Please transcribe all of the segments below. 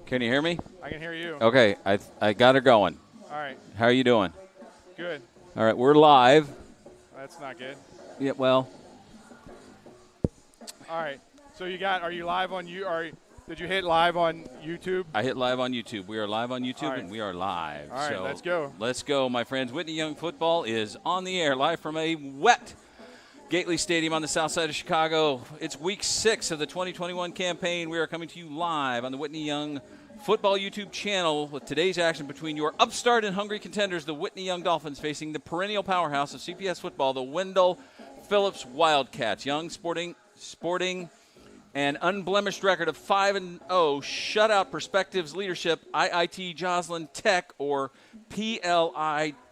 Can you hear me? I can hear you. Okay, I got her going. All right. How are you doing? Good. All right, we're live. That's not good. Yeah, well. All right. So are you live on did you hit live on YouTube? I hit live on YouTube. We are live on YouTube, right. and we are live. All right, so let's go. Let's go, my friends. Whitney Young football is on the air, live from a wet Gately Stadium on the south side of Chicago. It's week 6 of the 2021 campaign. We are coming to you live on the Whitney Young football YouTube channel with today's action between your upstart and hungry contenders, the Whitney Young Dolphins, facing the perennial powerhouse of CPS football, the Wendell Phillips Wildcats. Young sporting an unblemished record of 5-0, shutout perspectives leadership, IIT Joslin Tech, or PLITJ,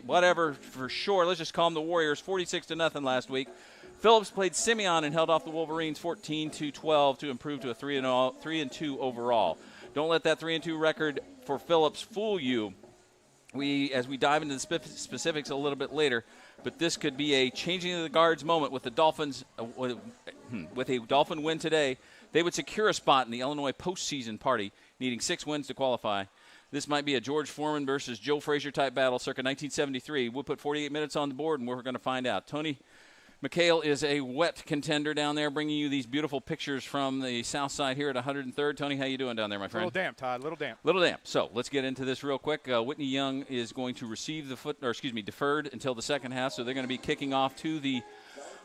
whatever for sure. Let's just call them the Warriors, 46-0 last week. Phillips played Simeon and held off the Wolverines 14-12 to improve to a 3-2 overall. Don't let that 3-2 record for Phillips fool you. As we dive into the specifics a little bit later, but this could be a changing of the guards moment with the Dolphins. With a Dolphin win today, they would secure a spot in the Illinois postseason party, needing 6 wins to qualify. This might be a George Foreman versus Joe Frazier type battle circa 1973. We'll put 48 minutes on the board, and we're going to find out. Tony McHale is a wet contender down there, bringing you these beautiful pictures from the south side here at 103rd. Tony, how you doing down there, my friend? A little damp, Todd. Little damp. Little damp. So let's get into this real quick. Whitney Young is going to receive deferred until the second half. So they're going to be kicking off to the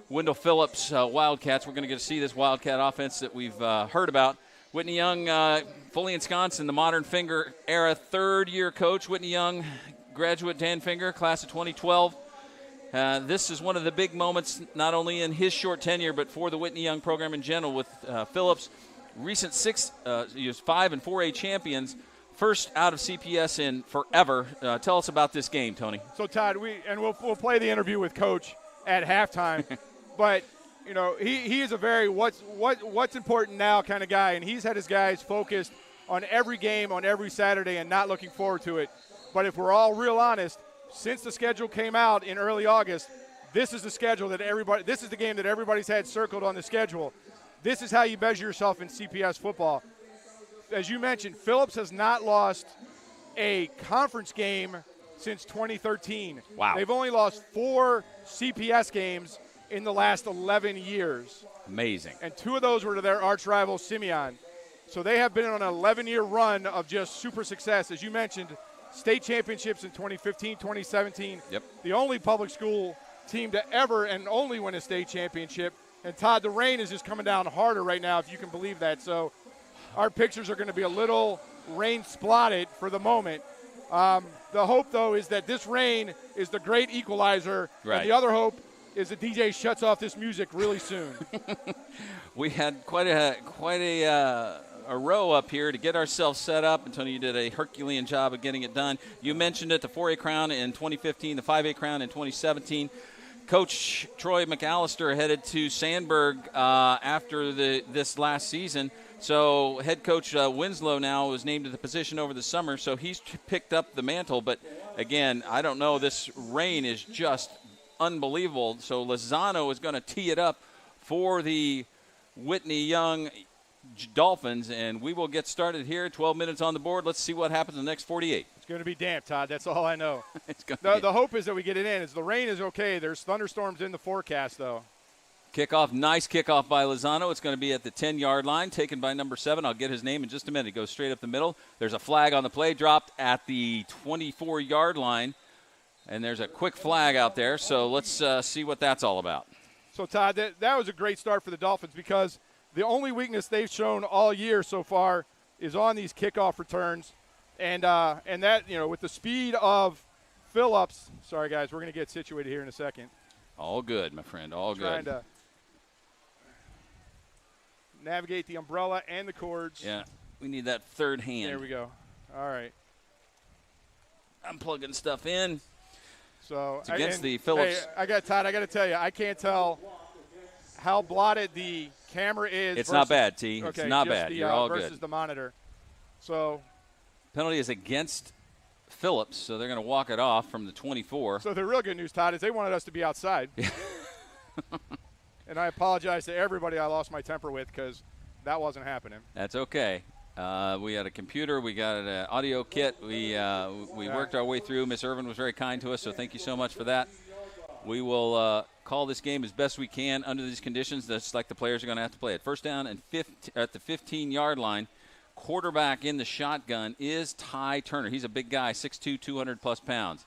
Wendell Phillips Wildcats. We're going to get to see this Wildcat offense that we've heard about. Whitney Young, fully ensconced in the modern Finger era, third-year coach. Whitney Young, graduate Dan Finger, class of 2012. This is one of the big moments, not only in his short tenure, but for the Whitney Young program in general. With Phillips, recent 5 and 4A champions, first out of CPS in forever. Tell us about this game, Tony. So Todd, we'll play the interview with Coach at halftime, but you know he is a very what's important now kind of guy, and he's had his guys focused on every game on every Saturday and not looking forward to it. But if we're all real honest, since the schedule came out in early August, this is the schedule this is the game that everybody's had circled on the schedule. This is how you measure yourself in CPS football. As you mentioned, Phillips has not lost a conference game since 2013. Wow. They've only lost 4 CPS games in the last 11 years. Amazing. And 2 of those were to their arch rival, Simeon. So they have been on an 11-year run of just super success. As you mentioned, state championships in 2015, 2017. Yep. The only public school team to ever and only win a state championship. And, Todd, the rain is just coming down harder right now, if you can believe that. So our pictures are going to be a little rain-splotted for the moment. The hope, though, is that this rain is the great equalizer. Right. And the other hope is the DJ shuts off this music really soon. We had quite a row up here to get ourselves set up. And Tony, you did a Herculean job of getting it done. You mentioned it, the 4A crown in 2015, the 5A crown in 2017. Coach Troy McAllister headed to Sandburg after this last season. So head coach Winslow now was named to the position over the summer, so he's picked up the mantle. But, again, I don't know. This rain is just unbelievable. So Lozano is going to tee it up for the Whitney Young Dolphins, and we will get started here. 12 minutes on the board. Let's see what happens in the next 48. It's going to be damp, Todd. That's all I know. The hope is that we get it in. The rain is okay. There's thunderstorms in the forecast, though. Kickoff, nice kickoff by Lozano. It's going to be at the 10-yard line, taken by number 7. I'll get his name in just a minute. It goes straight up the middle. There's a flag on the play, dropped at the 24-yard line, and there's a quick flag out there. So let's see what that's all about. So, Todd, that was a great start for the Dolphins because the only weakness they've shown all year so far is on these kickoff returns. And that, with the speed of Phillips. Sorry, guys, we're going to get situated here in a second. All good, my friend, all good. Trying to navigate the umbrella and the cords. Yeah, we need that third hand. There we go. All right. I'm plugging stuff in. So it's against the Phillips. Hey, Todd, I got to tell you, I can't tell how blotted the camera is. It's not bad, T. Okay, it's not bad. You're all versus good. The monitor. So penalty is against Phillips, so they're going to walk it off from the 24. So the real good news, Todd, is they wanted us to be outside. And I apologize to everybody I lost my temper with because that wasn't happening. That's okay. We had a computer. We got an audio kit. We worked our way through. Miss Irvin was very kind to us, so thank you so much for that. We will call this game as best we can under these conditions. That's like the players are going to have to play it. First down and at the 15-yard line. Quarterback in the shotgun is Ty Turner. He's a big guy, 6'2", 200-plus pounds.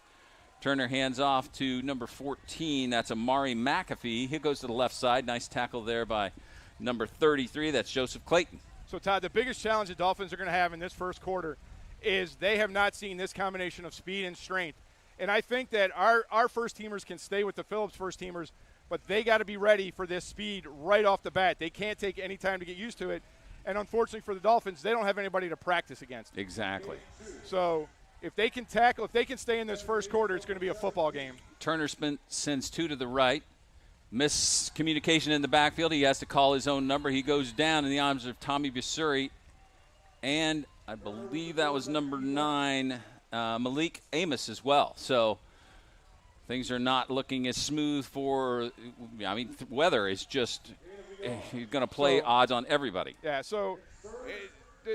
Turner hands off to number 14. That's Amari McAfee. He goes to the left side. Nice tackle there by number 33. That's Joseph Clayton. So, Todd, the biggest challenge the Dolphins are going to have in this first quarter is they have not seen this combination of speed and strength. And I think that our first-teamers can stay with the Phillips first-teamers, but they got to be ready for this speed right off the bat. They can't take any time to get used to it. And unfortunately for the Dolphins, they don't have anybody to practice against. Exactly. So if they can tackle, if they can stay in this first quarter, it's going to be a football game. Turner sends two to the right. Miscommunication in the backfield. He has to call his own number. He goes down in the arms of Tommy Busuri. And I believe that was number 9, Malik Amos as well. So things are not looking as smooth for – weather is just – he's going to play odds on everybody. Yeah, so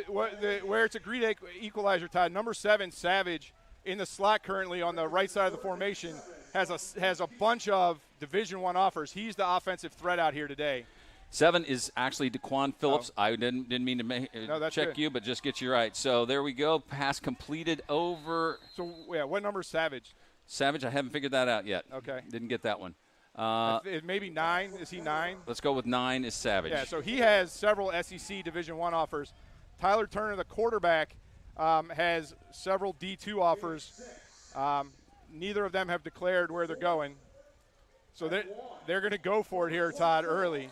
where it's a great equalizer, Todd, number 7, Savage, in the slot currently on the right side of the formation, has a bunch of Division I offers. He's the offensive threat out here today. 7 is actually Daquan Phillips. Oh. I didn't mean to check you, but just get you right. So there we go. Pass completed over. So, yeah, what number is Savage? Savage, I haven't figured that out yet. Okay. Didn't get that one. Maybe 9. Is he 9? Let's go with 9 is Savage. Yeah, so he has several SEC Division I offers. Tyler Turner, the quarterback, has several D2 offers. Neither of them have declared where they're going. So they're going to go for it here, Todd, early.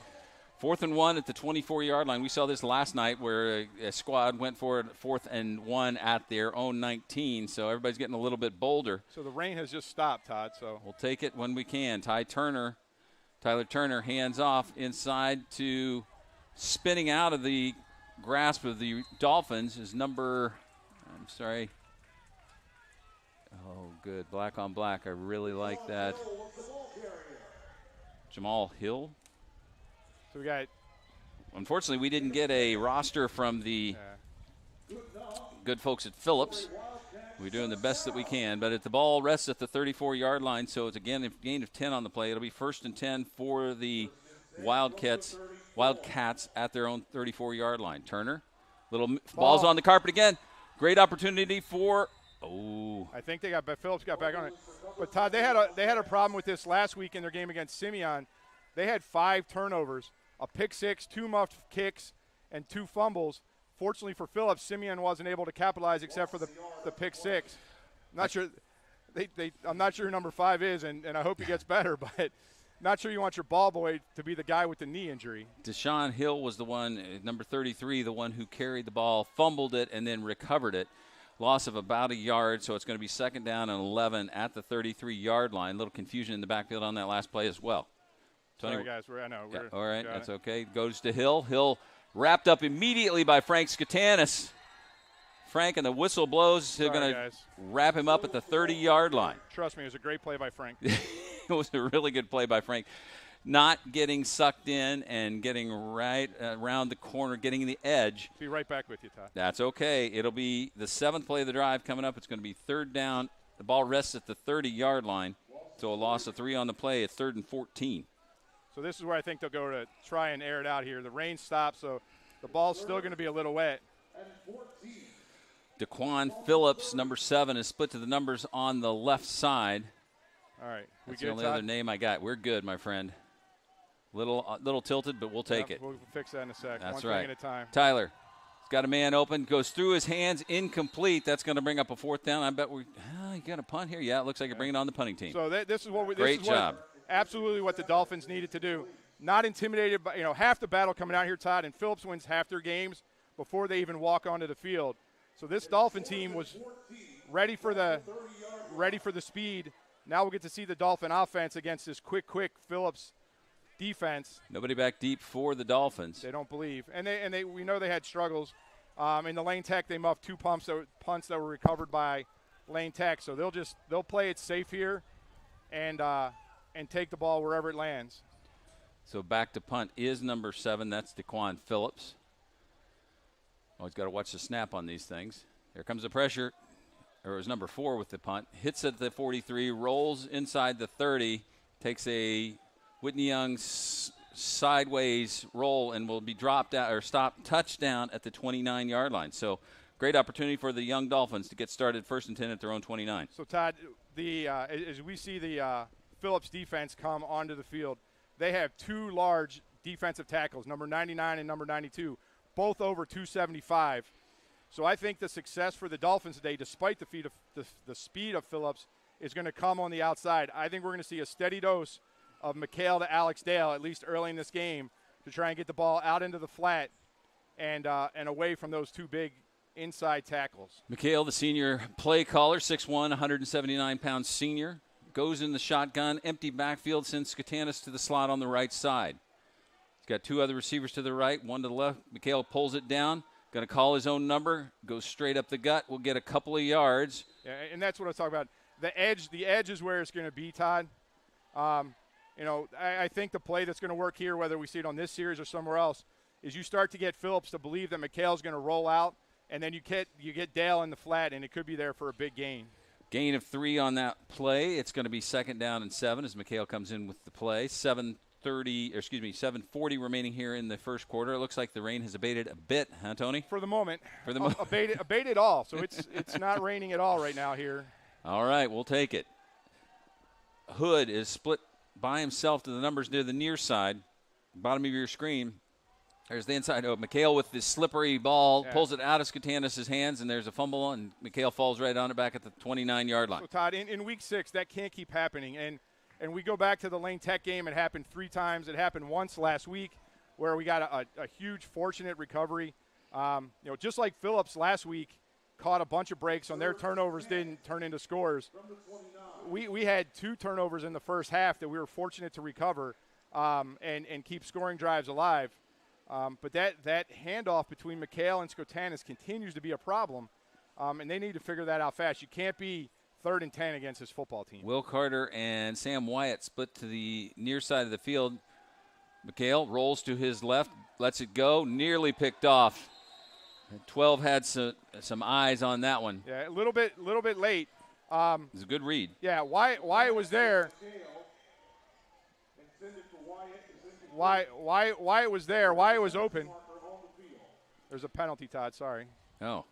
4th and 1 at the 24-yard line. We saw this last night where a squad went for it 4th and 1 at their own 19, so everybody's getting a little bit bolder. So the rain has just stopped, Todd. So we'll take it when we can. Tyler Turner hands off inside to spinning out of the grasp of the Dolphins is oh, good. Black on black. I really like that. Jamal Hill. So we got. Unfortunately, we didn't get a roster from the good folks at Phillips. We're doing the best that we can, but the ball rests at the 34-yard line, so it's again a gain of 10 on the play. It'll be 1st and 10 for the Wildcats at their own 34-yard line. Turner, ball's on the carpet again. Great opportunity for. Oh, I think Phillips got back on it, but Todd, they had a problem with this last week in their game against Simeon. They had 5 turnovers. A pick 6, 2 muffed kicks, and 2 fumbles. Fortunately for Phillips, Simeon wasn't able to capitalize except for the pick 6. I'm not sure. I'm not sure who number 5 is, and I hope he gets better, but not sure you want your ball boy to be the guy with the knee injury. Deshaun Hill was the one, number 33, the one who carried the ball, fumbled it, and then recovered it. Loss of about a yard, so it's going to be 2nd down and 11 at the 33-yard line. A little confusion in the backfield on that last play as well. Tony, sorry, guys. I know. All right, that's okay. Goes to Hill. Hill wrapped up immediately by Frank Skatanis. Frank, and the whistle blows. They're going to wrap him up at the 30-yard line. Trust me, it was a great play by Frank. It was a really good play by Frank. Not getting sucked in and getting right around the corner, getting the edge. Be right back with you, Todd. That's okay. It'll be the 7th play of the drive coming up. It's going to be 3rd down. The ball rests at the 30-yard line. So a loss of 3 on the play at 3rd and 14. So this is where I think they'll go to try and air it out here. The rain stops, so the ball's still going to be a little wet. Daquan Phillips, number 7, is split to the numbers on the left side. All right. That's the only other name I got. We're good, my friend. Little tilted, but we'll take it. We'll fix that in a sec. That's One right. thing at a time. Tyler, he's got a man open, goes through his hands, incomplete. That's going to bring up a 4th down. I bet you got a punt here. Yeah, it looks like you're bringing on the punting team. So this is what we. Great job. Absolutely what the Dolphins needed to do. Not intimidated by, half the battle coming out here, Todd, and Phillips wins half their games before they even walk onto the field. So this Dolphin team was ready for the speed. Now we'll get to see the Dolphin offense against this quick Phillips defense. Nobody back deep for the Dolphins. They don't believe. And we know they had struggles. In the Lane Tech, they muffed 2 punts that were recovered by Lane Tech. So they'll play it safe here and take the ball wherever it lands. So back to punt is number 7. That's Daquan Phillips. Always got to watch the snap on these things. Here comes the pressure. Or it was number 4 with the punt. Hits at the 43, rolls inside the 30, takes a Whitney Young sideways roll and will be dropped out or stopped touchdown at the 29-yard line. So great opportunity for the young Dolphins to get started 1st and 10 at their own 29. So, Todd, as we see the Phillips defense come onto the field, they have 2 large defensive tackles, number 99 and number 92, both over 275. So I think the success for the Dolphins today, despite the speed of Phillips, is going to come on the outside. I think we're going to see a steady dose of McHale to Alex Dale, at least early in this game, to try and get the ball out into the flat and away from those 2 big inside tackles. McHale, the senior play caller, 6'1", 179-pound senior, goes in the shotgun, empty backfield, sends Skatanis to the slot on the right side. He's got 2 other receivers to the right, 1 to the left. McHale pulls it down. Going to call his own number, goes straight up the gut. We'll get a couple of yards. Yeah, and that's what I was talking about. The edge is where it's going to be, Todd. I think the play that's going to work here, whether we see it on this series or somewhere else, is you start to get Phillips to believe that McHale's going to roll out, and then you get Dale in the flat, and it could be there for a big gain. Gain of 3 on that play. It's going to be 2nd down and 7 as McHale comes in with the play. 7:40 remaining here in the first quarter. It looks like the rain has abated a bit, huh, Tony? For the moment. Abated all. So it's not raining at all right now here. All right, we'll take it. Hood is split by himself to the numbers near the near side, bottom of your screen. There's the inside. Oh, McHale with this slippery ball, pulls it out of Skatanis' hands, and there's a fumble, and McHale falls right on it back at the 29-yard line. So, Todd, in Week 6, that can't keep happening. And we go back to the Lane Tech game. It happened 3 times. It happened once last week where we got a huge, fortunate recovery. Just like Phillips last week caught a bunch of breaks on their turnovers, didn't turn into scores. We had 2 turnovers in the first half that we were fortunate to recover and keep scoring drives alive. But that handoff between McHale and Skatanis continues to be a problem, and they need to figure that out fast. You can't be 3rd and 10 against this football team. Will Carter and Sam Wyatt split to the near side of the field. McHale rolls to his left, lets it go, nearly picked off. 12 had some eyes on that one. Yeah, a little bit late. It was a good read. Yeah, Wyatt was there. Wyatt was there. Wyatt was open. There's a penalty, Todd. Sorry. Oh,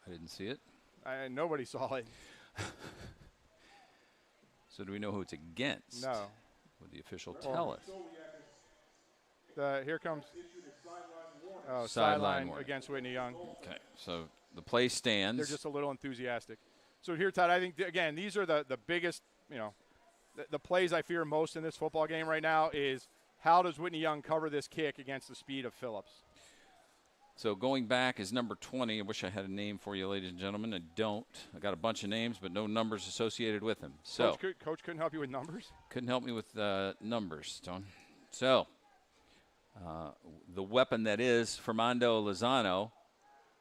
I didn't see it. Nobody saw it. So do we know who it's against? No. Would the official tell us? Here comes sideline against Whitney Young. Okay, so the play stands. They're just a little enthusiastic. So here, Todd, I think, again, these are the biggest, the plays I fear most in this football game right now is how does Whitney Young cover this kick against the speed of Phillips? So going back is number 20. I wish I had a name for you, ladies and gentlemen. I don't. I got a bunch of names, but no numbers associated with them. So Coach couldn't help you with numbers? Couldn't help me with numbers, Stone. So the weapon that is Fernando Lozano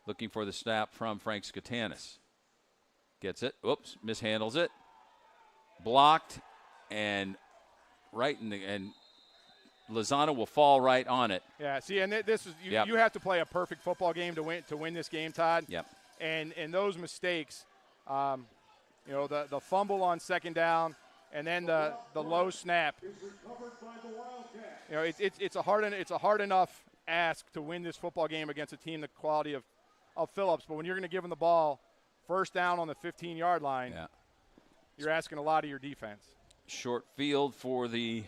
looking for the snap from Frank Skatanis. Gets it. Oops, mishandles it. Blocked and and Lozano will fall right on it. Yeah, see, and this is you have to play a perfect football game to win this game, Todd. Yep. And those mistakes, the fumble on 2nd down, and then the low snap. It's a hard enough ask to win this football game against a team the quality of Phillips. But when you're going to give them the ball 1st down on the 15-yard line, you're asking a lot of your defense. Short field for the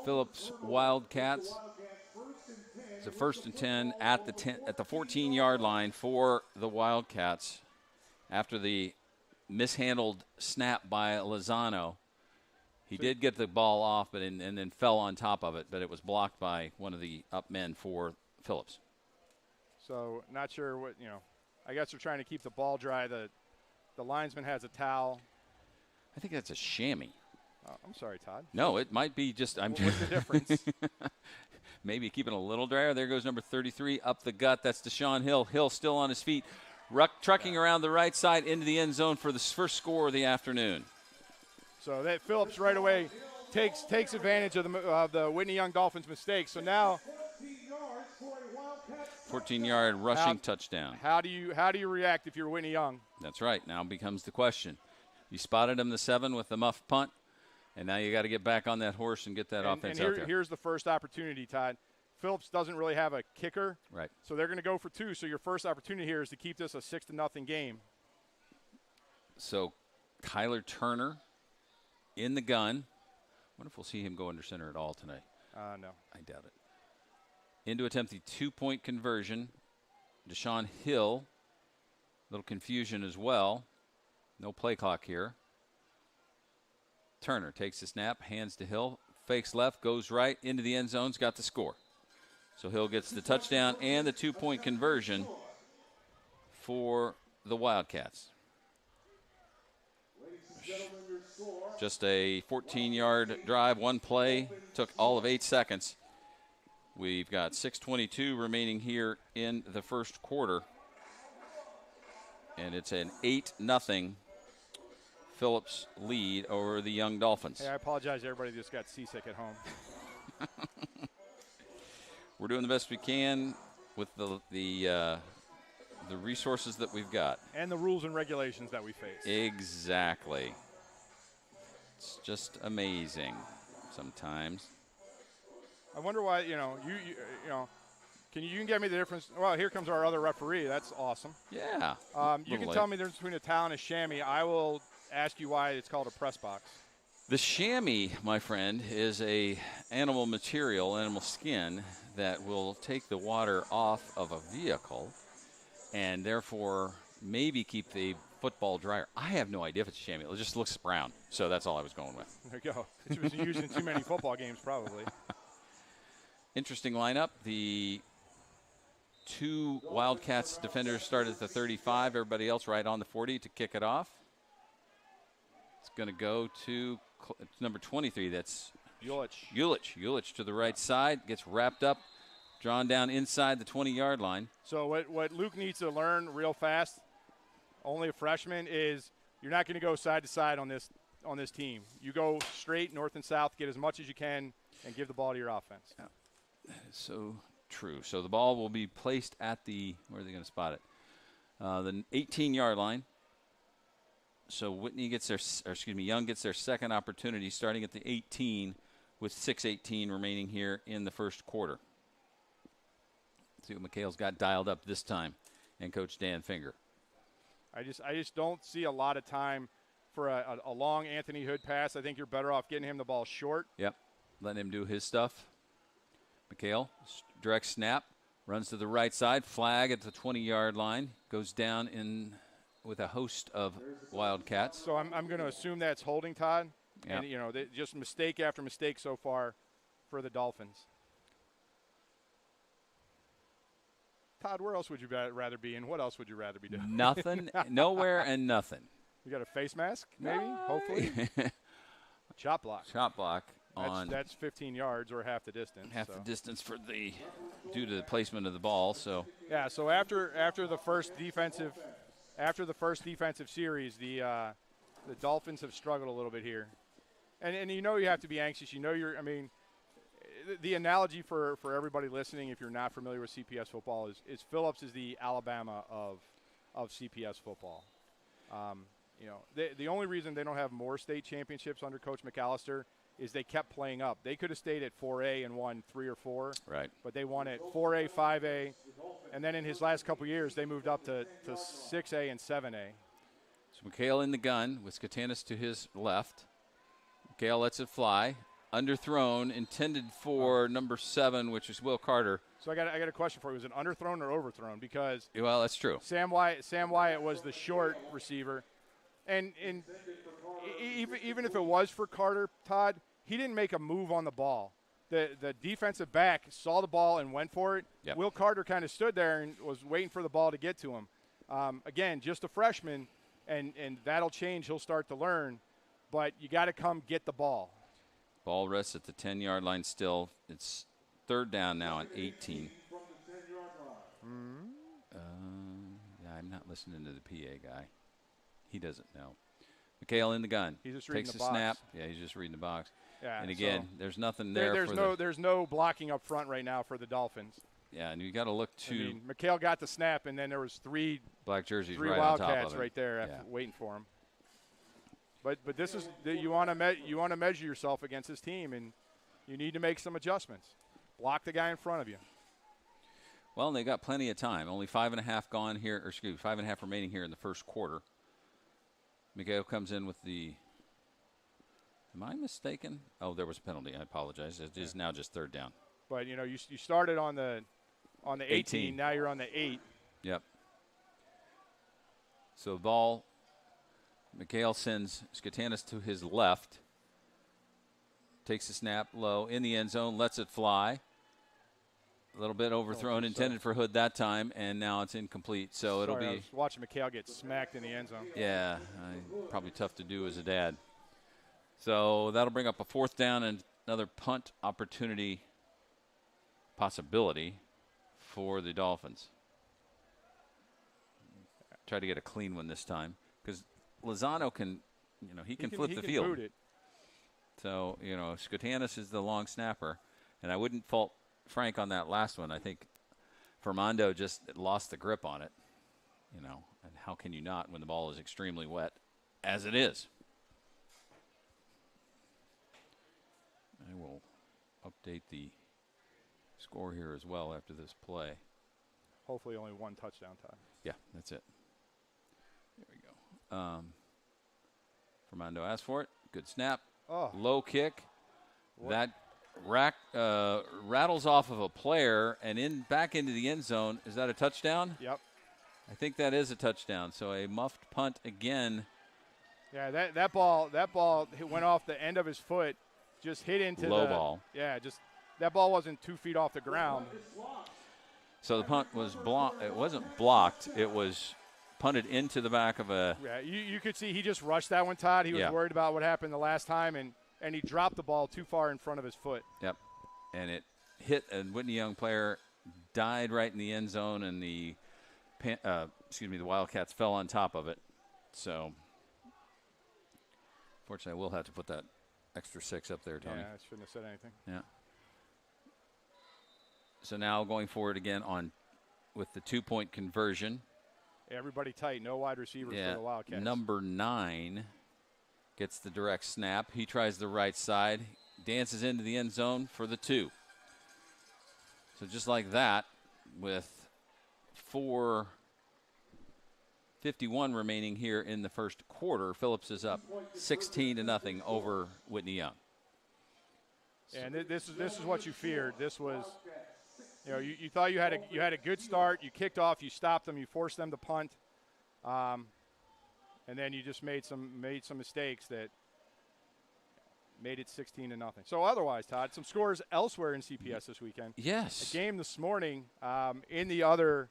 Phillips Wildcats. It's a 1st and 10 at the 14-yard line for the Wildcats after the mishandled snap by Lozano. He did get the ball off, but and then fell on top of it, but it was blocked by one of the up men for Phillips. So not sure what I guess they're trying to keep the ball dry. The linesman has a towel. I think that's a chamois. I'm sorry, Todd. No, it might be just. What's the difference? Maybe keeping a little drier. There goes number 33 up the gut. That's Deshaun Hill. Hill still on his feet, trucking around the right side into the end zone for the first score of the afternoon. So that Phillips right away takes advantage of the Whitney Young Dolphins' mistakes. So now 14-yard rushing touchdown. How do you react if you're Whitney Young? That's right. Now becomes the question. You spotted him the 7 with the muff punt, and now you got to get back on that horse and get that offense out there. Here's the first opportunity, Todd. Phillips doesn't really have a kicker. Right. So they're going to go for 2. So your first opportunity here is to keep this a 6-0 game. So Kyler Turner in the gun. I wonder if we'll see him go under center at all tonight. No. I doubt it. In to attempt the 2-point conversion. Deshaun Hill. Little confusion as well. No play clock here. Turner takes the snap, hands to Hill, fakes left, goes right into the end zone's got the score. So Hill gets the touchdown and the 2-point conversion for the Wildcats. Just a 14-yard drive, one play, took all of 8 seconds. We've got 6:22 remaining here in the first quarter. And it's an 8-0 Phillips lead over the young Dolphins. Hey, I apologize to everybody who just got seasick at home. We're doing the best we can with the resources that we've got. And the rules and regulations that we face. Exactly. It's just amazing sometimes. I wonder why, you know, you can get me the difference. Well, here comes our other referee. That's awesome. Yeah. You can tell me the difference between a towel and a chamois. I will ask you why it's called a press box. The chamois, my friend, is a animal material, animal skin, that will take the water off of a vehicle and therefore maybe keep the football drier. I have no idea if it's a chamois. It just looks brown. So that's all I was going with. There you go. It was used in too many football games probably. Interesting lineup. The 2 Wildcats defenders start at the 35. Everybody else right on the 40 to kick it off. It's going to go to number 23. That's Ulich to the right side. Gets wrapped up, drawn down inside the 20-yard line. So what Luke needs to learn real fast, only a freshman, is you're not going to go side to side on this team. You go straight north and south, get as much as you can, and give the ball to your offense. Yeah. That is so true. So the ball will be placed at the, where are they going to spot it? The 18-yard line. So Whitney gets Young gets their second opportunity starting at the 18 with 6:18 remaining here in the first quarter. Let's see what McHale's got dialed up this time, and Coach Dan Finger. I just don't see a lot of time for a long Anthony Hood pass. I think you're better off getting him the ball short. Yep, letting him do his stuff. McHale, direct snap, runs to the right side, flag at the 20-yard line, goes down in with a host of Wildcats. So I'm going to assume that's holding, Todd. Yep. And, just mistake after mistake so far for the Dolphins. Todd, where else would you rather be, and what else would you rather be doing? Nothing, nowhere and nothing. You got a face mask, maybe, hopefully? Chop block. Chop block. That's 15 yards or half the distance. The distance due to the placement of the ball. So yeah. So after the first defensive series, the Dolphins have struggled a little bit here, and you have to be anxious. The analogy for everybody listening, if you're not familiar with CPS football, is Phillips is the Alabama of CPS football. The only reason they don't have more state championships under Coach McAllister is they kept playing up. They could have stayed at 4A and won 3 or 4. Right. But they won at 4A, 5A, and then in his last couple years, they moved up to 6A and 7A. So McHale in the gun with Skatanis to his left. McHale lets it fly. Underthrown, intended for number 7, which is Will Carter. So I got a question for you. Was it underthrown or overthrown? Because well, that's true. Sam Wyatt was the short receiver, and even if it was for Carter, Todd, he didn't make a move on the ball. The defensive back saw the ball and went for it. Yep. Will Carter kind of stood there and was waiting for the ball to get to him. Again, just a freshman, and that'll change. He'll start to learn, but you got to come get the ball. Ball rests at the 10-yard line still. It's third down now at 18. Yeah, I'm not listening to the PA guy. He doesn't know. McHale in the gun. He's just reading takes the a box. snap. Yeah, he's just reading the box. Yeah, and again, so there's nothing there. There's no blocking up front right now for the Dolphins. Yeah, and you got to look to. I mean, McHale got the snap, and then there was three black jerseys three right Wildcats on top of it. right there waiting for him. But this is you want to measure yourself against this team, and you need to make some adjustments. Block the guy in front of you. Well, and they got plenty of time. Only 5.5 gone here, or 5.5 remaining here in the first quarter. Miguel comes in with the. Am I mistaken? Oh, there was a penalty. I apologize. It is now just third down. But you started on the 18. Now you're on the 8. Yep. So the ball. Miguel sends Skatanis to his left. Takes the snap low in the end zone, lets it fly. A little bit overthrown, intended for Hood that time, and now it's incomplete. So it'll be. I was watching McHale get smacked in the end zone. Yeah, probably tough to do as a dad. So that'll bring up a 4th down and another punt opportunity possibility for the Dolphins. Try to get a clean one this time because Lozano can, he can flip the field. Boot it. So, Skatanis is the long snapper, and I wouldn't fault Frank on that last one. I think Fermando just lost the grip on it, and how can you not when the ball is extremely wet, as it is? I will update the score here as well after this play. Hopefully only one touchdown time. Yeah, that's it. There we go. Fermando asked for it. Good snap. Oh. Low kick. That rattles off of a player and back into the end zone. Is that a touchdown? Yep. I think that is a touchdown. So a muffed punt again. Yeah, that ball went off the end of his foot, just hit into low ball. Yeah, that ball wasn't 2 feet off the ground. So the punt was blocked. It wasn't blocked. It was punted into the back of a. Yeah, you could see he just rushed that one, Todd. He was worried about what happened the last time, and he dropped the ball too far in front of his foot. Yep, and it hit a Whitney Young player, died right in the end zone, and the Wildcats fell on top of it. So, fortunately, I will have to put that extra 6 up there, Tony. Yeah, I shouldn't have said anything. Yeah. So now going forward again with the 2-point conversion. Everybody tight, no wide receivers for the Wildcats. Number 9 gets the direct snap. He tries the right side, dances into the end zone for the 2. So just like that, with 4:51 remaining here in the first quarter, Phillips is up 16-0 over Whitney Young. And this is what you feared. This was, you thought you had a good start. You kicked off. You stopped them. You forced them to punt, and then you just made some mistakes that made it 16-0. So otherwise, Todd, some scores elsewhere in CPS this weekend. Yes. A game this morning in the other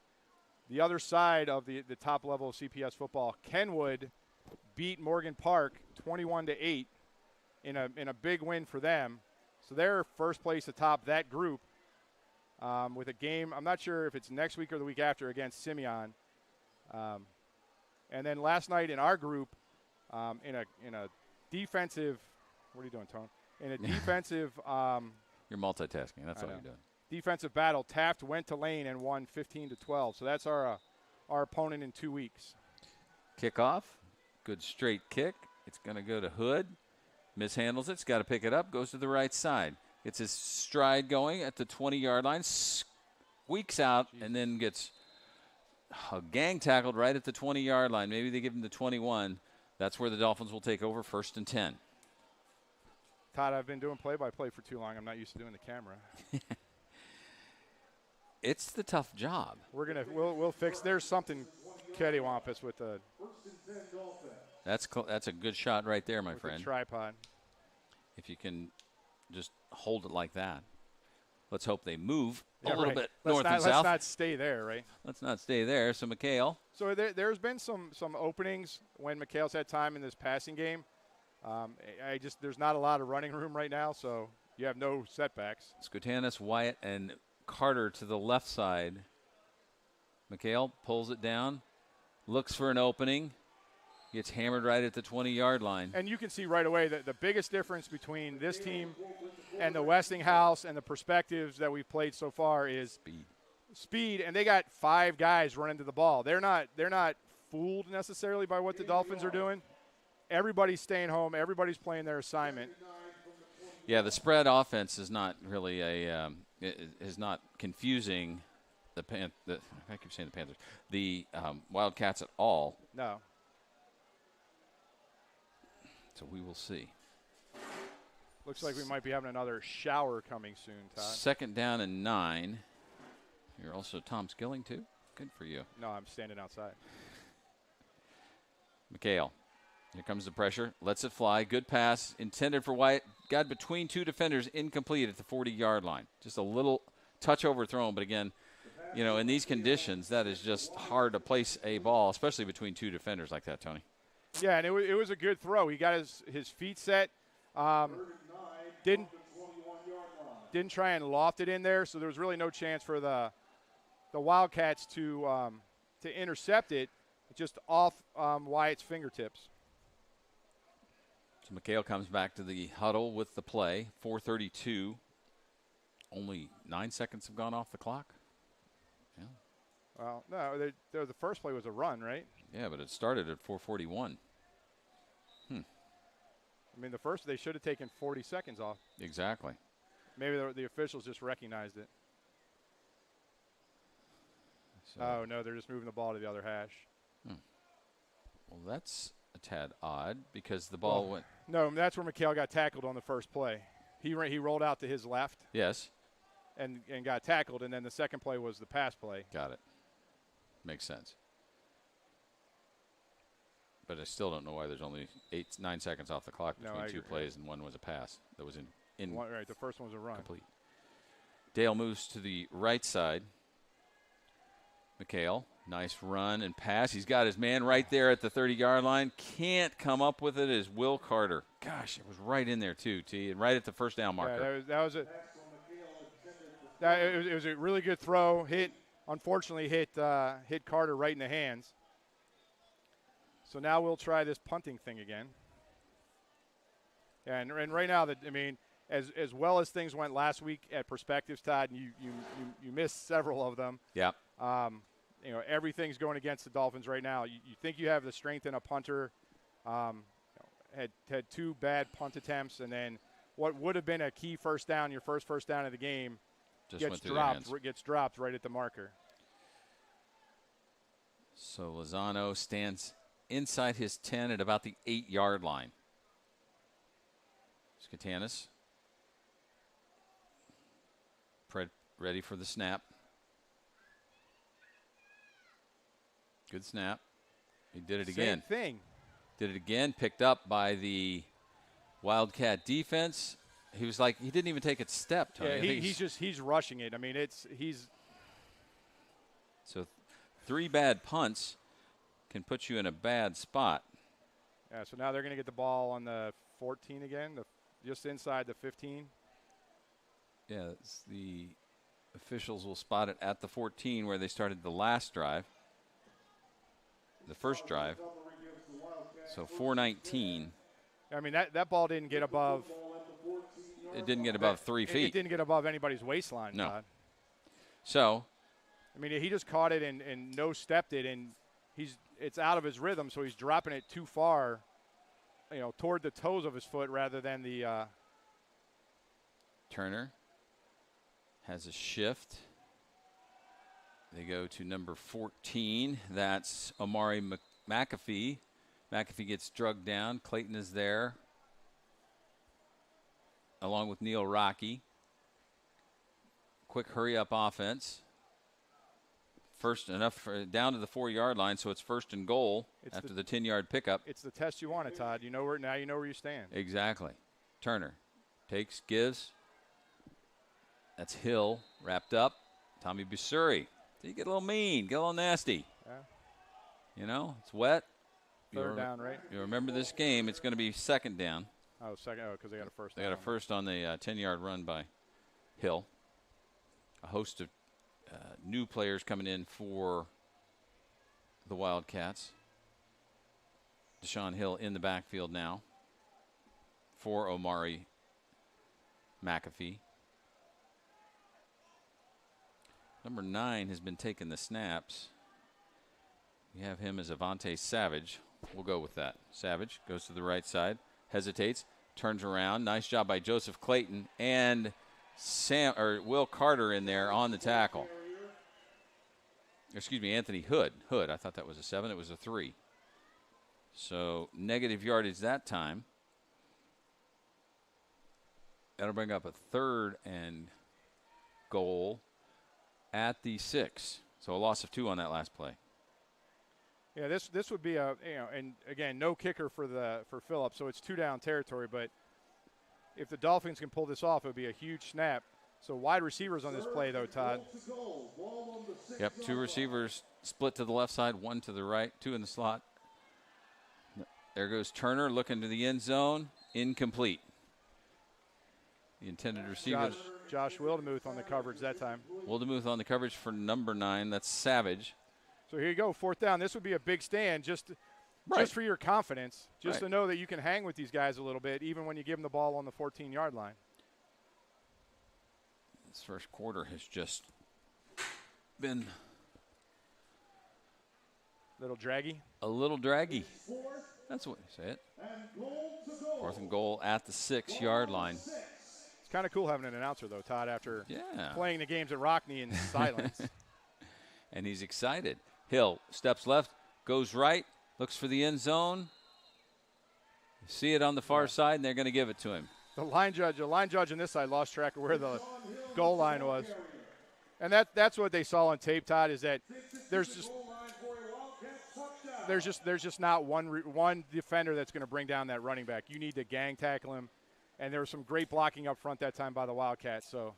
side of the top level of CPS football. Kenwood beat Morgan Park 21-8 in a big win for them. So they're first place atop that group with a game. I'm not sure if it's next week or the week after against Simeon. And then last night in our group, in a defensive. What are you doing, Tone? In a defensive. You're multitasking. That's all you're doing. Defensive battle. Taft went to Lane and won 15-12. So that's our opponent in 2 weeks. Kickoff. Good straight kick. It's going to go to Hood. Mishandles it. It's got to pick it up. Goes to the right side. Gets his stride going at the 20-yard line. Squeaks out and then gets gang tackled right at the 20-yard line. Maybe they give him the 21. That's where the Dolphins will take over 1st and 10. Todd, I've been doing play-by-play for too long. I'm not used to doing the camera. It's the tough job. We'll fix. There's something cattywampus with the. That's a good shot right there, my friend. The tripod. If you can just hold it like that. Let's hope they move a little bit north and south. Let's not stay there, right? Let's not stay there. So McHale. So there's been some openings when McHale's had time in this passing game. There's not a lot of running room right now, so you have no setbacks. Skutanis, Wyatt, and Carter to the left side. McHale pulls it down, looks for an opening, gets hammered right at the 20-yard line. And you can see right away that the biggest difference between this team and the Westinghouse and the perspectives that we've played so far is speed, and they got 5 guys running to the ball. They're not fooled necessarily by what the Dolphins are doing. Everybody's staying home. Everybody's playing their assignment. Yeah, the spread offense is not really is not confusing I keep saying the Panthers, the Wildcats at all. No. So we will see. Looks like we might be having another shower coming soon, Todd. 2nd down and 9. You're also Tom Skilling, too? Good for you. No, I'm standing outside. McHale. Here comes the pressure. Lets it fly. Good pass. Intended for Wyatt. Got between 2 defenders. Incomplete at the 40-yard line. Just a little touch overthrown. But, again, you know, in these conditions, that is just hard to place a ball, especially between 2 defenders like that, Tony. Yeah, and it was a good throw. He got his feet set. Didn't try and loft it in there, so there was really no chance for the Wildcats to intercept it, just off Wyatt's fingertips. So McHale comes back to the huddle with the play. 4:32. Only 9 seconds have gone off the clock. Yeah. Well, no, the first play was a run, right? Yeah, but it started at 4:41. I mean, they should have taken 40 seconds off. Exactly. Maybe the officials just recognized it. So, oh, no, they're just moving the ball to the other hash. Well, that's a tad odd because the ball went. No, that's where McHale got tackled on the first play. He rolled out to his left. Yes. And got tackled, and then the second play was the pass play. Got it. Makes sense. But I still don't know why there's only 9 seconds off the clock between 2 plays, and one was a pass that was in one, right, the first one was a run. Complete. Dale moves to the right side. McHale, nice run and pass. He's got his man right there at the 30-yard line. Can't come up with it is Will Carter. Gosh, it was right in there too, T, and right at the first down marker. Yeah, it was a really good throw. Unfortunately, hit Carter right in the hands. So now we'll try this punting thing again. And right now, as well as things went last week at Perspectives, Todd, and you missed several of them. Yeah. Everything's going against the Dolphins right now. You think you have the strength in a punter. Had 2 bad punt attempts, and then what would have been a key first down, your first first down of the game, gets dropped right at the marker. So Lozano stands inside his 10 at about the 8-yard line. Skatanis ready for the snap. Good snap. He did it again. Same thing. Did it again. Picked up by the Wildcat defense. He was like, he didn't even take a step, Tony. Yeah, he's rushing it. I mean, So 3 bad punts can put you in a bad spot. Yeah, so now they're going to get the ball on the 14 again, just inside the 15. Yeah, the officials will spot it at the 14 where they started the last drive. The first drive. So 4:19. I mean, that ball didn't get above. It didn't get above 3 feet. It didn't get above anybody's waistline. No. Todd. So. I mean, he just caught it and no-stepped it, and it's out of his rhythm, so he's dropping it too far, toward the toes of his foot rather than the. Turner has a shift. They go to number 14. That's Omari McAfee. McAfee gets drugged down. Clayton is there, along with Neil Rocky. Quick hurry-up offense. First enough down to the 4-yard line, so it's 1st and goal after the 10-yard pickup. It's the test you wanted, Todd. You know where you stand. Exactly. Turner takes, gives. That's Hill wrapped up. Tommy Busuri. You get a little mean, get a little nasty. Yeah. It's wet. Third down, right? You remember this game, it's going to be 2nd down. Oh, second. Oh, because they got a first. They got a first on the 10-yard run by Hill. A host of new players coming in for the Wildcats. Deshaun Hill in the backfield now for Omari McAfee. Number 9 has been taking the snaps. We have him as Avante Savage. We'll go with that. Savage goes to the right side, hesitates, turns around. Nice job by Joseph Clayton and Will Carter in there on the tackle. Excuse me, Anthony Hood. I thought that was a 7. It was a 3. So negative yardage that time. That'll bring up a 3rd and goal at the 6. So a loss of 2 on that last play. Yeah, this would be and again, no kicker for Phillips, so it's 2 down territory. But if the Dolphins can pull this off, it would be a huge snap. So wide receivers on this play, though, Todd. Yep, 2 receivers split to the left side, 1 to the right, 2 in the slot. There goes Turner looking to the end zone, incomplete. The intended receiver. Josh Wildemuth on the coverage that time. Wildemuth on the coverage for number 9. That's Savage. So here you go, 4th down. This would be a big stand just for your confidence, to know that you can hang with these guys a little bit, even when you give them the ball on the 14-yard line. This first quarter has just been a little draggy. That's what you say it. 4th and goal at the 6-yard line. It's kind of cool having an announcer, though, Todd, after playing the games at Rockney in silence. And he's excited. Hill steps left, goes right, looks for the end zone. You see it on the far side, and they're going to give it to him. The line judge on this side lost track of where the goal line was. And that's what they saw on tape, Todd, is that there's just not one defender that's going to bring down that running back. You need to gang tackle him. And there was some great blocking up front that time by the Wildcats. So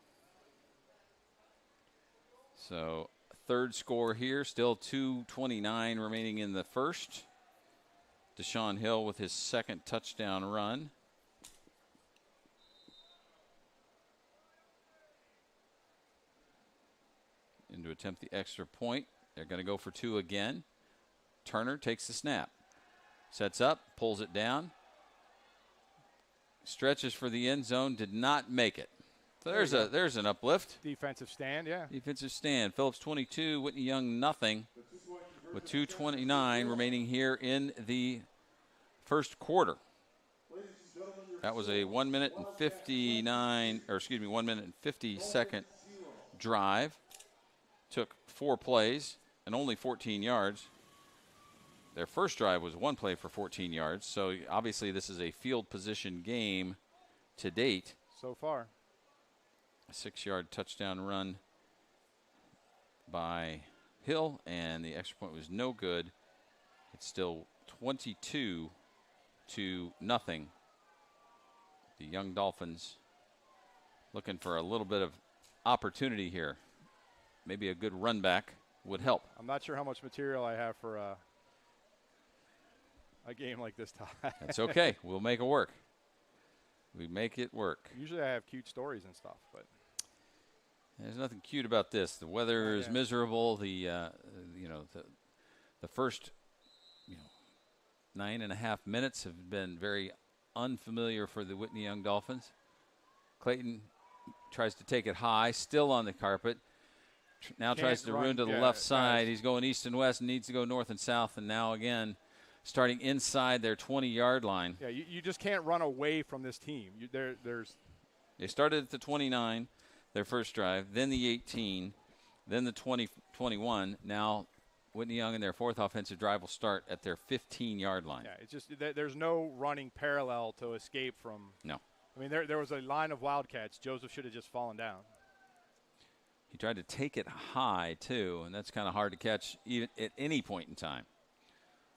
3rd score here, still 2:29 remaining in the first. Deshaun Hill with his 2nd touchdown run. And to attempt the extra point, they're going to go for 2 again. Turner takes the snap. Sets up, pulls it down. Stretches for the end zone, did not make it. So there's an uplift. Defensive stand, yeah. Defensive stand. Phillips 22, Whitney Young nothing. With 2:29 remaining here in the first quarter. That was a 1 minute and 1 minute and 50-second drive. Took 4 plays and only 14 yards. Their first drive was 1 play for 14 yards. So obviously this is a field position game to date. So far. A 6-yard touchdown run by Hill, and the extra point was no good. It's still 22-0. The young Dolphins looking for a little bit of opportunity here. Maybe a good run back would help. I'm not sure how much material I have for a game like this, Todd. That's okay. We'll make it work. We make it work. Usually I have cute stories and stuff, but there's nothing cute about this. The weather is miserable. The first 9.5 minutes have been very unfamiliar for the Whitney Young Dolphins. Clayton tries to take it high, still on the carpet. Now tries to run to the left side. He's going east and west, needs to go north and south, and now again starting inside their 20-yard line. Yeah, you just can't run away from this team. They started at the 29, their first drive, then the 18, then the 20-21. Now Whitney Young and their 4th offensive drive will start at their 15-yard line. Yeah, it's just there's no running parallel to escape from. No. I mean, there was a line of Wildcats. Joseph should have just fallen down. He tried to take it high, too, and that's kind of hard to catch even at any point in time.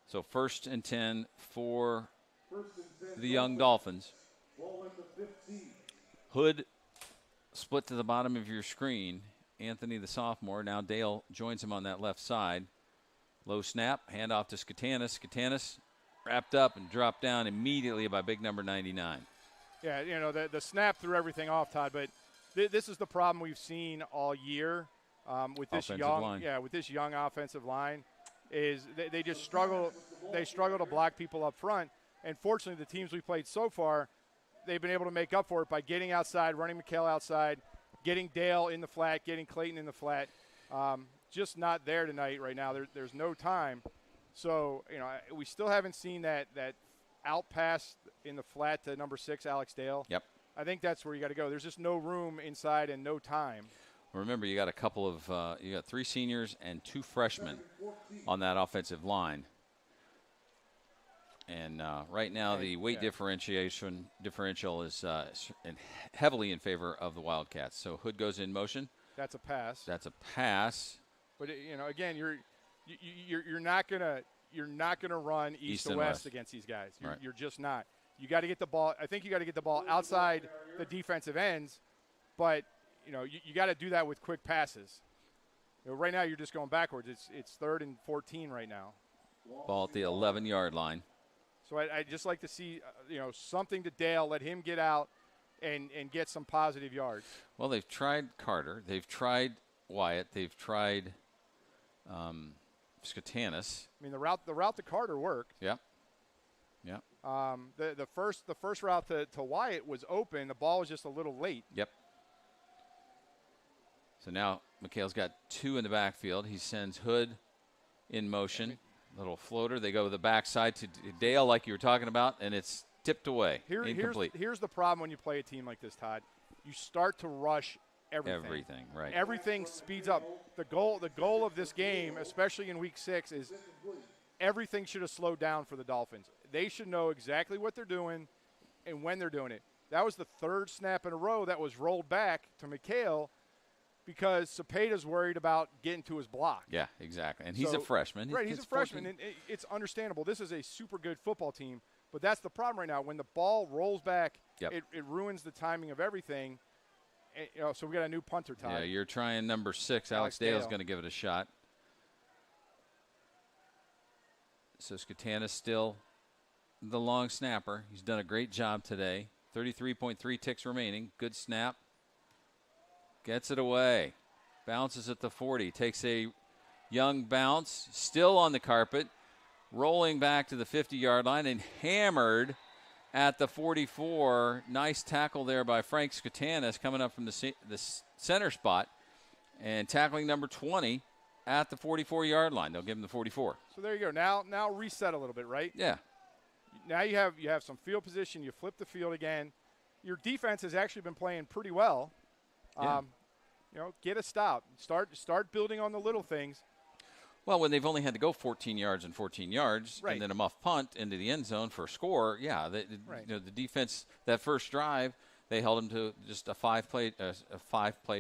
So 1st and 10 for the young Dolphins. Hood split to the bottom of your screen. Anthony, the sophomore. Now Dale joins him on that left side. Low snap, handoff to Skatanis. Skatanis wrapped up and dropped down immediately by big number 99. Yeah, the snap threw everything off, Todd, but this is the problem we've seen all year with this young offensive line. Is they just struggle. They struggle to block people up front. And fortunately, the teams we played so far, they've been able to make up for it by getting outside, running McHale outside, getting Dale in the flat, getting Clayton in the flat. Just not there tonight right now. There's no time. So, we still haven't seen that out pass in the flat to number 6, Alex Dale. Yep. I think that's where you got to go. There's just no room inside and no time. Remember, you got a couple of you got 3 seniors and 2 freshmen on that offensive line. And right now, the weight differential is heavily in favor of the Wildcats. So Hood goes in motion. That's a pass. But again, you're not gonna run east to west against these guys. You're just not. You got to get the ball. I think you got to get the ball outside the defensive ends, but you got to do that with quick passes. Right now, you're just going backwards. It's 3rd and 14 right now. Ball at the 11-yard line. So I just like to see something to Dale. Let him get out and get some positive yards. Well, they've tried Carter. They've tried Wyatt. They've tried Skatanis. I mean, the route to Carter worked. Yep. The first route to Wyatt was open. The ball was just a little late. Yep. So now McHale's got 2 in the backfield. He sends Hood in motion. Little floater. They go to the backside to Dale, like you were talking about, and it's tipped away. Incomplete. Here's the problem when you play a team like this, Todd. You start to rush everything. Everything, right. Everything speeds up. The goal of this game, especially in Week 6, is everything should have slowed down for the Dolphins. They should know exactly what they're doing and when they're doing it. That was the 3rd snap in a row that was rolled back to McHale because Cepeda's worried about getting to his block. Yeah, exactly. And he's a freshman. Right, he's a freshman, and it's understandable. This is a super good football team, but that's the problem right now. When the ball rolls back, it ruins the timing of everything. So we got a new punter, Todd. Yeah, you're trying number 6. Alex Dale's going to give it a shot. So Skatanis still the long snapper. He's done a great job today. 33.3 ticks remaining. Good snap. Gets it away. Bounces at the 40. Takes a young bounce. Still on the carpet. Rolling back to the 50-yard line and hammered at the 44. Nice tackle there by Frank Skatanis coming up from the center spot and tackling number 20 at the 44-yard line. They'll give him the 44. So there you go. Now reset a little bit, right? Yeah. Now you have some field position. You flip the field again. Your defense has actually been playing pretty well. Yeah. Get a stop. Start building on the little things. Well, when they've only had to go 14 yards and 14 yards, right, and then a muff punt into the end zone for a score, right, the defense, that first drive, they held them to just a 5-play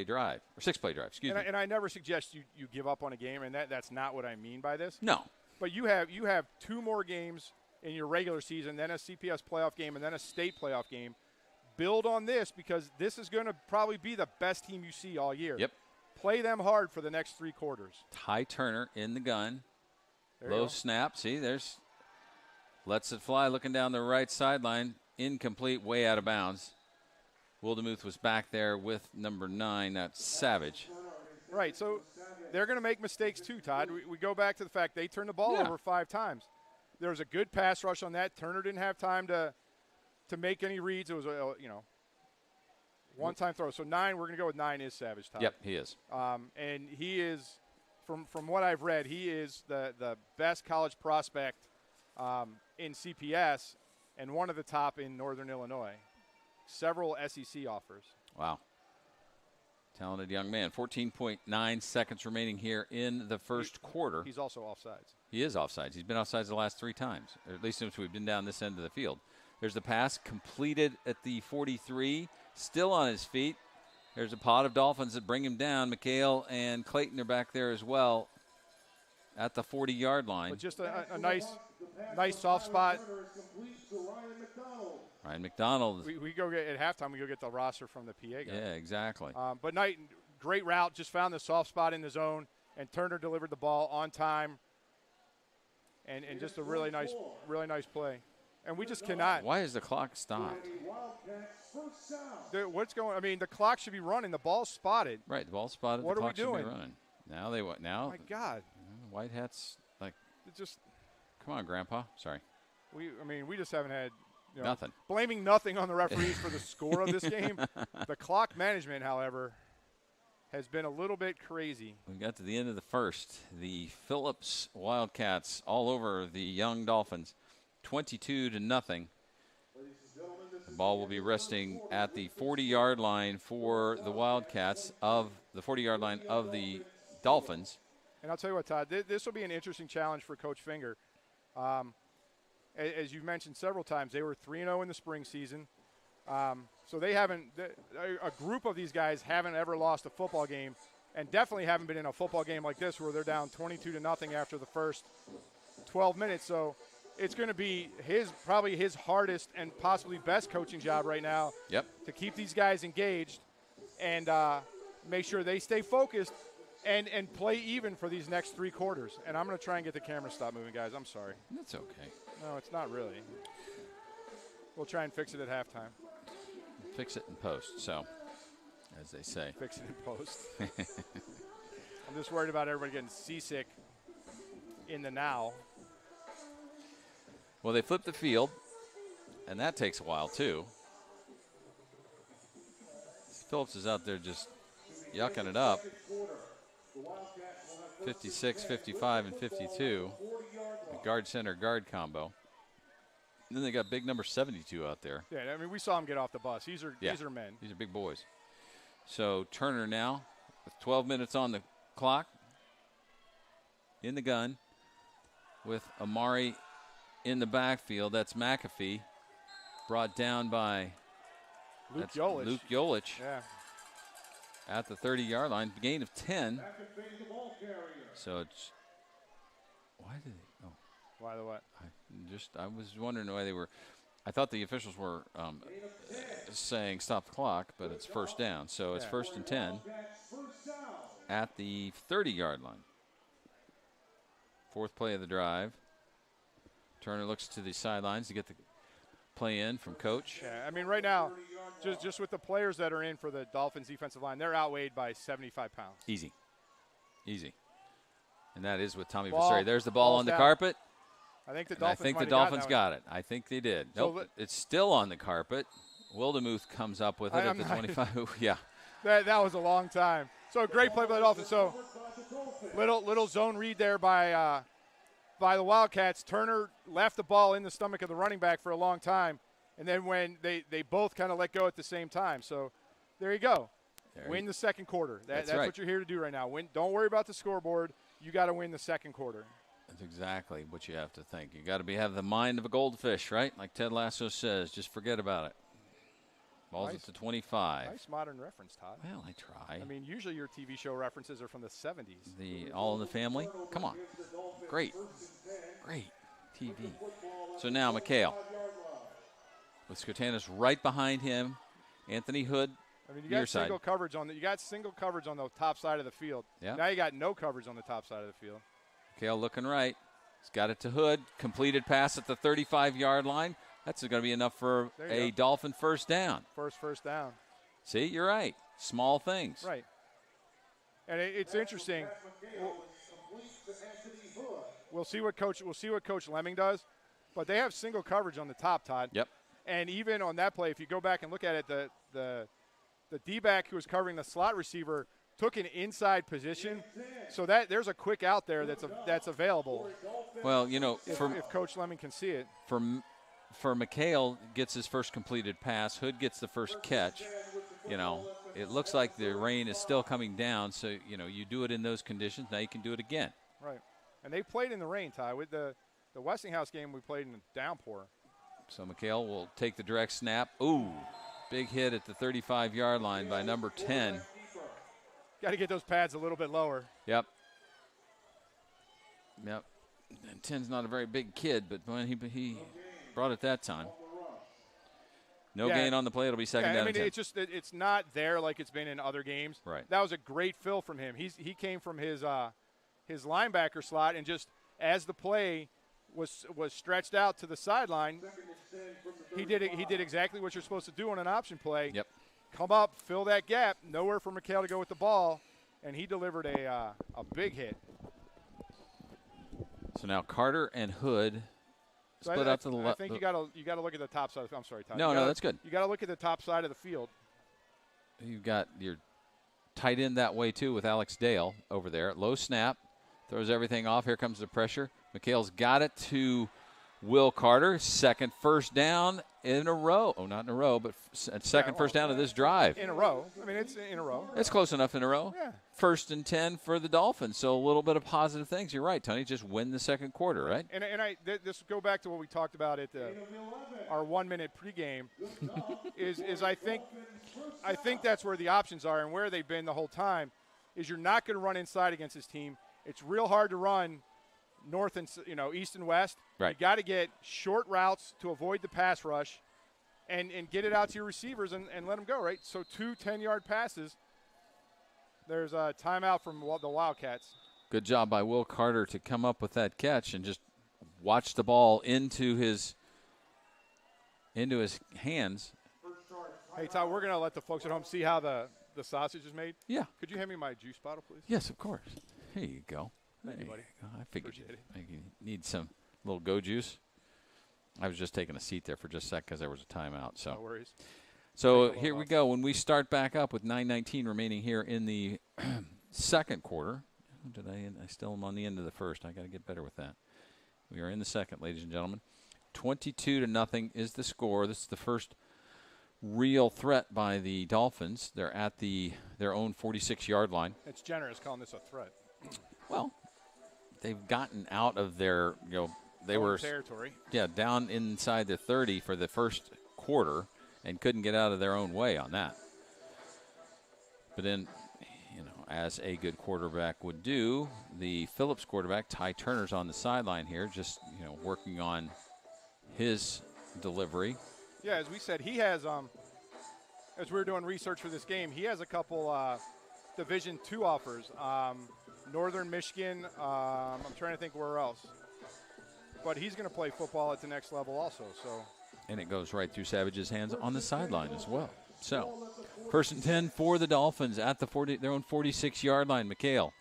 drive, or 6-play drive, excuse me. And I never suggest you give up on a game, and that's not what I mean by this. No. But you have 2 more games in your regular season, then a CPS playoff game, and then a state playoff game. Build on this because this is going to probably be the best team you see all year. Yep. Play them hard for the next 3 quarters. Ty Turner in the gun. Low snap. See, lets it fly looking down the right sideline. Incomplete, way out of bounds. Wildemuth was back there with number 9. That's Savage. Right, so they're going to make mistakes too, Todd. We go back to the fact they turned the ball over 5 times. There was a good pass rush on that. Turner didn't have time to make any reads. It was one-time throw. So 9, we're going to go with 9 is Savage, Todd. Yep, he is. And he is, from what I've read, he is the best college prospect in CPS and one of the top in Northern Illinois. Several SEC offers. Wow. Talented young man. 14.9 seconds remaining here in the first quarter. He's also offsides. He is offsides. He's been offsides the last 3 times, or at least since we've been down this end of the field. There's the pass completed at the 43, still on his feet. There's a pod of Dolphins that bring him down. McHale and Clayton are back there as well at the 40-yard line. But just a nice soft spot. Ryan McDonald. We go get at halftime. We go get the roster from the PA guy. Yeah, exactly. But Knight, great route. Just found the soft spot in the zone, and Turner delivered the ball on time. And just a really nice play. And we just cannot. Why is the clock stopped? What's going? I mean, the clock should be running. The ball's spotted. Right, the ball's spotted. What the are we clock should doing? be running. Now they what? Now. Oh my God. White hats like. Just. Come on, Grandpa. Sorry. We just haven't had. Nothing. Blaming nothing on the referees for the score of this game. The clock management, however, has been a little bit crazy. We got to the end of the first. The Phillips Wildcats all over the young Dolphins, 22-0. The ball will be resting at the 40-yard line for the Wildcats of the 40-yard line of the Dolphins. And I'll tell you what, Todd, this will be an interesting challenge for Coach Finger. As you've mentioned several times, they were 3-0 in the spring season. So they haven't – a group of these guys haven't ever lost a football game and definitely haven't been in a football game like this where they're down 22-0 after the first 12 minutes. So it's going to be probably his hardest and possibly best coaching job right now. Yep. To keep these guys engaged and make sure they stay focused and play even for these next 3 quarters. And I'm going to try and get the camera to stop moving, guys. I'm sorry. That's okay. No, it's not really. We'll try and fix it at halftime. Fix it in post, so, as they say. Fix it in post. I'm just worried about everybody getting seasick in the now. Well, they flipped the field, and that takes a while, too. Phillips is out there just yucking it up. 56, 55, and 52. The guard-center guard combo. And then they got big number 72 out there. Yeah, I mean, we saw him get off the bus. These are men. These are big boys. So Turner now with 12 minutes on the clock. In the gun with Amari in the backfield. That's McAfee. Brought down by Luke Yolich. Yeah. At the 30-yard line. Gain of 10. So it's – why did they – oh. Why the what? I was wondering why they were – I thought the officials were saying stop the clock, but it's first down. So it's 1st and 10 at the 30-yard line. 4th play of the drive. Turner looks to the sidelines to get the play in from Coach. Yeah, I mean, right now, just with the players that are in for the Dolphins defensive line, they're outweighed by 75 pounds. Easy. And that is with Tommy Ball, Vasari. There's the ball on the down. carpet. I think the Dolphins got it. I think they did. So nope, it's still on the carpet. Wildemuth comes up with it at the 25. Yeah. That was a long time. So great play by the Dolphins. So little zone read there by the Wildcats. Turner left the ball in the stomach of the running back for a long time, and then when they both kind of let go at the same time. So there you go. Win the second quarter. That's right. What you're here to do right now. Don't worry about the scoreboard. You got to win the second quarter. That's exactly what you have to think. You got to have the mind of a goldfish, right? Like Ted Lasso says, just forget about it. Ball's at the 25. Nice modern reference, Todd. Well, I try. I mean, usually your TV show references are from the 70s. The All in the Family? Come on. Great TV. So now McHale. With Scotanis right behind him. Anthony Hood. I mean, you got single coverage on the top side of the field. Yeah. Now you got no coverage on the top side of the field. McHale looking right. He's got it to Hood. Completed pass at the 35-yard line. That's going to be enough for a Dolphin first down. First down. See, you're right. Small things. Right. And it's interesting. We'll see what Coach Lemming does, but they have single coverage on the top, Todd. Yep. And even on that play, if you go back and look at it, the D-back who was covering the slot receiver took an inside position, so that there's a quick out there that's available. Well, if Coach Lemming can see it. For McHale gets his first completed pass. Hood gets the first catch. It looks like the rain is still coming down, so you do it in those conditions. Now you can do it again. Right, and they played in the rain, Ty. With the Westinghouse game, we played in the downpour. So McHale will take the direct snap. Ooh, big hit at the 35-yard line by number 10. Got to get those pads a little bit lower. Yep. And 10's not a very big kid, but when he brought it that time. No gain on the play. It'll be second down. I mean, it's not there like it's been in other games. Right. That was a great fill from him. He came from his linebacker slot, and just as the play was stretched out to the sideline, he did exactly what you're supposed to do on an option play. Yep. Come up, fill that gap. Nowhere for McHale to go with the ball, and he delivered a big hit. So now Carter and Hood split out to the left. I think you got to look at the top side. I'm sorry, Tom. No, that's good. You got to look at the top side of the field. You've got your tight end that way, too, with Alex Dale over there. Low snap, throws everything off. Here comes the pressure. McHale's got it to Will Carter. Second first down in a row. Oh, not in a row, but second first down of this drive. In a row. I mean, it's in a row. It's close enough in a row. Yeah. 1st and 10 for the Dolphins. So a little bit of positive things. You're right, Tony. Just win the second quarter, right? And this will go back to what we talked about at our 1-minute pregame. is I think that's where the options are and where they've been the whole time. Is you're not going to run inside against this team. It's real hard to run north and east and west. Right. You got to get short routes to avoid the pass rush, and get it out to your receivers and let them go. Right. So 2 10-yard passes. There's a timeout from the Wildcats. Good job by Will Carter to come up with that catch and just watch the ball into his hands. Hey, Todd, we're going to let the folks at home see how the sausage is made. Yeah. Could you hand me my juice bottle, please? Yes, of course. Here you go. Thank you, buddy. I figured Appreciate you need some little go juice. I was just taking a seat there for just a sec because there was a timeout. So. No worries. So here we go. When we start back up with 9:19 remaining here in the second quarter. I still am on the end of the first. I got to get better with that. We are in the second, ladies and gentlemen. 22-0 is the score. This is the first real threat by the Dolphins. They're at their own 46-yard line. It's generous calling this a threat. Well, they've gotten out of their, they were territory. Yeah, down inside the 30 for the first quarter and couldn't get out of their own way on that. But then, as a good quarterback would do, the Phillips quarterback, Ty Turner's on the sideline here, just, working on his delivery. Yeah, as we said, he has, as we were doing research for this game, he has a couple Division II offers. Northern Michigan, I'm trying to think where else. But he's going to play football at the next level also. And it goes right through Savage's hands on the sideline as well. So, 1st and 10 for the Dolphins at their own 46-yard line. McHale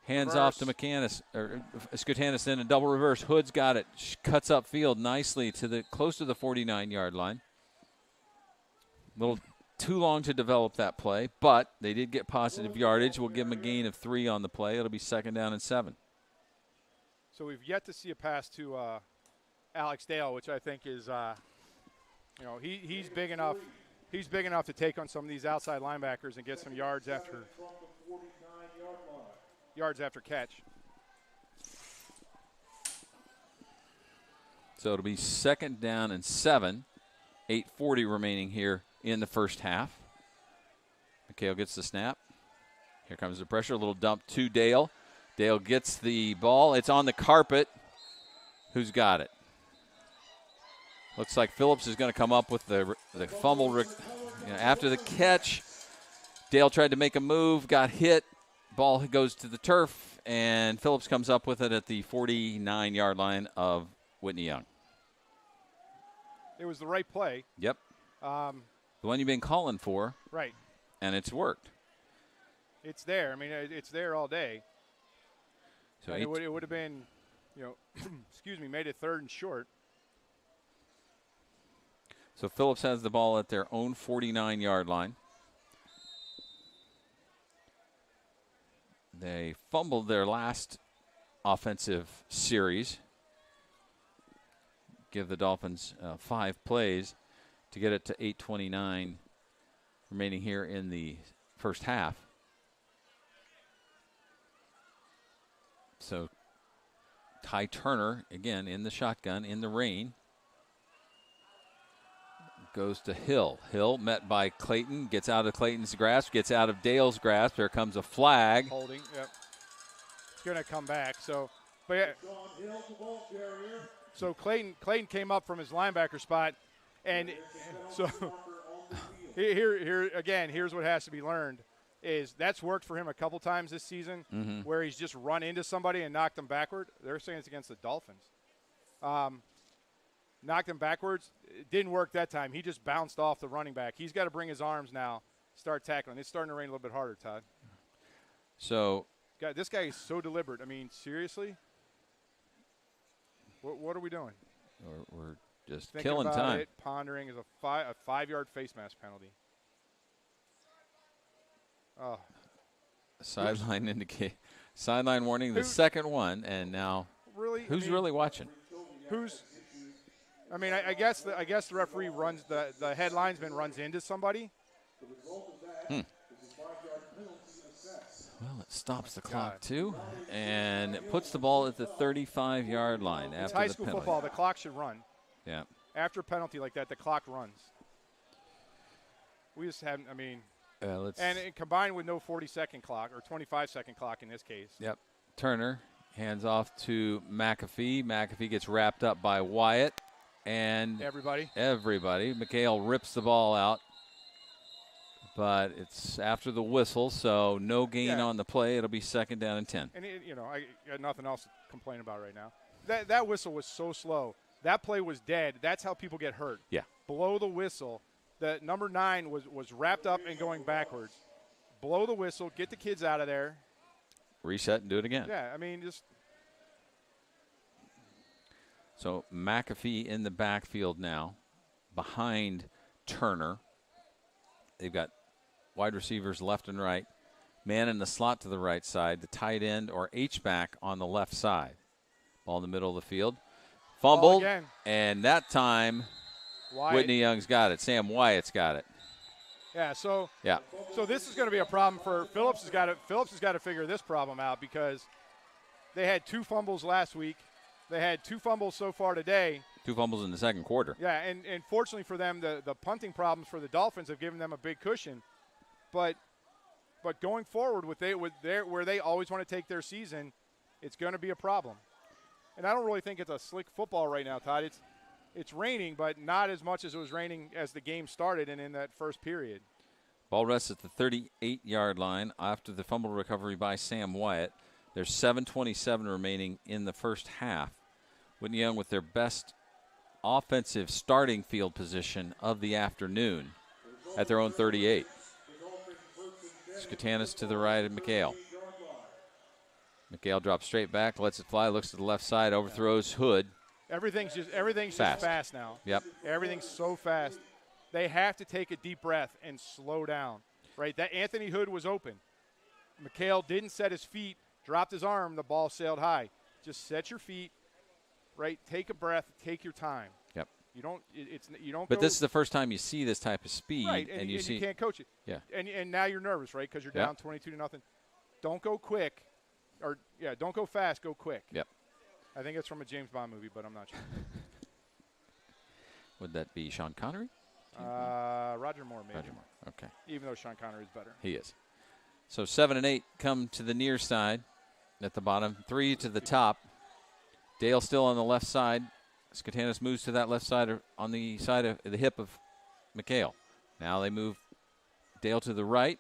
hands off to Skutanis, then a double reverse. Hood's got it. Cuts upfield nicely close to the 49-yard line. A little too long to develop that play, but they did get positive yardage. We'll give them a gain of 3 on the play. It'll be 2nd down and 7. So we've yet to see a pass to Alex Dale, which I think is, he's big enough. He's big enough to take on some of these outside linebackers and get some yards after catch. So it'll be 2nd down and 7. 8:40 remaining here in the first half. McHale gets the snap. Here comes the pressure. A little dump to Dale. Dale gets the ball. It's on the carpet. Who's got it? Looks like Phillips is going to come up with the fumble. After the catch, Dale tried to make a move, got hit. Ball goes to the turf, and Phillips comes up with it at the 49-yard line of Whitney Young. It was the right play. Yep. The one you've been calling for. Right. And it's worked. It's there. I mean, it's there all day. So it would have been, made it 3rd and short. So Phillips has the ball at their own 49-yard line. They fumbled their last offensive series. Give the Dolphins 5 plays to get it to 8:29 remaining here in the first half. So Ty Turner, again, in the shotgun, in the rain. Goes to Hill. Hill met by Clayton, gets out of Clayton's grasp, gets out of Dale's grasp. There comes a flag. Holding, yep. It's going to come back. So Clayton came up from his linebacker spot, and so here's what has to be learned is that's worked for him a couple times this season where he's just run into somebody and knocked them backward. They're saying it's against the Dolphins. Knocked him backwards. It didn't work that time. He just bounced off the running back. He's got to bring his arms now, start tackling. It's starting to rain a little bit harder, Todd. So this guy is so deliberate. I mean, seriously? What are we doing? We're just thinking killing about time. It, pondering is a 5-yard face mask penalty. Oh. Sideline indicate. Sideline warning, the second one, and now really, who's really watching? I guess the referee runs the head linesman runs into somebody. Well, it stops the clock too, and it puts the ball at the 35-yard line It's after high the school penalty. football. The clock should run. Yeah. After a penalty like that, the clock runs. We just haven't. And it combined with no 40-second clock or 25-second clock in this case. Yep. Turner hands off to McAfee. McAfee gets wrapped up by Wyatt, and everybody. McHale rips the ball out. But it's after the whistle, so no gain on the play. It'll be 2nd down and 10. And, I got nothing else to complain about right now. That whistle was so slow. That play was dead. That's how people get hurt. Yeah. Blow the whistle. The number 9 was wrapped up and going backwards. Blow the whistle. Get the kids out of there. Reset and do it again. Yeah, just. So McAfee in the backfield now behind Turner. They've got wide receivers left and right. Man in the slot to the right side. The tight end or H-back on the left side. Ball in the middle of the field. Fumbled. And that time, Whitney Young's got it. Sam Wyatt's got it. Yeah, so this is going to be a problem for Phillips. Phillips has got to figure this problem out because they had 2 fumbles last week. They had 2 fumbles so far today. 2 fumbles in the second quarter. Yeah, and fortunately for them, the punting problems for the Dolphins have given them a big cushion. But going forward where they always want to take their season, it's going to be a problem. And I don't really think it's a slick football right now, Todd. It's raining, but not as much as it was raining as the game started and in that first period. Ball rests at the 38-yard line after the fumble recovery by Sam Wyatt. There's 7:27 remaining in the first half. Whitney Young with their best offensive starting field position of the afternoon at their own 38. Skatanis to the right of McHale. McHale drops straight back, lets it fly, looks to the left side, overthrows Hood. Everything's just fast now. Yep. Everything's so fast. They have to take a deep breath and slow down. Right? That Anthony Hood was open. McHale didn't set his feet, dropped his arm, the ball sailed high. Just set your feet, right? Take a breath, take your time. Yep. You don't But this is the first time you see this type of speed, right, and you can't coach it. Yeah. And now you're nervous, right? Because you're down 22-0. Don't go quick. Don't go fast, go quick. Yep. I think it's from a James Bond movie, but I'm not sure. Would that be Sean Connery? Roger Moore, maybe. Roger Moore, okay. Even though Sean Connery is better. He is. So 7 and 8 come to the near side at the bottom. 3 to the top. Dale still on the left side. Skatanis moves to that left side on the side of the hip of McHale. Now they move Dale to the right.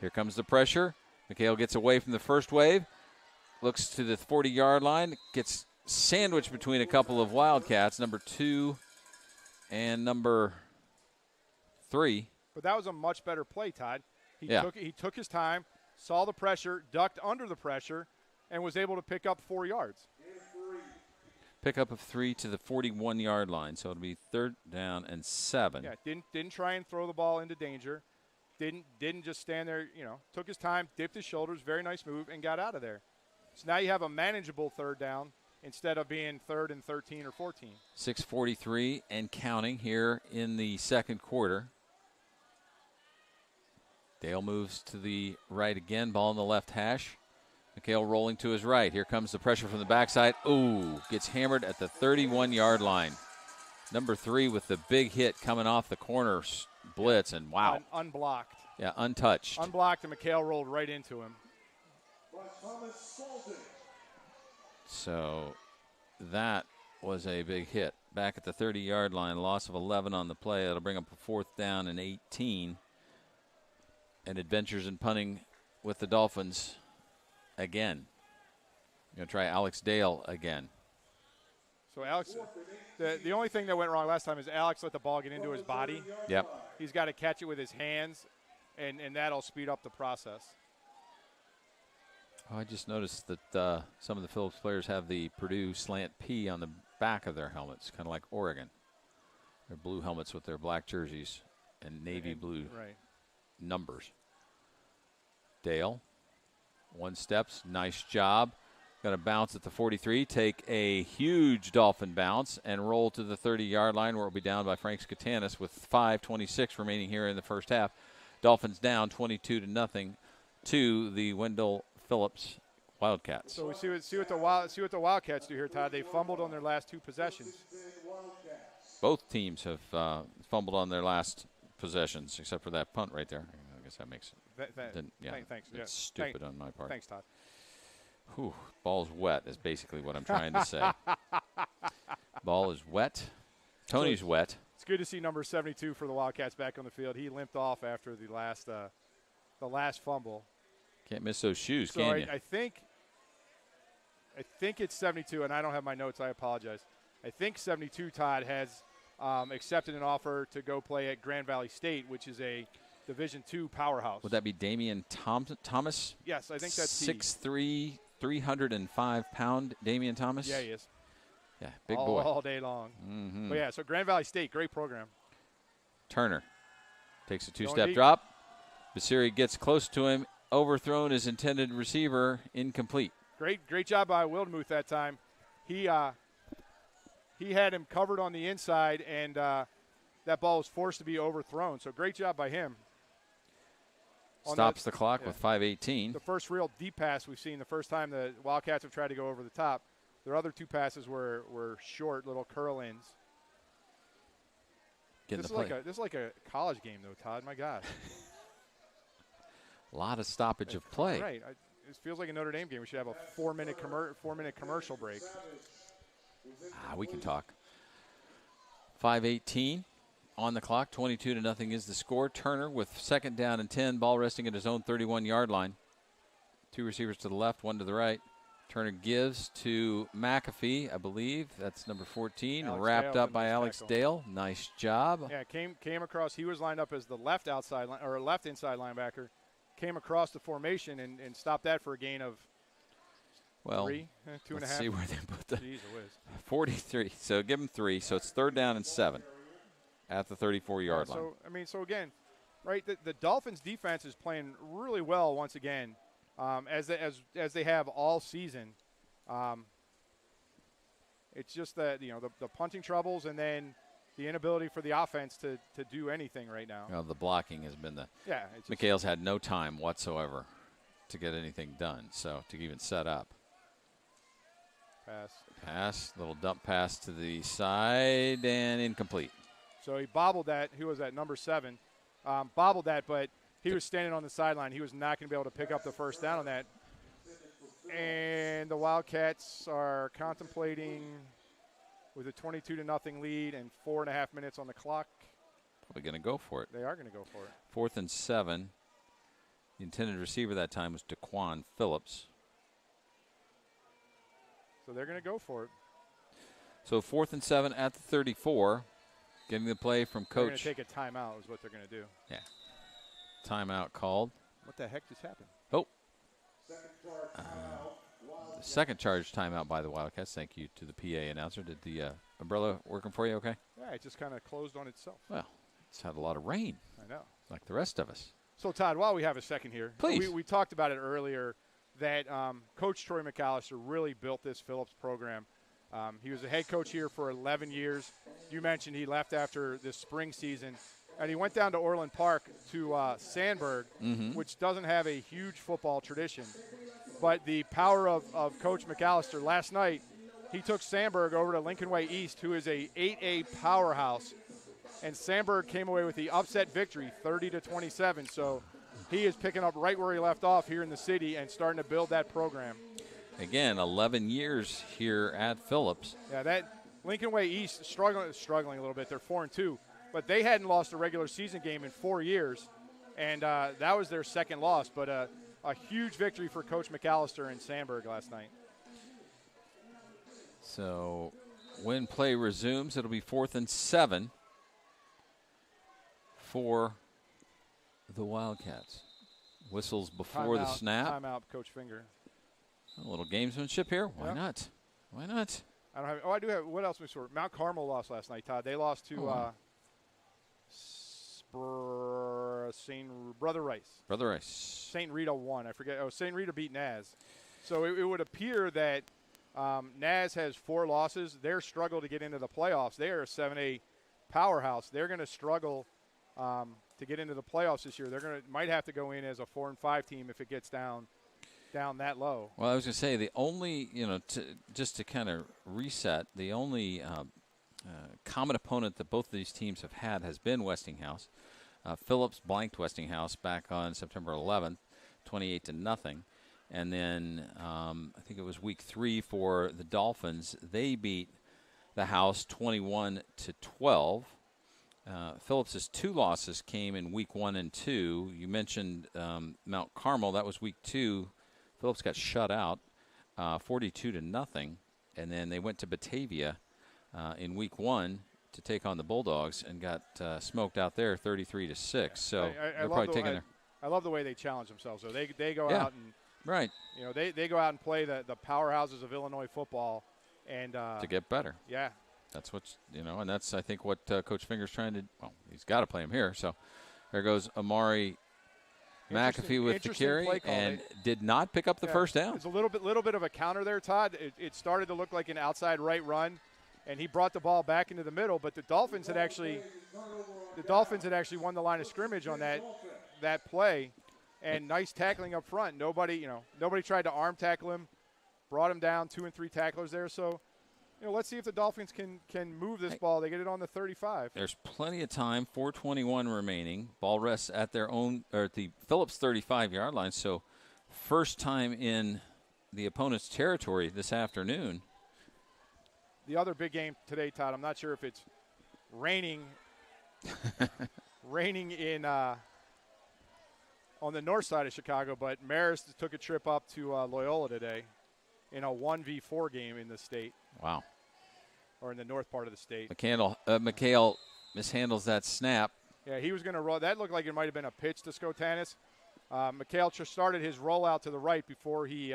Here comes the pressure. McHale gets away from the first wave. Looks to the 40-yard line. Gets sandwiched between a couple of Wildcats, number 2 and number 3. But that was a much better play, Todd. He took his time, saw the pressure, ducked under the pressure, and was able to pick up 4 yards. Pickup of 3 to the 41-yard line, so it'll be 3rd down and 7. Yeah, didn't try and throw the ball into danger. Didn't just stand there, took his time, dipped his shoulders, very nice move, and got out of there. So now you have a manageable 3rd down instead of being 3rd and 13 or 14. 6:43 and counting here in the second quarter. Dale moves to the right again, ball in the left hash. McHale rolling to his right. Here comes the pressure from the backside. Ooh, gets hammered at the 31-yard line. Number 3 with the big hit coming off the corner blitz, and wow. Unblocked. Yeah, untouched. Unblocked, and McHale rolled right into him. So that was a big hit. Back at the 30-yard line, loss of 11 on the play. That'll bring up a 4th down and 18. And adventures in punting with the Dolphins again. Going to try Alex Dale again. So Alex, the only thing that went wrong last time is Alex let the ball get into his body. Yep. He's got to catch it with his hands, and that'll speed up the process. Oh, I just noticed that some of the Phillips players have the Purdue slant P on the back of their helmets, kind of like Oregon. Their blue helmets with their black jerseys and navy blue numbers. Dale. One steps. Nice job. Going to bounce at the 43, take a huge Dolphin bounce, and roll to the 30-yard line where it will be down by Frank Skatanis with 5:26 remaining here in the first half. Dolphins down 22-0 to the Wendell Phillips Wildcats. So we see what the Wildcats do here, Todd. They fumbled on their last 2 possessions. Both teams have fumbled on their last possessions, except for that punt right there. I guess that makes it. Thanks. That's stupid on my part. Thanks, Todd. Whew, ball's wet is basically what I'm trying to say. Ball is wet. Tony's wet. It's good to see number 72 for the Wildcats back on the field. He limped off after the last fumble. Can't miss those shoes, so can you? I think it's 72, and I don't have my notes. I apologize. I think 72, Todd, has accepted an offer to go play at Grand Valley State, which is a Division II powerhouse. Would that be Damian Thomas? Yes, I think that's 6'3", 305-pound Damian Thomas? Yeah, he is. Yeah, big boy. All day long. Mm-hmm. But, yeah, so Grand Valley State, great program. Turner takes a 2-step drop. Basiri gets close to him, overthrown his intended receiver, incomplete. Great job by Wildmuth that time. He had him covered on the inside, and that ball was forced to be overthrown. So great job by him. Stops the clock with 5:18. The first real deep pass we've seen, the first time the Wildcats have tried to go over the top. Their other 2 passes were short, little curl-ins. This is like a college game, though, Todd. My God. A lot of stoppage of play. Right. It feels like a Notre Dame game. We should have a 4-minute commercial break. We can talk. 5:18 on the clock. 22-0 is the score. Turner with 2nd down and 10. Ball resting at his own 31-yard line. 2 receivers to the left, 1 to the right. Turner gives to McAfee, I believe. That's number 14. Wrapped up by Alex Dale. Nice job. Yeah, came across. He was lined up as the left inside linebacker. Came across the formation and stopped that for a gain of 3, 2.5. Let's see where they put the Jeez, 43. So give him 3. So it's 3rd down and 7 at the 34-yard line. So again, right, the Dolphins defense is playing really well once again, as they have all season. It's just that the punting troubles and then the inability for the offense to do anything right now. The blocking has been McHale's had no time whatsoever to get anything done, so to even set up. Pass, little dump pass to the side, and incomplete. So he bobbled that. Who was that? Number 7. Bobbled that, but he was standing on the sideline. He was not going to be able to pick up the first down on that. And the Wildcats are contemplating with a 22-0 lead and 4.5 minutes on the clock. Probably going to go for it. They are going to go for it. 4th and 7. The intended receiver that time was Daquan Phillips. So they're going to go for it. So 4th and 7 at the 34. Getting the play from Coach. They're going to take a timeout is what they're going to do. Yeah. Timeout called. What the heck just happened? Oh. The second charge timeout by the Wildcats. Thank you to the PA announcer. Did the umbrella working for you okay? Yeah, it just kind of closed on itself. Well, it's had a lot of rain. I know. Like the rest of us. So, Todd, while we have a second here. Please. We talked about it earlier that Coach Troy McAllister really built this Phillips program. He was a head coach here for 11 years. You mentioned he left after this spring season. And he went down to Orland Park to Sandburg, which doesn't have a huge football tradition. But the power of Coach McAllister, last night, he took Sandburg over to Lincoln Way East, who is a 8A powerhouse. And Sandburg came away with the upset victory, 30-27. So he is picking up right where he left off here in the city and starting to build that program. Again, 11 years here at Phillips. Yeah, that Lincoln Way East struggling a little bit. They're 4-2. But they hadn't lost a regular season game in 4 years, and that was their second loss. But a huge victory for Coach McAllister in Sandburg last night. So when play resumes, it'll be 4th and 7 for the Wildcats. Whistles before the snap. Timeout, Coach Finger. A little gamesmanship here. Why not? Why not? I do have. What else we saw? Mount Carmel lost last night, Todd. They lost to Brother Rice. Brother Rice. St. Rita won. I forget. Oh, St. Rita beat Naz. So it would appear that Naz has 4 losses. Their struggle to get into the playoffs. They are a 7A powerhouse. They're going to struggle to get into the playoffs this year. Might have to go in as a 4-5 team if it gets down that low. Well, I was going to say the only, just to kind of reset, the only common opponent that both of these teams have had has been Westinghouse. Phillips blanked Westinghouse back on September 11th, 28-0. And then I think it was week 3 for the Dolphins. They beat the House 21-12. Phillips's 2 losses came in week 1 and 2. You mentioned Mount Carmel. That was week 2. Phillips got shut out 42-0. And then they went to Batavia in week 1 to take on the Bulldogs and got smoked out there 33-6. So they're probably taking their. I love the way they challenge themselves. So they go out and right. They go out and play the powerhouses of Illinois football and to get better. Yeah. That's what's and that's I think what Coach Finger's trying to. Well, he's got to play him here. So there goes Amari McAfee with the carry and did not pick up the first down. It's a little bit of a counter there, Todd. It started to look like an outside right run. And he brought the ball back into the middle, but the Dolphins had actually won the line of scrimmage on that play, and nice tackling up front. Nobody tried to arm tackle him, brought him down. 2 and 3 tacklers there. So, let's see if the Dolphins can move this ball. They get it on the 35. There's plenty of time. 4:21 remaining. Ball rests at their own or at the Phillips 35-yard line. So, first time in the opponent's territory this afternoon. The other big game today, Todd, I'm not sure if it's raining in on the north side of Chicago, but Marist took a trip up to Loyola today in a 1v4 game in the state. Wow. Or in the north part of the state. McHale mishandles that snap. Yeah, he was going to roll. That looked like it might have been a pitch to Skotanis. McHale started his rollout to the right before he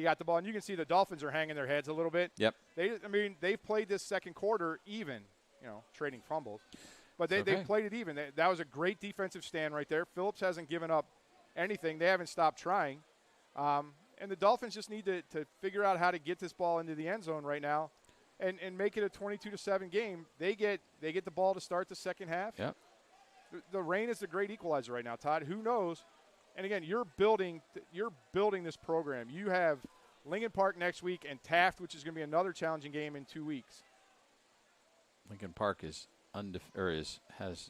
got the ball, and you can see the Dolphins are hanging their heads a little bit. Yep. They've played this second quarter even, trading fumbles. But they played it even. That was a great defensive stand right there. Phillips hasn't given up anything. They haven't stopped trying. And the Dolphins just need to figure out how to get this ball into the end zone right now and make it a 22-7 game. They get the ball to start the second half. Yep. The rain is the great equalizer right now, Todd. Who knows? And again, you're building this program. You have Lincoln Park next week and Taft, which is going to be another challenging game in 2 weeks. Lincoln Park has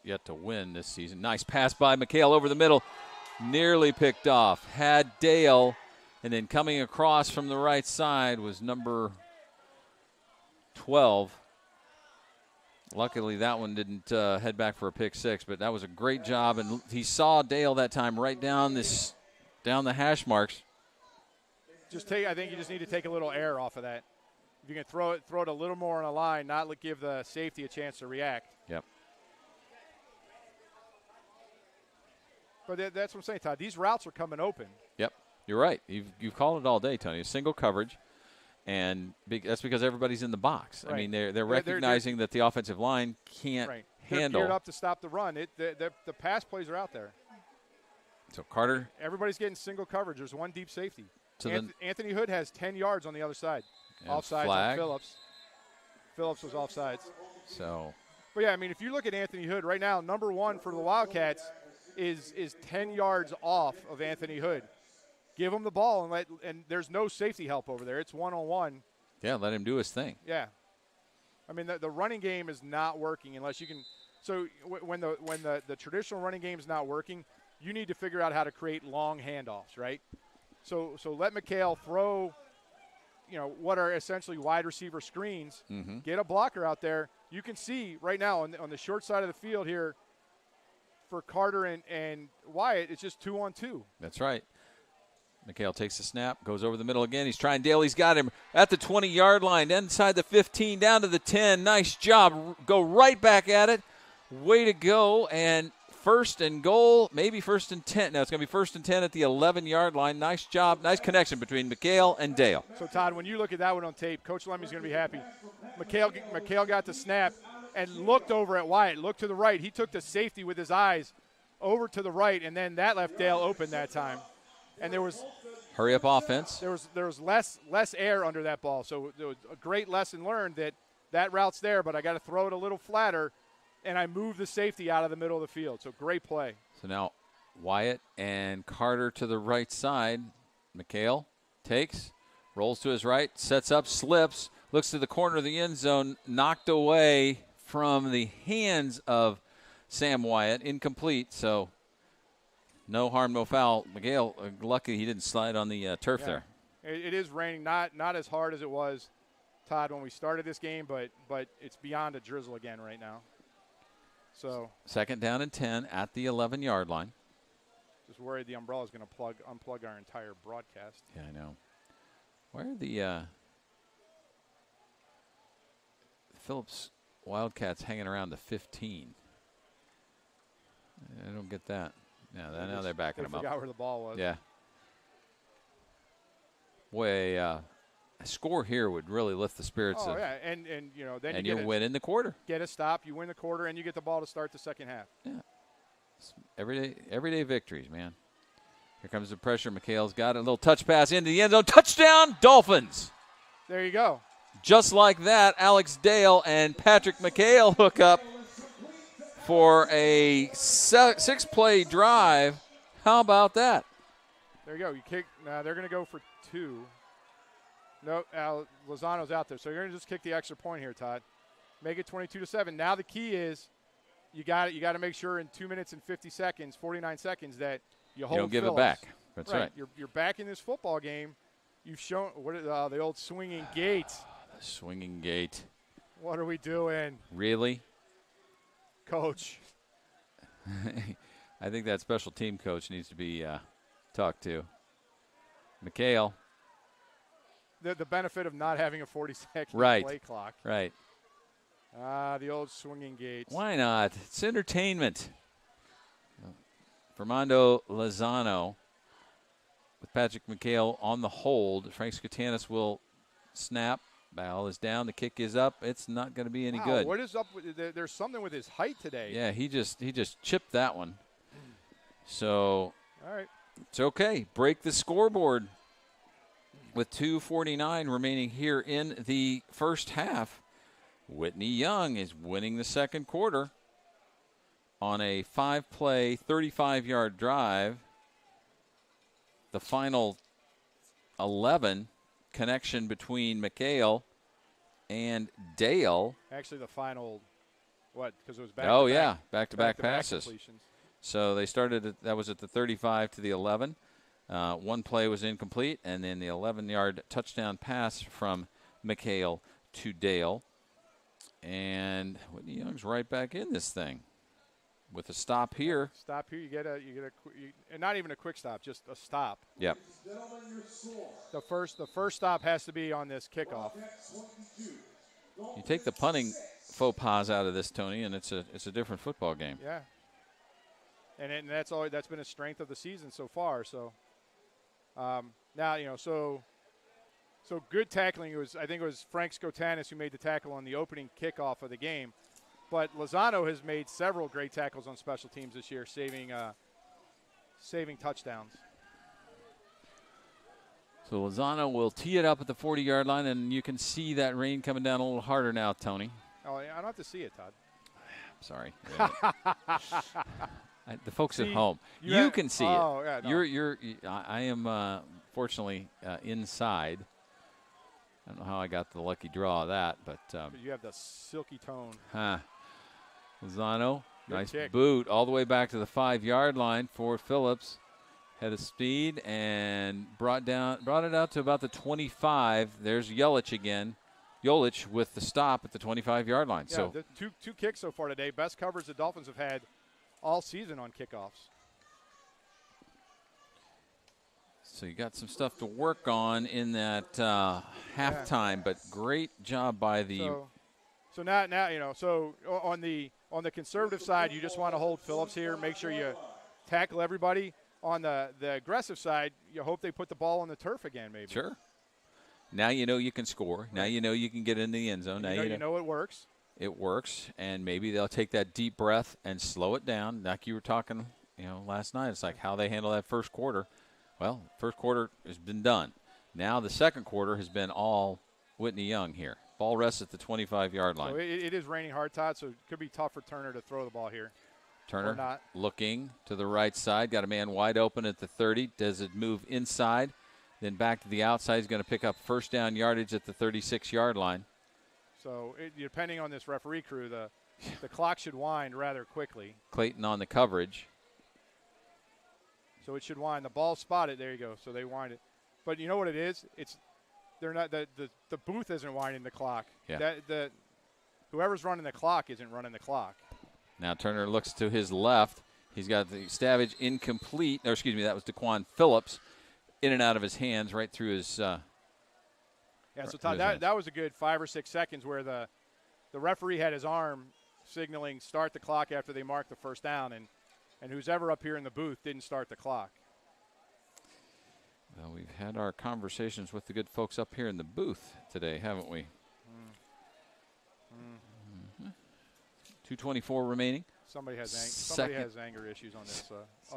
yet to win this season. Nice pass by McHale over the middle, nearly picked off. Had Dale, and then coming across from the right side was number 12. Luckily, that one didn't head back for a pick 6, but that was a great job. And he saw Dale that time right down the hash marks. I think you just need to take a little air off of that. If you can throw it a little more on a line, not give the safety a chance to react. Yep. But that's what I'm saying, Todd. These routes are coming open. Yep, you're right. You've called it all day, Tony. Single coverage. And that's because everybody's in the box. Right. I mean, they're recognizing that the offensive line can't handle. They're geared up to stop the run. The pass plays are out there. So Carter. Everybody's getting single coverage. There's one deep safety. So Anthony Hood has 10 yards on the other side. Offsides on Phillips. Phillips was offsides. So. But, yeah, I mean, if you look at Anthony Hood right now, number 1 for the Wildcats is 10 yards off of Anthony Hood. Give him the ball and there's no safety help over there. It's one-on-one. Yeah, let him do his thing. Yeah. I mean, the running game is not working unless you can. So when the traditional running game is not working, you need to figure out how to create long handoffs, right? So let McHale throw, what are essentially wide receiver screens. Mm-hmm. Get a blocker out there. You can see right now on the short side of the field here for Carter and Wyatt, it's just 2-on-2. That's right. McHale takes the snap, goes over the middle again. He's trying Dale. He's got him at the 20-yard line, inside the 15, down to the 10. Nice job. Go right back at it. Way to go. And first and goal, maybe first and 10. No, it's going to be first and 10 at the 11-yard line. Nice job. Nice connection between McHale and Dale. So, Todd, when you look at that one on tape, Coach Lemmy's going to be happy. McHale got the snap, and looked over at Wyatt, looked to the right. He took the safety with his eyes over to the right, and then that left Dale open that time. And there was hurry up offense. There was less air under that ball. So there was a great lesson learned that route's there, but I got to throw it a little flatter, and I moved the safety out of the middle of the field. So great play. So now Wyatt and Carter to the right side. McHale takes, rolls to his right, sets up, slips, looks to the corner of the end zone, knocked away from the hands of Sam Wyatt, incomplete. So no harm, no foul. McHale, lucky he didn't slide on the turf there. It is raining, not as hard as it was, Todd, when we started this game, but it's beyond a drizzle again right now. So 2nd down and 10 at the 11-yard line. Just worried the umbrella is going to unplug our entire broadcast. Yeah, I know. Where are the Phillips Wildcats hanging around the 15? I don't get that. Yeah, now they're backing them up. Forgot where the ball was. Yeah. Boy, a score here would really lift the spirits. Oh, yeah, and you know, then you win in the quarter. Get a stop, you win the quarter, and you get the ball to start the second half. Yeah. Everyday victories, man. Here comes the pressure. McHale's got it. A little touch pass into the end zone. Touchdown, Dolphins. There you go. Just like that, Alex Dale and Patrick McHale hook up for a 6-play drive. How about that? There you go. You kick. Now they're going to go for 2. No, Lozano's out there. So you're going to just kick the extra point here, Todd. Make it 22-7. Now the key is you got to make sure in 2 minutes and 49 seconds that you hold. You don't give Phillips. it back. That's right. You're back in this football game. You've shown the old swinging gate. The swinging gate. What are we doing? Really? Coach. I think that special team coach needs to be talked to. McHale. The benefit of not having a 40-second play clock. Right. The old swinging gate. Why not? It's entertainment. Fernando Lozano with Patrick McHale on the hold. Frank Skutanis will snap. Ball is down. The kick is up. It's not going to be any good. What is up? There's something with his height today. Yeah, he just chipped that one. So all right, it's okay. Break the scoreboard with 2:49 remaining here in the first half. Whitney Young is winning the second quarter on a 5-play, 35-yard drive. The final 11 connection between McHale and Dale. Actually, the final, because it was back-to-back passes. So they started that was at the 35 to the 11. One play was incomplete, and then the 11-yard touchdown pass from McHale to Dale. And Whitney Young's right back in this thing with a stop here. Stop here. You get and not even a quick stop, just a stop. Yep. The first stop has to be on this kickoff. You take the punting faux pas out of this, Tony, and it's a different football game. Yeah. And that's been a strength of the season so far. So now so good tackling. I think it was Frank Skutanis who made the tackle on the opening kickoff of the game. But Lozano has made several great tackles on special teams this year, saving touchdowns. So Lozano will tee it up at the 40-yard line, and you can see that rain coming down a little harder now, Tony. Oh, I don't have to see it, Todd. I'm sorry. The folks at home, you can see it. Yeah, no. I am fortunately inside. I don't know how I got the lucky draw of that, but you have the silky tone. Lozano, nice kick. Boot all the way back to the 5-yard line for Phillips. Head of speed and brought it out to about the 25. There's Yelich again. Yelich with the stop at the 25-yard line. Yeah, so the two kicks so far today. Best coverage the Dolphins have had all season on kickoffs. So you got some stuff to work on in that halftime, but great job by the. So now So on the conservative side, you just want to hold Phillips here. Make sure you tackle everybody. On the aggressive side, you hope they put the ball on the turf again, maybe. Sure. Now you know you can score. Now you know you can get in the end zone. Now you know it works. it works, and maybe they'll take that deep breath and slow it down. Like you were talking, last night. It's like how they handle that first quarter. Well, first quarter has been done. Now the second quarter has been all Whitney Young here. Ball rests at the 25-yard line. So it is raining hard, Todd, so it could be tough for Turner to throw the ball here. Turner looking to the right side. Got a man wide open at the 30. Does it move inside? Then back to the outside. He's going to pick up first down yardage at the 36-yard line. So depending on this referee crew, the clock should wind rather quickly. Clayton on the coverage. So it should wind. The ball spotted. There you go. So they wind it. But you know what it is? They're not the booth isn't winding the clock. Yeah. Whoever's running the clock isn't running the clock. Now Turner looks to his left. He's got the Stavage incomplete. Or excuse me, that was Daquan Phillips. In and out of his hands, right through his. So Todd, that was a good 5 or 6 seconds where the referee had his arm signaling start the clock after they marked the first down, and who's ever up here in the booth didn't start the clock. Well, we've had our conversations with the good folks up here in the booth today, haven't we? 2:24 remaining. Somebody has anger issues on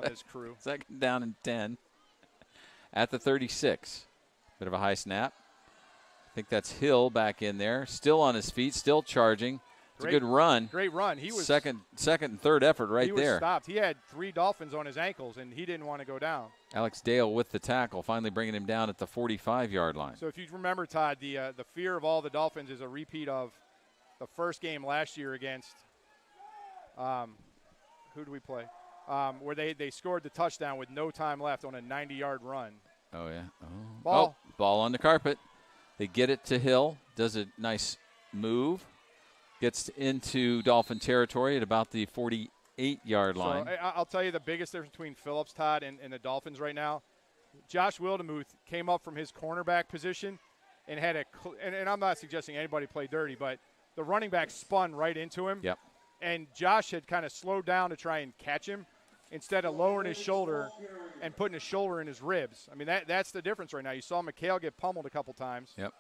this crew. Second down and 10 at the 36. Bit of a high snap. I think that's Hill back in there, still on his feet, still charging. It's a good run. Great run. He was second and third effort right there. He was stopped. He had 3 Dolphins on his ankles, and he didn't want to go down. Alex Dale with the tackle, finally bringing him down at the 45-yard line. So if you remember, Todd, the fear of all the Dolphins is a repeat of the first game last year against who do we play? Where they scored the touchdown with no time left on a 90-yard run. Oh, yeah. Ball on the carpet. They get it to Hill, does a nice move, gets into Dolphin territory at about the 48-yard line. So I'll tell you the biggest difference between Phillips, Todd, and the Dolphins right now. Josh Wildemuth came up from his cornerback position and had and I'm not suggesting anybody play dirty, but the running back spun right into him. Yep. And Josh had kind of slowed down to try and catch him instead of lowering his shoulder and putting his shoulder in his ribs. I mean, that's the difference right now. You saw McHale get pummeled a couple times. Yep.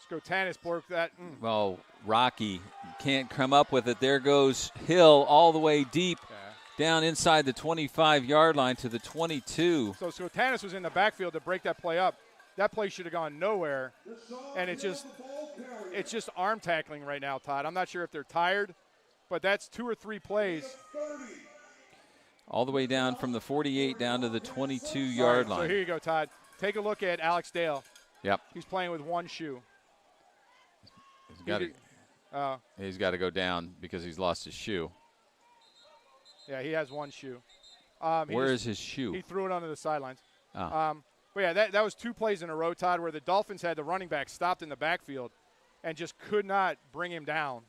Scotanis broke that. Well, Rocky can't come up with it. There goes Hill all the way deep down inside the 25-yard line to the 22. So Scotanis was in the backfield to break that play up. That play should have gone nowhere. And it's just arm tackling right now, Todd. I'm not sure if they're tired, but that's 2 or 3 plays. All the way down from the 48 down to the 22-yard line. So here you go, Todd. Take a look at Alex Dale. Yep. He's playing with one shoe. He's got to go down because he's lost his shoe. Yeah, he has one shoe. Where is his shoe? He threw it onto the sidelines. Oh. But, yeah, that was 2 plays in a row, Todd, where the Dolphins had the running back stopped in the backfield and just could not bring him down.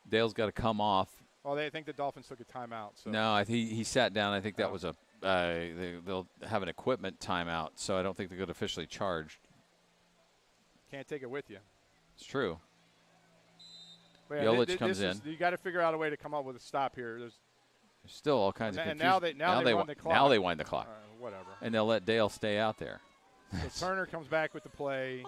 Dale's got to come off. Well, they think the Dolphins took a timeout. So. No, he sat down. I think that was they'll have an equipment timeout, so I don't think they got officially charged. Can't take it with you. It's true. Yeah, Yelich comes in. You got to figure out a way to come up with a stop here. There's still all kinds of confusion. And now they run the clock. Now they wind the clock. Whatever. And they'll let Dale stay out there. So Turner comes back with the play.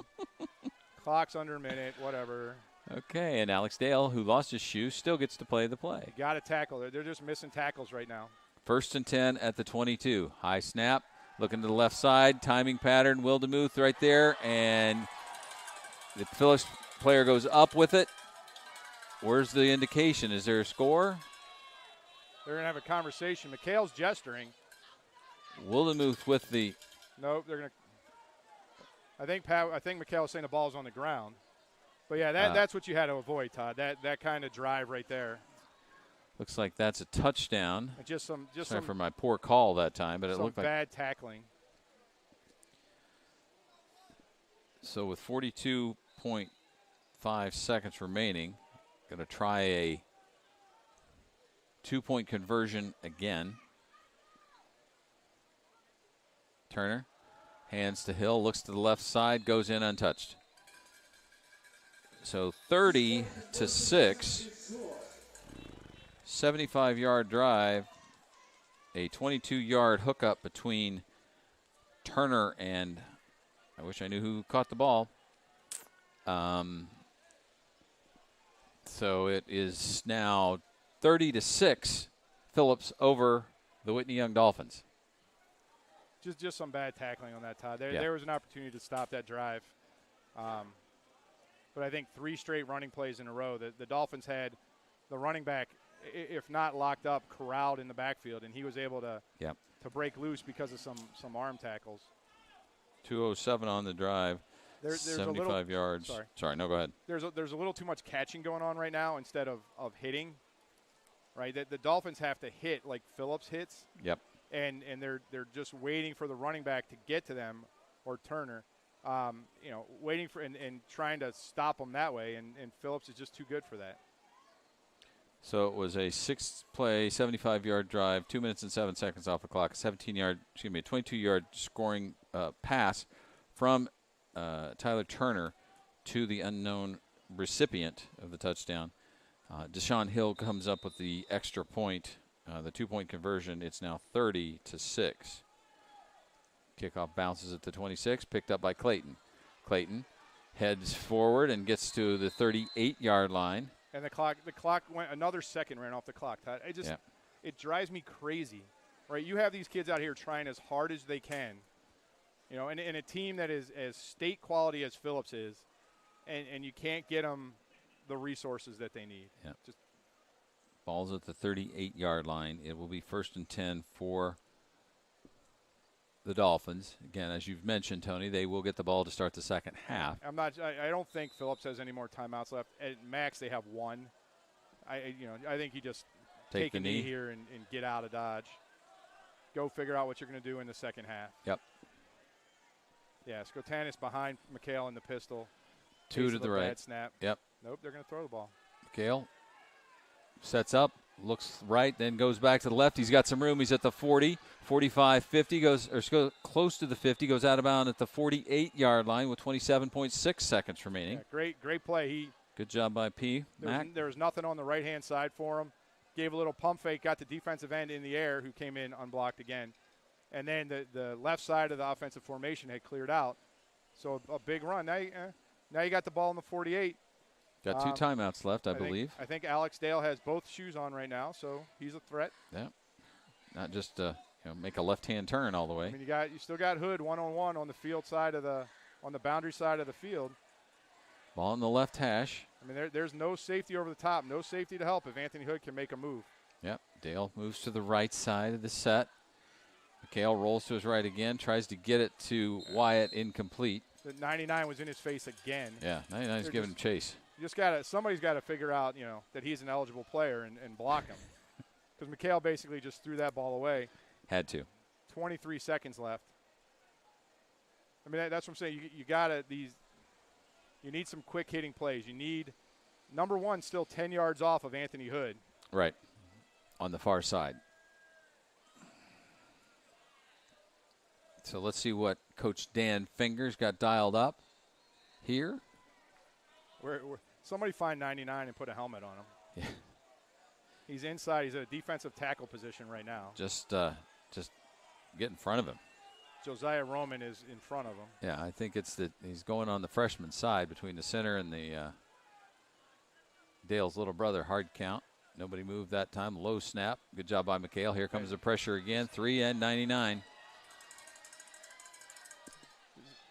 Clock's under a minute, whatever. Okay, and Alex Dale, who lost his shoe, still gets to play the play. You got to tackle. They're just missing tackles right now. 1st and 10 at the 22. High snap, looking to the left side, timing pattern, Wildemuth right there, and the Phillips player goes up with it. Where's the indication? Is there a score? They're going to have a conversation. McHale's gesturing. Wildemuth with the. Nope, they're going to. I think McHale was saying the ball's on the ground. But, yeah, that's what you had to avoid, Todd, that kind of drive right there. Looks like that's a touchdown. And Sorry for my poor call that time, but it looked like bad tackling. So with 42.5 seconds remaining, going to try a 2-point conversion again. Turner hands to Hill, looks to the left side, goes in untouched. So 30-6, 75-yard drive, a 22-yard hookup between Turner and, I wish I knew who caught the ball. So it is now 30-6, Phillips over the Whitney Young Dolphins. Just some bad tackling on that, Todd. There was an opportunity to stop that drive. But I think 3 straight running plays in a row. The Dolphins had the running back, if not locked up, corralled in the backfield, and he was able to break loose because of some arm tackles. 2:07 on the drive, there's 75 yards. Sorry, no, go ahead. There's a little too much catching going on right now instead of hitting. Right, the Dolphins have to hit like Phillips hits. Yep. And they're just waiting for the running back to get to them, or Turner, waiting for and trying to stop them that way. And Phillips is just too good for that. So it was a 6-play, 75-yard drive, 2 minutes and 7 seconds off the clock, a 22-yard scoring pass from Tyler Turner to the unknown recipient of the touchdown. Deshaun Hill comes up with the extra point, the 2-point conversion. It's now 30-6. Kickoff bounces at the 26, picked up by Clayton. Clayton heads forward and gets to the 38-yard line. And the clock went, another second ran off the clock. It drives me crazy, right? You have these kids out here trying as hard as they can, in a team that is as state quality as Phillips is, and you can't get them the resources that they need. Yeah. Ball's at the 38-yard line. It will be 1st and 10 for the Dolphins. Again, as you've mentioned, Tony, they will get the ball to start the second half. I don't think Phillips has any more timeouts left. At max, they have 1. I think you just take a knee here and get out of Dodge. Go figure out what you're going to do in the second half. Yep. Yeah, Skotanis behind McHale in the pistol. 2 to the right. Bad snap. Yep. Nope, they're going to throw the ball. McHale sets up, looks right, then goes back to the left. He's got some room. He's at the 40, 45, 50, goes close to the 50, goes out of bounds at the 48-yard line with 27.6 seconds remaining. Yeah, great play. Good job by P. There was nothing on the right-hand side for him. Gave a little pump fake, got the defensive end in the air, who came in unblocked again. And then the left side of the offensive formation had cleared out. So a big run. Now you got the ball in the 48. Got 2 timeouts left, I believe. I think Alex Dale has both shoes on right now, so he's a threat. Yeah. Not just make a left-hand turn all the way. I mean, you still got Hood one-on-one on the field side on the boundary side of the field. Ball on the left hash. I mean, there's no safety over the top, no safety to help if Anthony Hood can make a move. Yep. Dale moves to the right side of the set. McHale rolls to his right again, tries to get it to Wyatt, incomplete. The 99 was in his face again. Yeah, 99 is giving him chase. Somebody's got to figure out, that he's an eligible player and block him. Because McHale basically just threw that ball away. Had to. 23 seconds left. I mean, that's what I'm saying. You need some quick hitting plays. You need, number one, still 10 yards off of Anthony Hood. Right. On the far side. So let's see what Coach Dan Fingers got dialed up here. Somebody find 99 and put a helmet on him. Yeah. He's inside. He's at a defensive tackle position right now. Just get in front of him. Josiah Roman is in front of him. Yeah, I think he's going on the freshman side between the center and the Dale's little brother. Hard count. Nobody moved that time. Low snap. Good job by McHale. Here comes the pressure again. 3 and 99.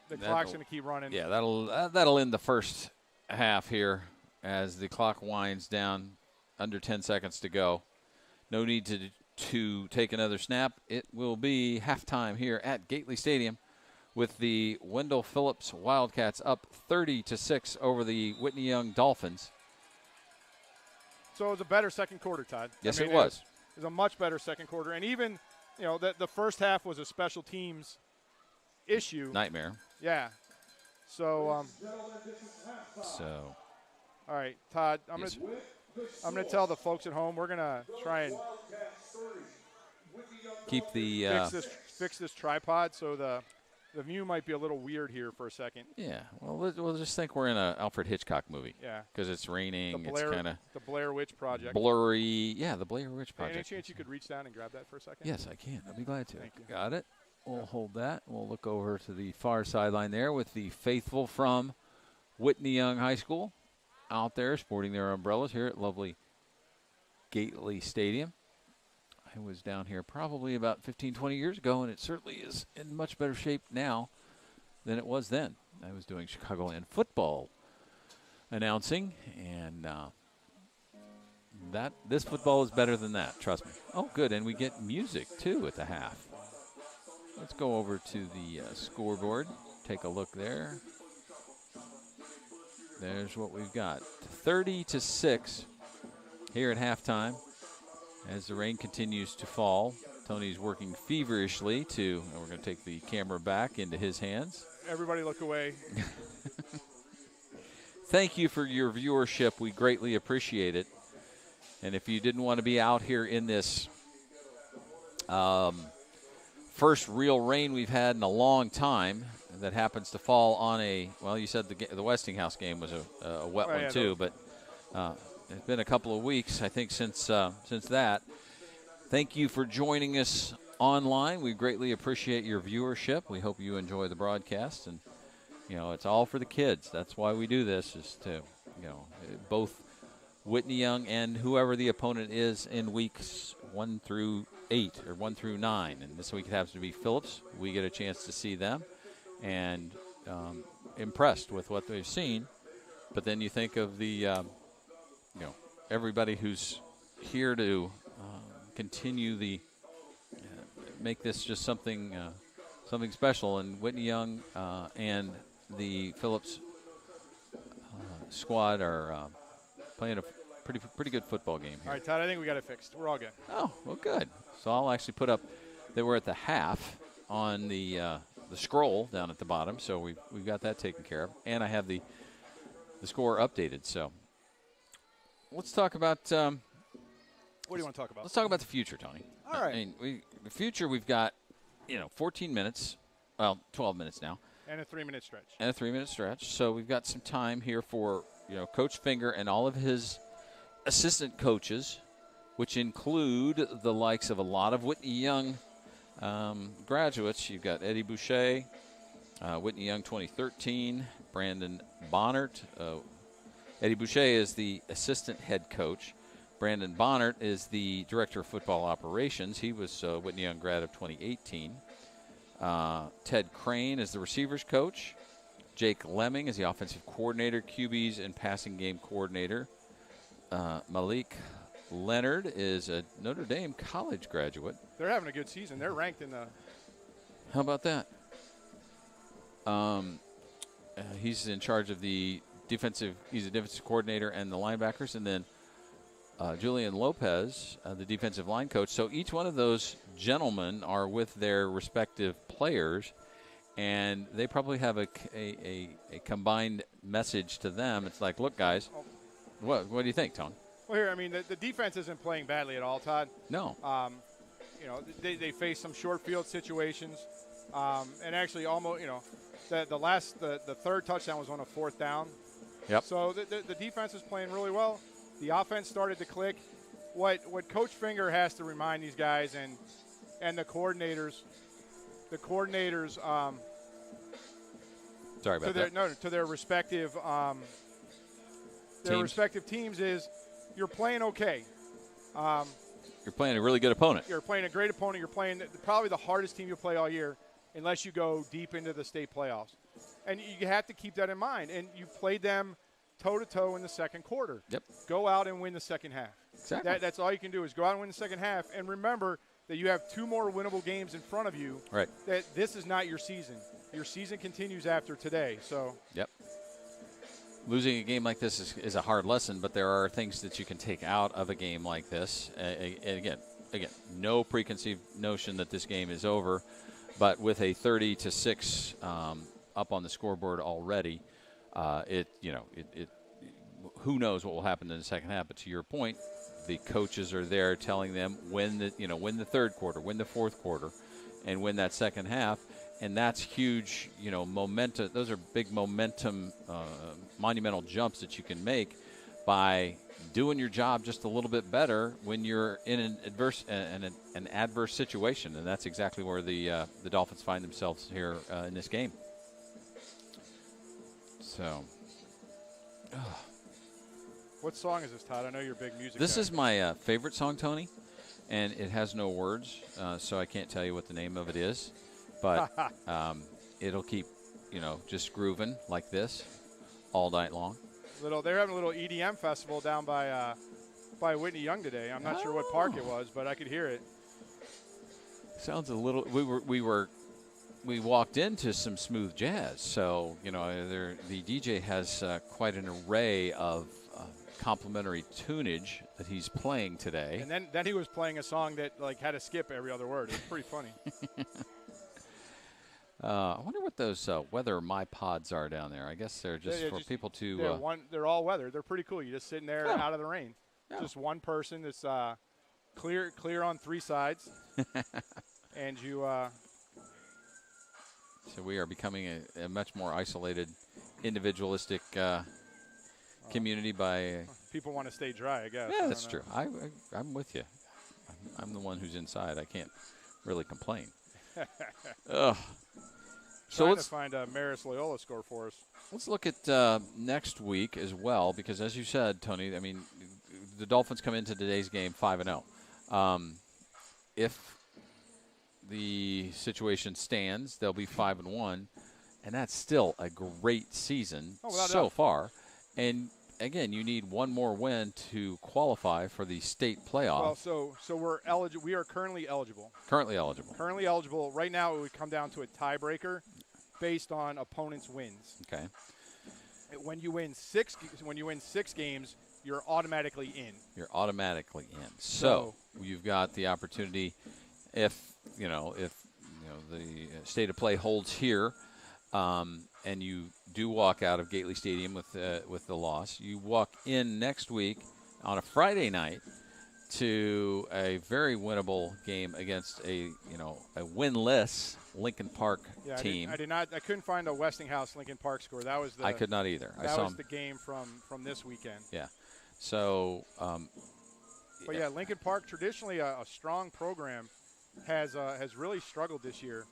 The clock's going to keep running. Yeah, that'll end the first half here as the clock winds down. Under 10 seconds to go. No need to take another snap. It will be halftime here at Gately Stadium with the Wendell Phillips Wildcats up 30-6 over the Whitney Young Dolphins. So it was a better second quarter, Todd. Yes, it was. It was a much better second quarter. And even, the first half was a special teams issue. Nightmare. Yeah. So. All right, Todd, I'm going to tell the folks at home we're going to try and keep the fix this tripod, so the view might be a little weird here for a second. Yeah, well, we'll just think we're in an Alfred Hitchcock movie. Yeah, because it's raining. It's kind of the Blair Witch Project. Blurry. Yeah, the Blair Witch Project. Any chance you could reach down and grab that for a second? Yes, I can. I'd be glad to. Thank you. Got it. We'll hold that. We'll look over to the far sideline there with the faithful from Whitney Young High School out there sporting their umbrellas here at lovely Gately Stadium. I was down here probably about 15, 20 years ago, and it certainly is in much better shape now than it was then. I was doing Chicagoland football announcing, and this football is better than that, trust me. Oh, good, and we get music, too, at the half. Let's go over to the scoreboard, take a look there. There's what we've got. 30-6 here at halftime as the rain continues to fall. Tony's working feverishly and we're going to take the camera back into his hands. Everybody look away. Thank you for your viewership. We greatly appreciate it. And if you didn't want to be out here in this first real rain we've had in a long time that happens to fall on you said the Westinghouse game was a wet one too, but it's been a couple of weeks, I think, since that. Thank you for joining us online. We greatly appreciate your viewership. We hope you enjoy the broadcast, and it's all for the kids. That's why we do this, is to both Whitney Young and whoever the opponent is in weeks 1 through 8 or 1 through 9. And this week it happens to be Phillips. We get a chance to see them and impressed with what they've seen. But then you think of the, everybody who's here to continue make this just something special. And Whitney Young and the Phillips squad are playing a pretty good football game here. All right, Todd, I think we got it fixed. We're all good. Oh, well, good. So I'll actually put up that we're at the half on the scroll down at the bottom. So we've got that taken care of. And I have the score updated. So let's talk about what do you want to talk about? Let's talk about the future, Tony. All right. I mean, the future, we've got, 14 minutes. Well, 12 minutes now. And a 3-minute stretch. So we've got some time here for, Coach Finger and all of his assistant coaches, which include the likes of a lot of Whitney Young graduates. You've got Eddie Boucher, Whitney Young 2013, Brandon Bonnert. Eddie Boucher is the assistant head coach. Brandon Bonnert is the director of football operations. He was Whitney Young grad of 2018. Ted Crane is the receivers coach. Jake Lemming is the offensive coordinator, QBs, and passing game coordinator. Malik Leonard is a Notre Dame college graduate. They're having a good season. They're ranked in the. How about that? He's in charge of the defensive. He's a defensive coordinator and the linebackers, and then Julian Lopez, the defensive line coach. So each one of those gentlemen are with their respective players, and they probably have a combined message to them. It's like, look, guys, what do you think, Tony? Well, here, I mean, the defense isn't playing badly at all, Todd. No. They face some short field situations, and actually almost, the third touchdown was on a 4th down. Yep. So the defense is playing really well. The offense started to click. What Coach Finger has to remind these guys and the coordinators. Sorry about that. To their respective teams is you're playing okay. You're playing a really good opponent. You're playing a great opponent. You're playing probably the hardest team you'll play all year unless you go deep into the state playoffs. And you have to keep that in mind. And you played them toe-to-toe in the second quarter. Yep. Go out and win the second half. Exactly. That's all you can do is go out and win the second half. And remember that you have 2 more winnable games in front of you. Right. That this is not your season. Your season continues after today. So. Yep. Losing a game like this is a hard lesson, but there are things that you can take out of a game like this. And again, no preconceived notion that this game is over, but with a 30-6 up on the scoreboard already, who knows what will happen in the second half? But to your point, the coaches are there telling them win the third quarter, win the fourth quarter, and win that second half. And that's huge, momentum. Those are big momentum, monumental jumps that you can make by doing your job just a little bit better when you're in an adverse situation. And that's exactly where the Dolphins find themselves here in this game. So, What song is this, Todd? I know you're a big music This guy. is my favorite song, Tony, and it has no words, so I can't tell you what the name of it is. But it'll keep, just grooving like this all night long. They're having a little EDM festival down by Whitney Young today. I'm not sure what park it was, but I could hear it. Sounds a little. We walked into some smooth jazz, so the DJ has quite an array of complimentary tunage that he's playing today. And then he was playing a song that had to skip every other word. It was pretty funny. I wonder what those weather My Pods are down there. I guess they're just for people to. They're all weather. They're pretty cool. You're just sitting there out of the rain. Yeah. Just one person that's clear on three sides, and you. So we are becoming a much more isolated, individualistic community by. People want to stay dry, I guess. Yeah, that's true. I'm with you. I'm the one who's inside. I can't really complain. Ugh. So let's find a Marist Loyola score for us. Let's look at next week as well, because as you said, Tony, I mean, the Dolphins come into today's game 5-0. If the situation stands, they'll be 5-1, and that's still a great season so far. And again, you need one more win to qualify for the state playoff. Well, so we're eligible. We are currently eligible. Currently eligible. Currently eligible. Right now, it would come down to a tiebreaker based on opponents' wins. Okay. When you win six games, you're automatically in. You're automatically in. So you've got the opportunity, if the state of play holds here, and you do walk out of Gately Stadium with the loss, you walk in next week on a Friday night to a very winnable game against a winless Lincoln Park team. I couldn't find a Westinghouse Lincoln Park score. That was I could not either. That was the game from this weekend. Yeah. So. But yeah, Lincoln Park, traditionally a strong program, has really struggled this year.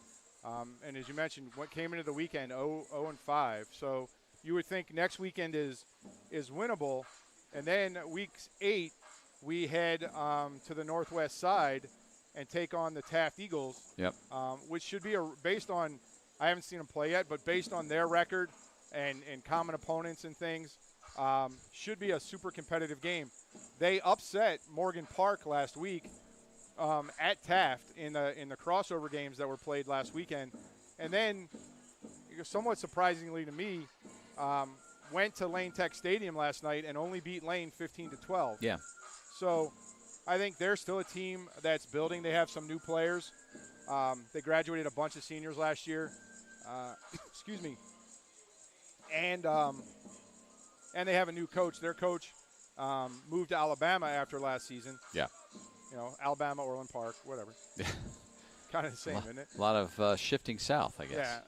And as you mentioned, what came into the weekend 0-5. So you would think next weekend is winnable, and then week 8 we head to the northwest side and take on the Taft Eagles. Yep. Which should be based on, I haven't seen them play yet, but based on their record and common opponents and things, should be a super competitive game. They upset Morgan Park last week at Taft in the crossover games that were played last weekend, and then somewhat surprisingly to me, went to Lane Tech Stadium last night and only beat Lane 15-12. Yeah. So I think they're still a team that's building. They have some new players. They graduated a bunch of seniors last year. Excuse me. And they have a new coach. Their coach moved to Alabama after last season. Yeah. Alabama, Orland Park, whatever. Kind of the same, isn't it? A lot of shifting south, I guess.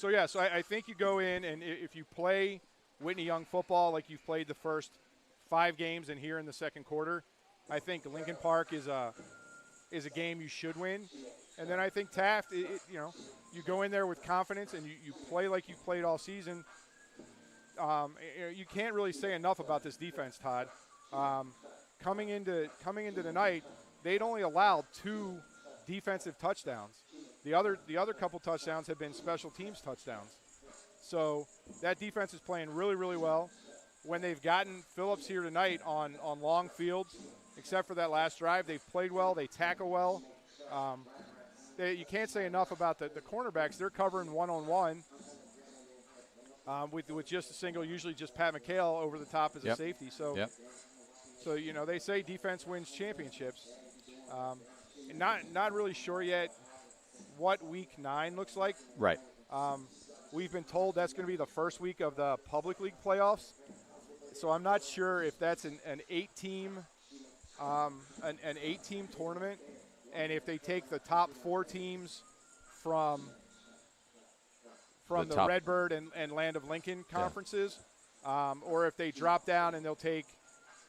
Yeah. So I think you go in, and if you play Whitney Young football like you've played the first 5 games and here in the second quarter, I think Lincoln Park is a game you should win. And then I think Taft, you go in there with confidence and you play like you played all season. You can't really say enough about this defense, Todd. Coming into the night, they'd only allowed 2 defensive touchdowns. The other couple touchdowns have been special teams touchdowns. So that defense is playing really, really well. When they've gotten Phillips here tonight on long fields, except for that last drive, they've played well. They tackle well. You can't say enough about the cornerbacks. They're covering one-on-one with just a single, usually just Pat McHale over the top as a safety. So, So they say defense wins championships. Not really sure yet what Week 9 looks like. Right. We've been told that's going to be the first week of the public league playoffs. So I'm not sure if that's an 8-team an 8-team tournament, and if they take the top 4 teams from the Redbird and Land of Lincoln conferences, or if they drop down and they'll take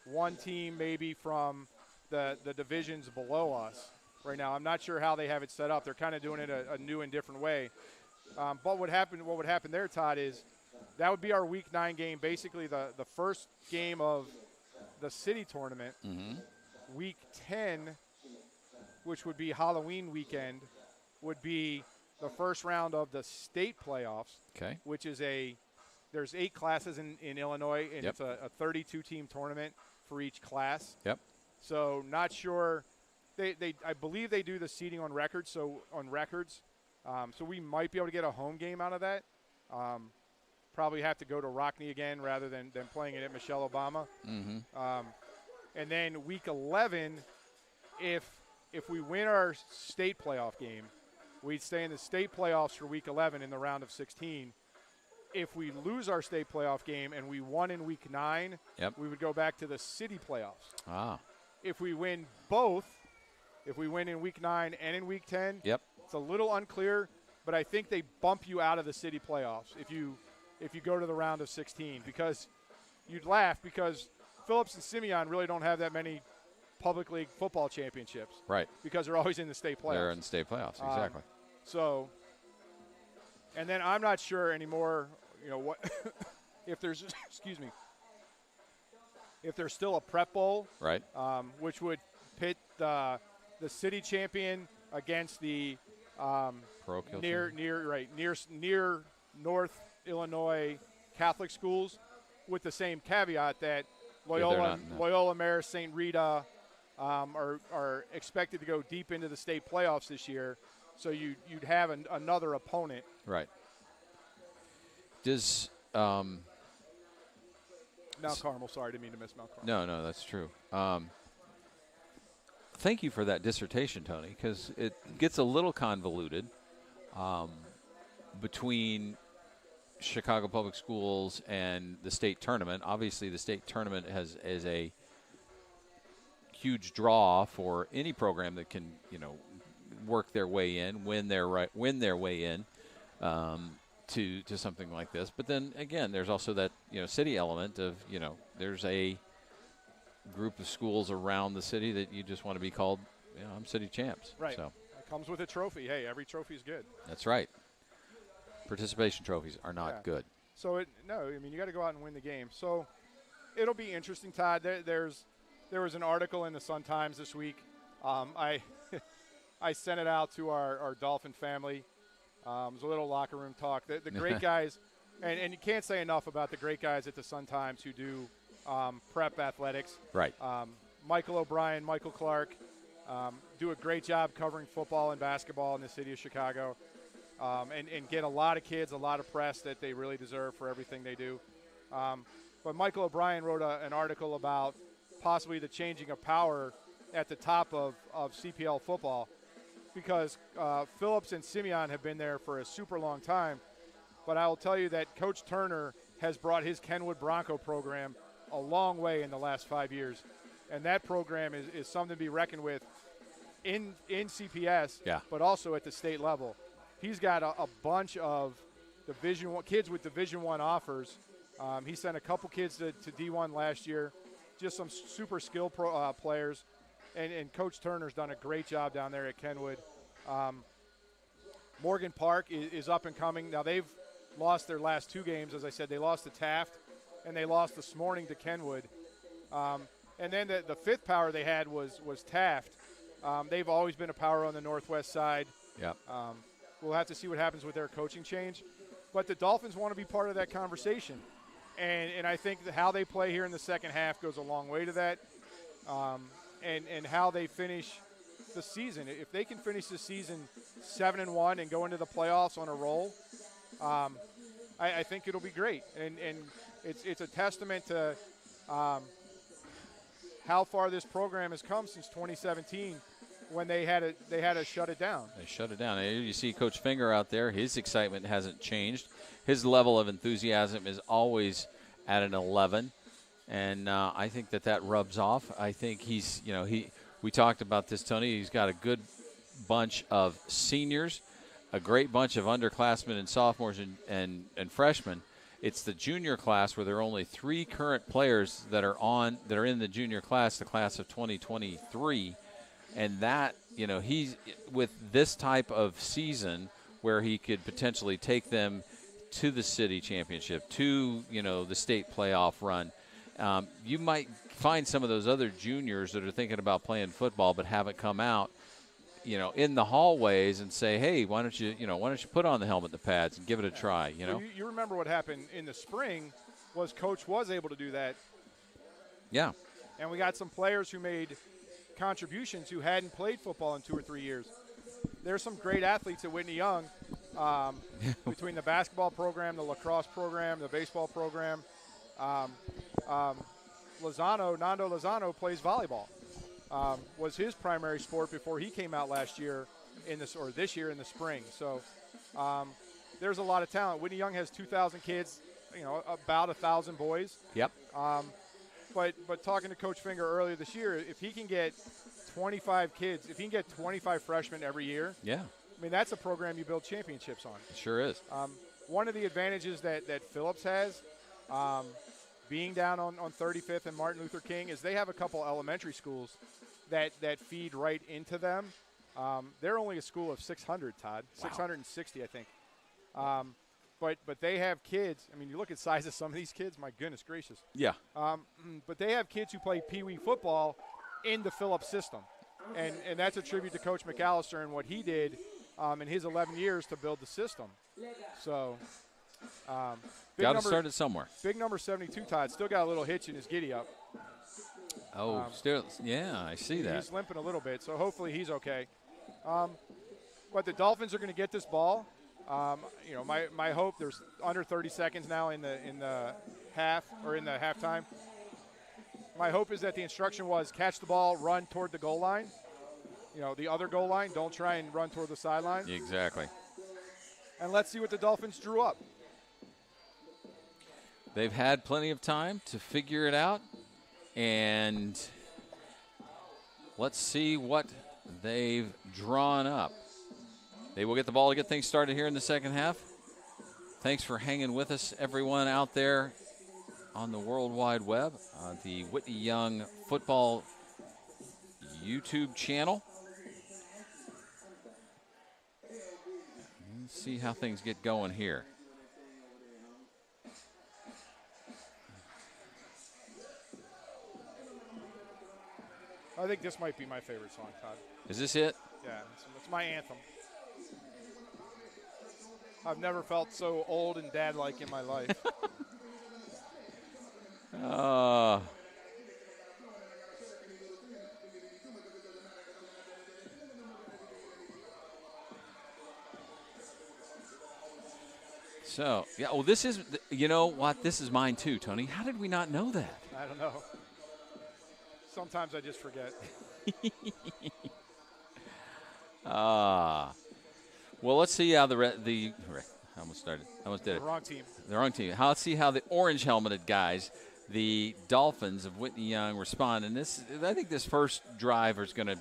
one team maybe from the divisions below us. Right now, I'm not sure how they have it set up. They're kind of doing it a new and different way. But what would happen there, Todd, is that would be our Week 9 game, basically the first game of the city tournament. Mm-hmm. Week 10, which would be Halloween weekend, would be the first round of the state playoffs, which is there's 8 classes in Illinois, and it's a 32-team tournament for each class. Yep. So not sure. I believe they do the seeding on records. So we might be able to get a home game out of that. Probably have to go to Rockney again rather than playing it at Michelle Obama. Mm-hmm. And then Week 11, if we win our state playoff game, we'd stay in the state playoffs for Week 11 in the round of 16. If we lose our state playoff game and we won in Week 9, we would go back to the city playoffs. Ah. If we win both, if we win in Week 9 and in Week 10, it's a little unclear, but I think they bump you out of the city playoffs if you go to the round of 16, because you'd laugh because Phillips and Simeon really don't have that many public league football championships. Right. Because they're always in the state playoffs. They're in the state playoffs, exactly. And then I'm not sure anymore, what if there's if there's still a prep bowl, right? Which would pit the city champion against the near North Illinois Catholic schools, with the same caveat that Loyola Marist, St. Rita are expected to go deep into the state playoffs this year, so you'd have another opponent. Right. Does Mount Carmel? Sorry, didn't mean to miss Mount Carmel. No, that's true. Thank you for that dissertation, Tony, because it gets a little convoluted between Chicago Public Schools and the state tournament. Obviously, the state tournament is a huge draw for any program that can, work their way in, win their way in to something like this. But then again, there's also that city element of there's a group of schools around the city that you just want to be called, I'm city champs. Right. So it comes with a trophy. Hey, every trophy is good. That's right. Participation trophies are not good. So you got to go out and win the game. So it'll be interesting, Todd. There was an article in the Sun-Times this week. I sent it out to our Dolphin family. It was a little locker room talk. The great guys, and you can't say enough about the great guys at the Sun-Times who do prep athletics. Right. Michael O'Brien, Michael Clark do a great job covering football and basketball in the city of Chicago. And get a lot of kids, a lot of press that they really deserve for everything they do. But Michael O'Brien wrote an article about possibly the changing of power at the top of CPL football, because Phillips and Simeon have been there for a super long time. But I will tell you that Coach Turner has brought his Kenwood Bronco program a long way in the last 5 years. And that program is something to be reckoned with in CPS, but also at the state level. He's got a bunch of Division I kids with Division I offers. He sent a couple kids to D1 last year, just some super skilled players. And Coach Turner's done a great job down there at Kenwood. Morgan Park is up and coming. Now, they've lost their last 2 games. As I said, they lost to Taft, and they lost this morning to Kenwood. And then the fifth power they had was Taft. They've always been a power on the northwest side. Yep. We'll have to see what happens with their coaching change. But the Dolphins want to be part of that conversation. And I think that how they play here in the second half goes a long way to that. And how they finish the season. If they can finish the season 7-1 and go into the playoffs on a roll, I think it'll be great. And it's a testament to how far this program has come since 2017, when they had to shut it down. They shut it down. You see Coach Finger out there. His excitement hasn't changed. His level of enthusiasm is always at an 11, and I think that rubs off. I think he's, we talked about this, Tony. He's got a good bunch of seniors, a great bunch of underclassmen and sophomores and freshmen. It's the junior class where there are only 3 current players that are in the junior class, the class of 2023. And that, he's with this type of season where he could potentially take them to the city championship, to, the state playoff run. You might find some of those other juniors that are thinking about playing football but haven't come out, in the hallways and say, hey, why don't you put on the helmet and the pads and give it a try, Well, you remember what happened in the spring was Coach was able to do that. Yeah. And we got some players who made contributions who hadn't played football in 2 or 3 years. There's some great athletes at Whitney Young between the basketball program, the lacrosse program, the baseball program. Nando Lozano plays volleyball. Was his primary sport before he came out this year in the spring. So there's a lot of talent. Whitney Young has 2,000 kids, about 1,000 boys. Yep. But talking to Coach Finger earlier this year, if he can get 25 kids, if he can get 25 freshmen every year, yeah, I mean, that's a program you build championships on. It sure is. One of the advantages that Phillips has, being down on 35th and Martin Luther King, is they have a couple elementary schools that feed right into them. They're only a school of 600, Todd, 660, I think. But they have kids. I mean, you look at size of some of these kids, my goodness gracious. Yeah. But they have kids who play Pee Wee football in the Phillips system. And that's a tribute to Coach McAllister and what he did in his 11 years to build the system. So, got to start it somewhere. Big number 72, Todd, still got a little hitch in his giddy-up. Still, yeah, I see that. He's limping a little bit, so hopefully he's okay. But the Dolphins are going to get this ball. My hope, there's under 30 seconds now in the half or in the halftime. My hope is that the instruction was catch the ball, run toward the goal line. The other goal line. Don't try and run toward the sideline. Exactly. And let's see what the Dolphins drew up. They've had plenty of time to figure it out, and let's see what they've drawn up. They will get the ball to get things started here in the second half. Thanks for hanging with us, everyone out there on the World Wide Web, the Whitney Young Football YouTube channel. Let's see how things get going here. I think this might be my favorite song, Todd. Is this it? Yeah, it's my anthem. I've never felt so old and dad-like in my life. So, yeah, well, this is, you know what? This is mine too, Tony. How did we not know that? I don't know. Sometimes I just forget. Well, let's see how I almost did it. The wrong team. The wrong team. Let's see how the orange helmeted guys, the Dolphins of Whitney Young, respond. And I think this first drive is going to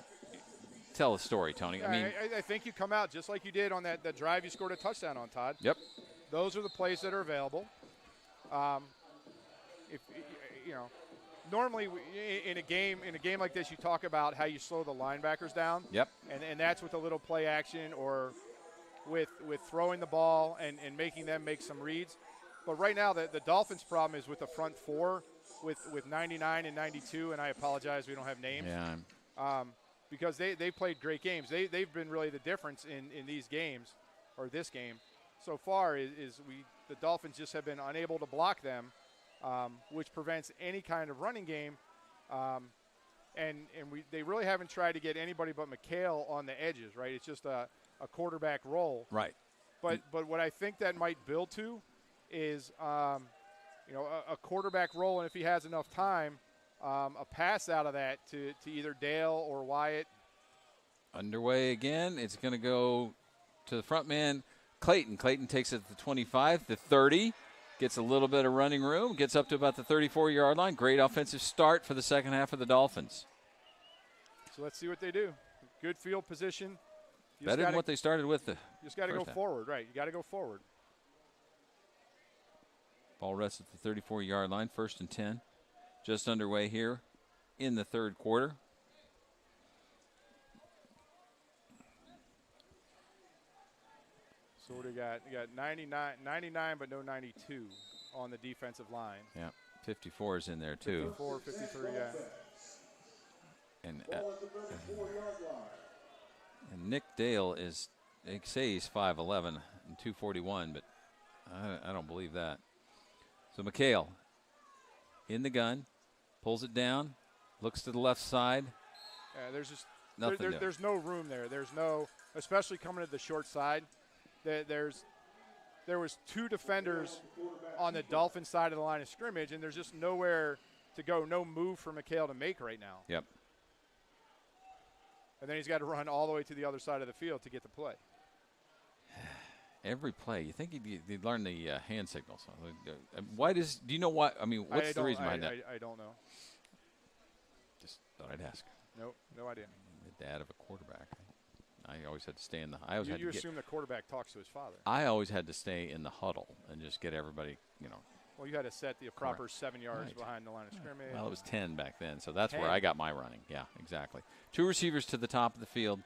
tell a story, Tony. I think you come out just like you did on that drive you scored a touchdown on, Todd. Yep. Those are the plays that are available. Normally in a game like this, you talk about how you slow the linebackers down. Yep. And that's with a little play action or with throwing the ball and making them make some reads. But right now, the Dolphins' problem is with the front four with 99 and 92, and I apologize, we don't have names. Yeah. Because they played great games. They've been really the difference in these games, or this game so far the Dolphins just have been unable to block them, which prevents any kind of running game. They really haven't tried to get anybody but McHale on the edges, right? It's just a quarterback roll. Right. But what I think that might build to is a quarterback roll, and if he has enough time, a pass out of that to either Dale or Wyatt. Underway again. It's going to go to the front man, Clayton. Clayton takes it to the 25, the 30. Gets a little bit of running room. Gets up to about the 34-yard line. Great offensive start for the second half of the Dolphins. So let's see what they do. Good field position. Better than what they started with. You just got to go forward, right? You got to go forward. Ball rests at the 34-yard line, 1st and 10. Just underway here in the third quarter. So What do we got? You got 99, but no 92 on the defensive line. Yeah, 54 is in there too. 54, 53, yeah. And Nick Dale is, they say he's 5'11" and 241, but I don't believe that. So McHale in the gun, pulls it down, looks to the left side. Yeah, there's just nothing. There's no room there. There's no, especially coming to the short side. There was 2 defenders on the Dolphin side of the line of scrimmage, and there's just nowhere to go, no move for McHale to make right now. Yep. And then he's got to run all the way to the other side of the field to get the play. Every play, you think he'd learn the hand signals. Why do you know why? I mean, what's the reason behind that? I don't know. Just thought I'd ask. Nope, no idea. The dad of a quarterback. I always had to stay in the. You assume the quarterback talks to his father. I always had to stay in the huddle and just get everybody, Well, you had to set the proper 7 yards behind the line of scrimmage. Well, it was 10 back then, so that's 10. Where I got my running. Yeah, exactly. 2 receivers to the top of the field.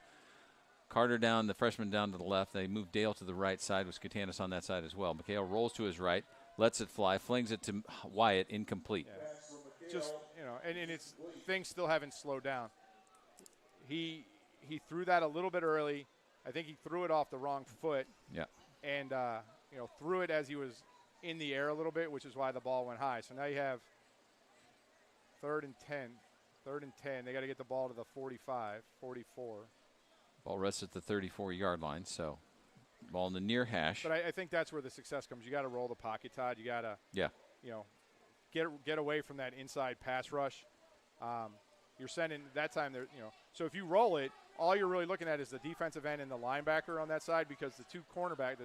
Carter down, the freshman down to the left. They move Dale to the right side with Skutanis on that side as well. McHale rolls to his right, lets it fly, flings it to Wyatt, incomplete. Yeah. Just, and it's things still haven't slowed down. He threw that a little bit early. I think he threw it off the wrong foot. Yeah. And, threw it as he was in the air a little bit, which is why the ball went high. So now you have 3rd and 10. 3rd and 10. They got to get the ball to the 45, 44. Ball rests at the 34-yard line, so ball in the near hash. But I think that's where the success comes. You got to roll the pocket, Todd. You got to, get away from that inside pass rush. You're sending that time there, So if you roll it, all you're really looking at is the defensive end and the linebacker on that side because the 2 cornerback,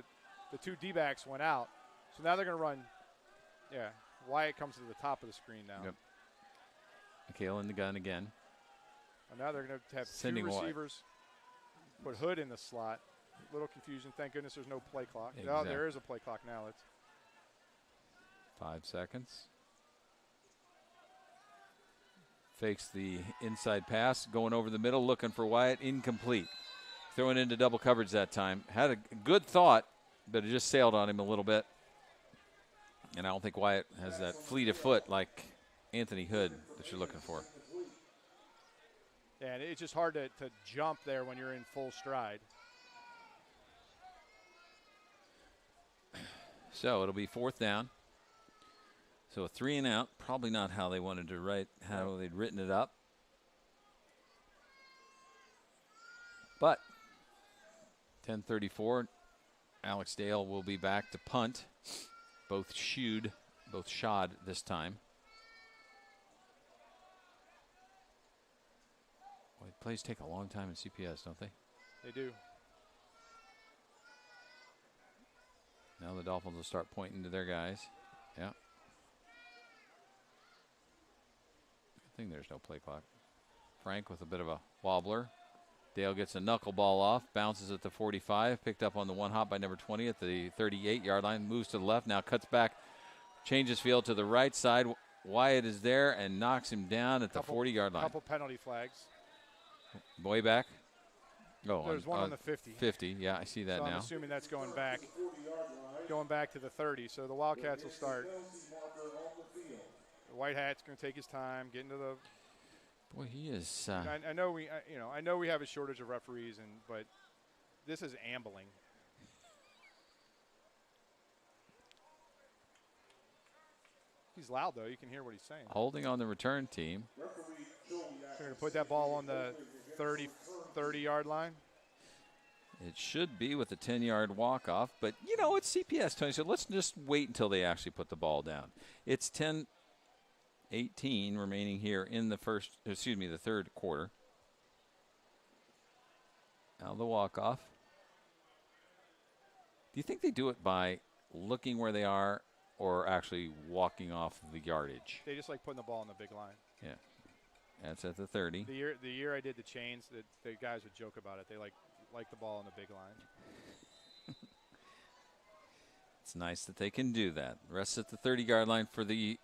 the 2 D-backs went out. So now they're going to run, Wyatt comes to the top of the screen now. Yep. McHale in the gun again. And now they're going to have 2 receivers. Put Hood in the slot. A little confusion. Thank goodness there's no play clock. Exactly. No, there is a play clock now. It's 5 seconds. Fakes the inside pass, going over the middle, looking for Wyatt, incomplete. Throwing into double coverage that time. Had a good thought, but it just sailed on him a little bit. And I don't think Wyatt has that fleet of foot like Anthony Hood that you're looking for. Yeah, and it's just hard to jump there when you're in full stride. So it'll be 4th down. So a 3 and out, probably not how they wanted to how they'd written it up. But 10:34, Alex Dale will be back to punt. Both shod this time. Boy, plays take a long time in CPS, don't they? They do. Now the Dolphins will start pointing to their guys. Yeah. Good thing there's no play clock. Frank with a bit of a wobbler. Dale gets a knuckleball off, bounces at the 45, picked up on the 1 hop by number 20 at the 38-yard line, moves to the left, now cuts back, changes field to the right side. Wyatt is there and knocks him down at the 40-yard line. Couple penalty flags. Way back? Oh, there's one on the 50. 50, yeah, I see that so now. I'm assuming that's going back to the 30. So the Wildcats will start. The white hat's going to take his time, get into the. Boy, he is. I know we have a shortage of referees, but this is ambling. He's loud though; you can hear what he's saying. Holding on the return team. They're going to put that ball on the 30-yard line. It should be with a 10-yard walk-off, but it's CPS, Tony. So let's just wait until they actually put the ball down. It's 10:18 remaining here in the third quarter. Now the walk-off. Do you think they do it by looking where they are or actually walking off the yardage? They just like putting the ball on the big line. Yeah. That's at the 30. The year I did the chains, the guys would joke about it. They like the ball on the big line. It's nice that they can do that. Rest at the 30-yard line for the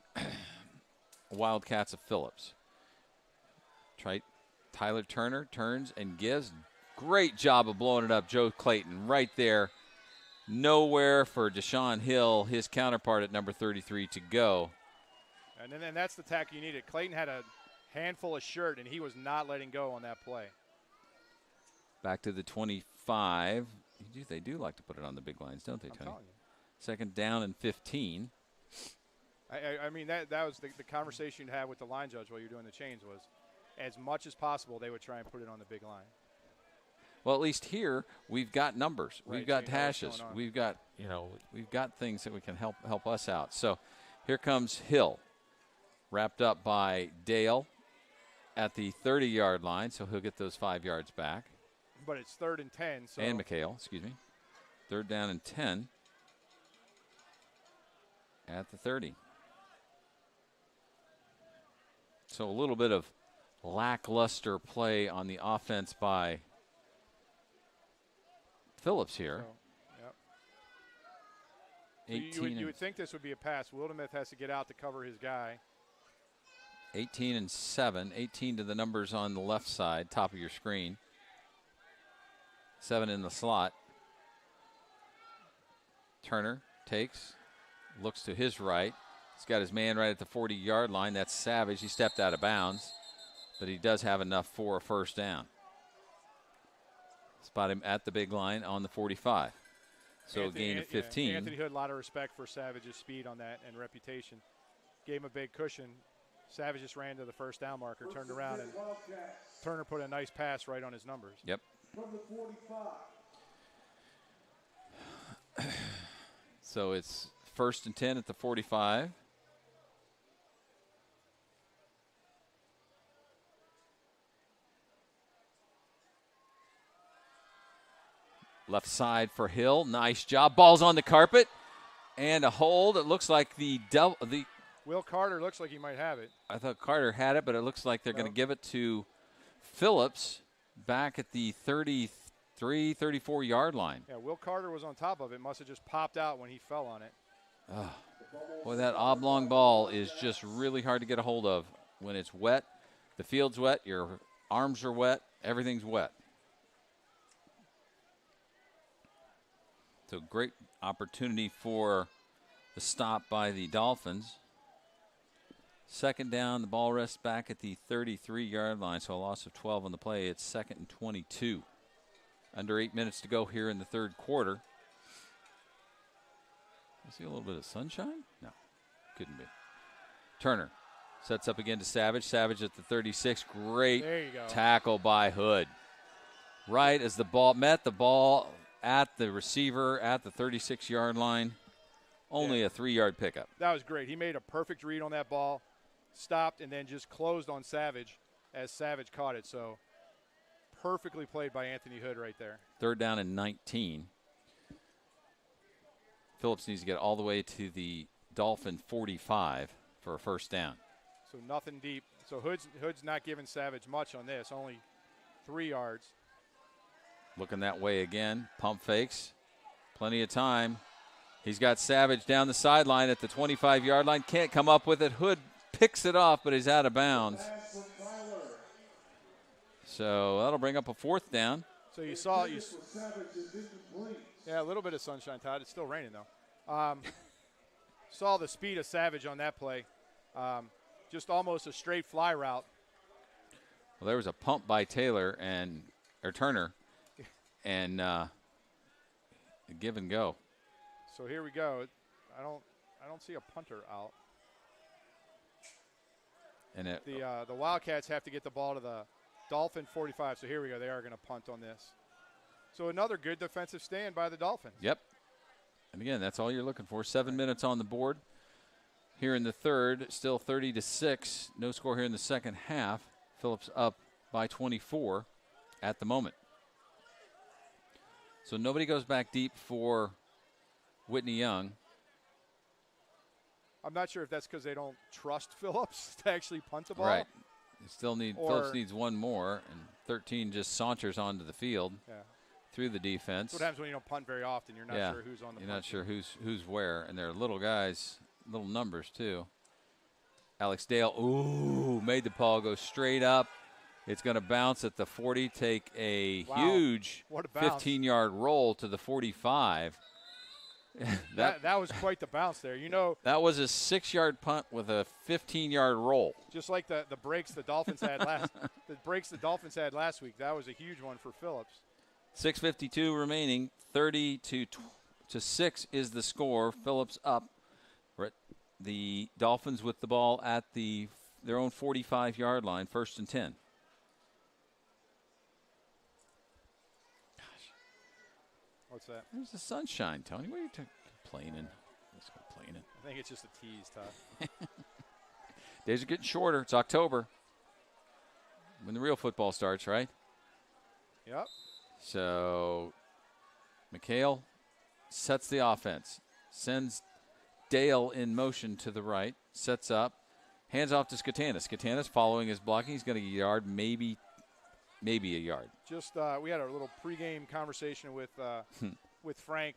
Wildcats of Phillips. Tyler Turner turns and gives. Great job of blowing it up. Joe Clayton right there nowhere for Deshaun Hill, his counterpart at number 33, to go. And then that's the tackle you needed. Clayton had a handful of shirt, and he was not letting go on that play. Back to the 25. They do like to put it on the big lines, don't they, Tony? I'm telling you. Second down and 15. I mean, that was the conversation you had with the line judge while you were doing the chains was, as much as possible, they would try and put it on the big line. Well, at least here we've got numbers, Right, we've got so you know what's hashes, going on. we've got things that we can help us out. So here comes Hill, wrapped up by Dale at the 30-yard line, so he'll get those 5 yards back. But it's 3rd and 10. So And McHale, excuse me. 3rd down and 10 at the 30. So a little bit of lackluster play on the offense by Phillips here. So, yep. You would think this would be a pass. Wildemeth has to get out to cover his guy. 18 and 7. 18 to the numbers on the left side, top of your screen. 7 in the slot. Turner takes, looks to his right. He's got his man right at the 40-yard line. That's Savage. He stepped out of bounds, but he does have enough for a first down. Spot him at the big line on the 45. So a gain of 15. Yeah, Anthony Hood, a lot of respect for Savage's speed on that and reputation. Gave him a big cushion. Savage just ran to the first down marker, turned around, and Turner put a nice pass right on his numbers. Yep. From the 45. So it's 1st and 10 at the 45. Left side for Hill. Nice job. Ball's on the carpet. And a hold. It looks like the Will Carter looks like he might have it. I thought Carter had it, but it looks like they're going to give it to Phillips back at the 33, 34-yard line. Yeah, Will Carter was on top of it. Must have just popped out when he fell on it. Oh, boy, that oblong ball is just really hard to get a hold of when it's wet. The field's wet. Your arms are wet. Everything's wet. So great opportunity for the stop by the Dolphins. 2nd down, the ball rests back at the 33-yard line, so a loss of 12 on the play. It's 2nd and 22. Under 8 minutes to go here in the third quarter. I see a little bit of sunshine? No, couldn't be. Turner sets up again to Savage. Savage at the 36. Great tackle by Hood. Right as the ball met the ball at the receiver at the 36-yard line. Only a 3-yard pickup. That was great. He made a perfect read on that ball, stopped, and then just closed on Savage as Savage caught it. So perfectly played by Anthony Hood right there. 3rd down and 19. Phillips needs to get all the way to the Dolphin 45 for a first down. So nothing deep. So Hood's not giving Savage much on this, only 3 yards. Looking that way again. Pump fakes. Plenty of time. He's got Savage down the sideline at the 25-yard line. Can't come up with it. Hood picks it off, but he's out of bounds. So that'll bring up a 4th down. So you saw yeah, a little bit of sunshine, Todd. It's still raining, though. Saw the speed of Savage on that play. Just almost a straight fly route. Well, there was a pump by Turner, and a give and go. So here we go. I don't see a punter out. And the Wildcats have to get the ball to the Dolphin 45. So here we go. They are going to punt on this. So another good defensive stand by the Dolphins. Yep. And again, that's all you're looking for. 7 minutes on the board here in the third. Still 30-6. No score here in the second half. Phillips up by 24 at the moment. So nobody goes back deep for Whitney Young. I'm not sure if that's because they don't trust Phillips to actually punt the ball. Right. You still need Phillips needs one more, and 13 just saunters onto the field through the defense. That's what happens when you don't punt very often. You're not sure who's on the You're not sure who's where, and they're little guys, little numbers too. Alex Dale, made the ball go straight up. It's going to bounce at the 40, take a huge 15-yard roll to the 45. that was quite the bounce there. You know, that was a 6-yard punt with a 15-yard roll. Just like the breaks the Dolphins had last week. That was a huge one for Phillips. 6:52 remaining. 30-6 is the score. Phillips up. The Dolphins with the ball at their own 45-yard line, 1st and 10. What's that? There's the sunshine, Tony. What are you complaining? Just complaining. I think it's just a tease, Todd. Days are getting shorter. It's October when the real football starts, right? Yep. So McHale sets the offense, sends Dale in motion to the right, sets up, hands off to Skatanis. Skatanis following his blocking. He's going to get a yard, maybe a yard. Just we had a little pregame conversation with Frank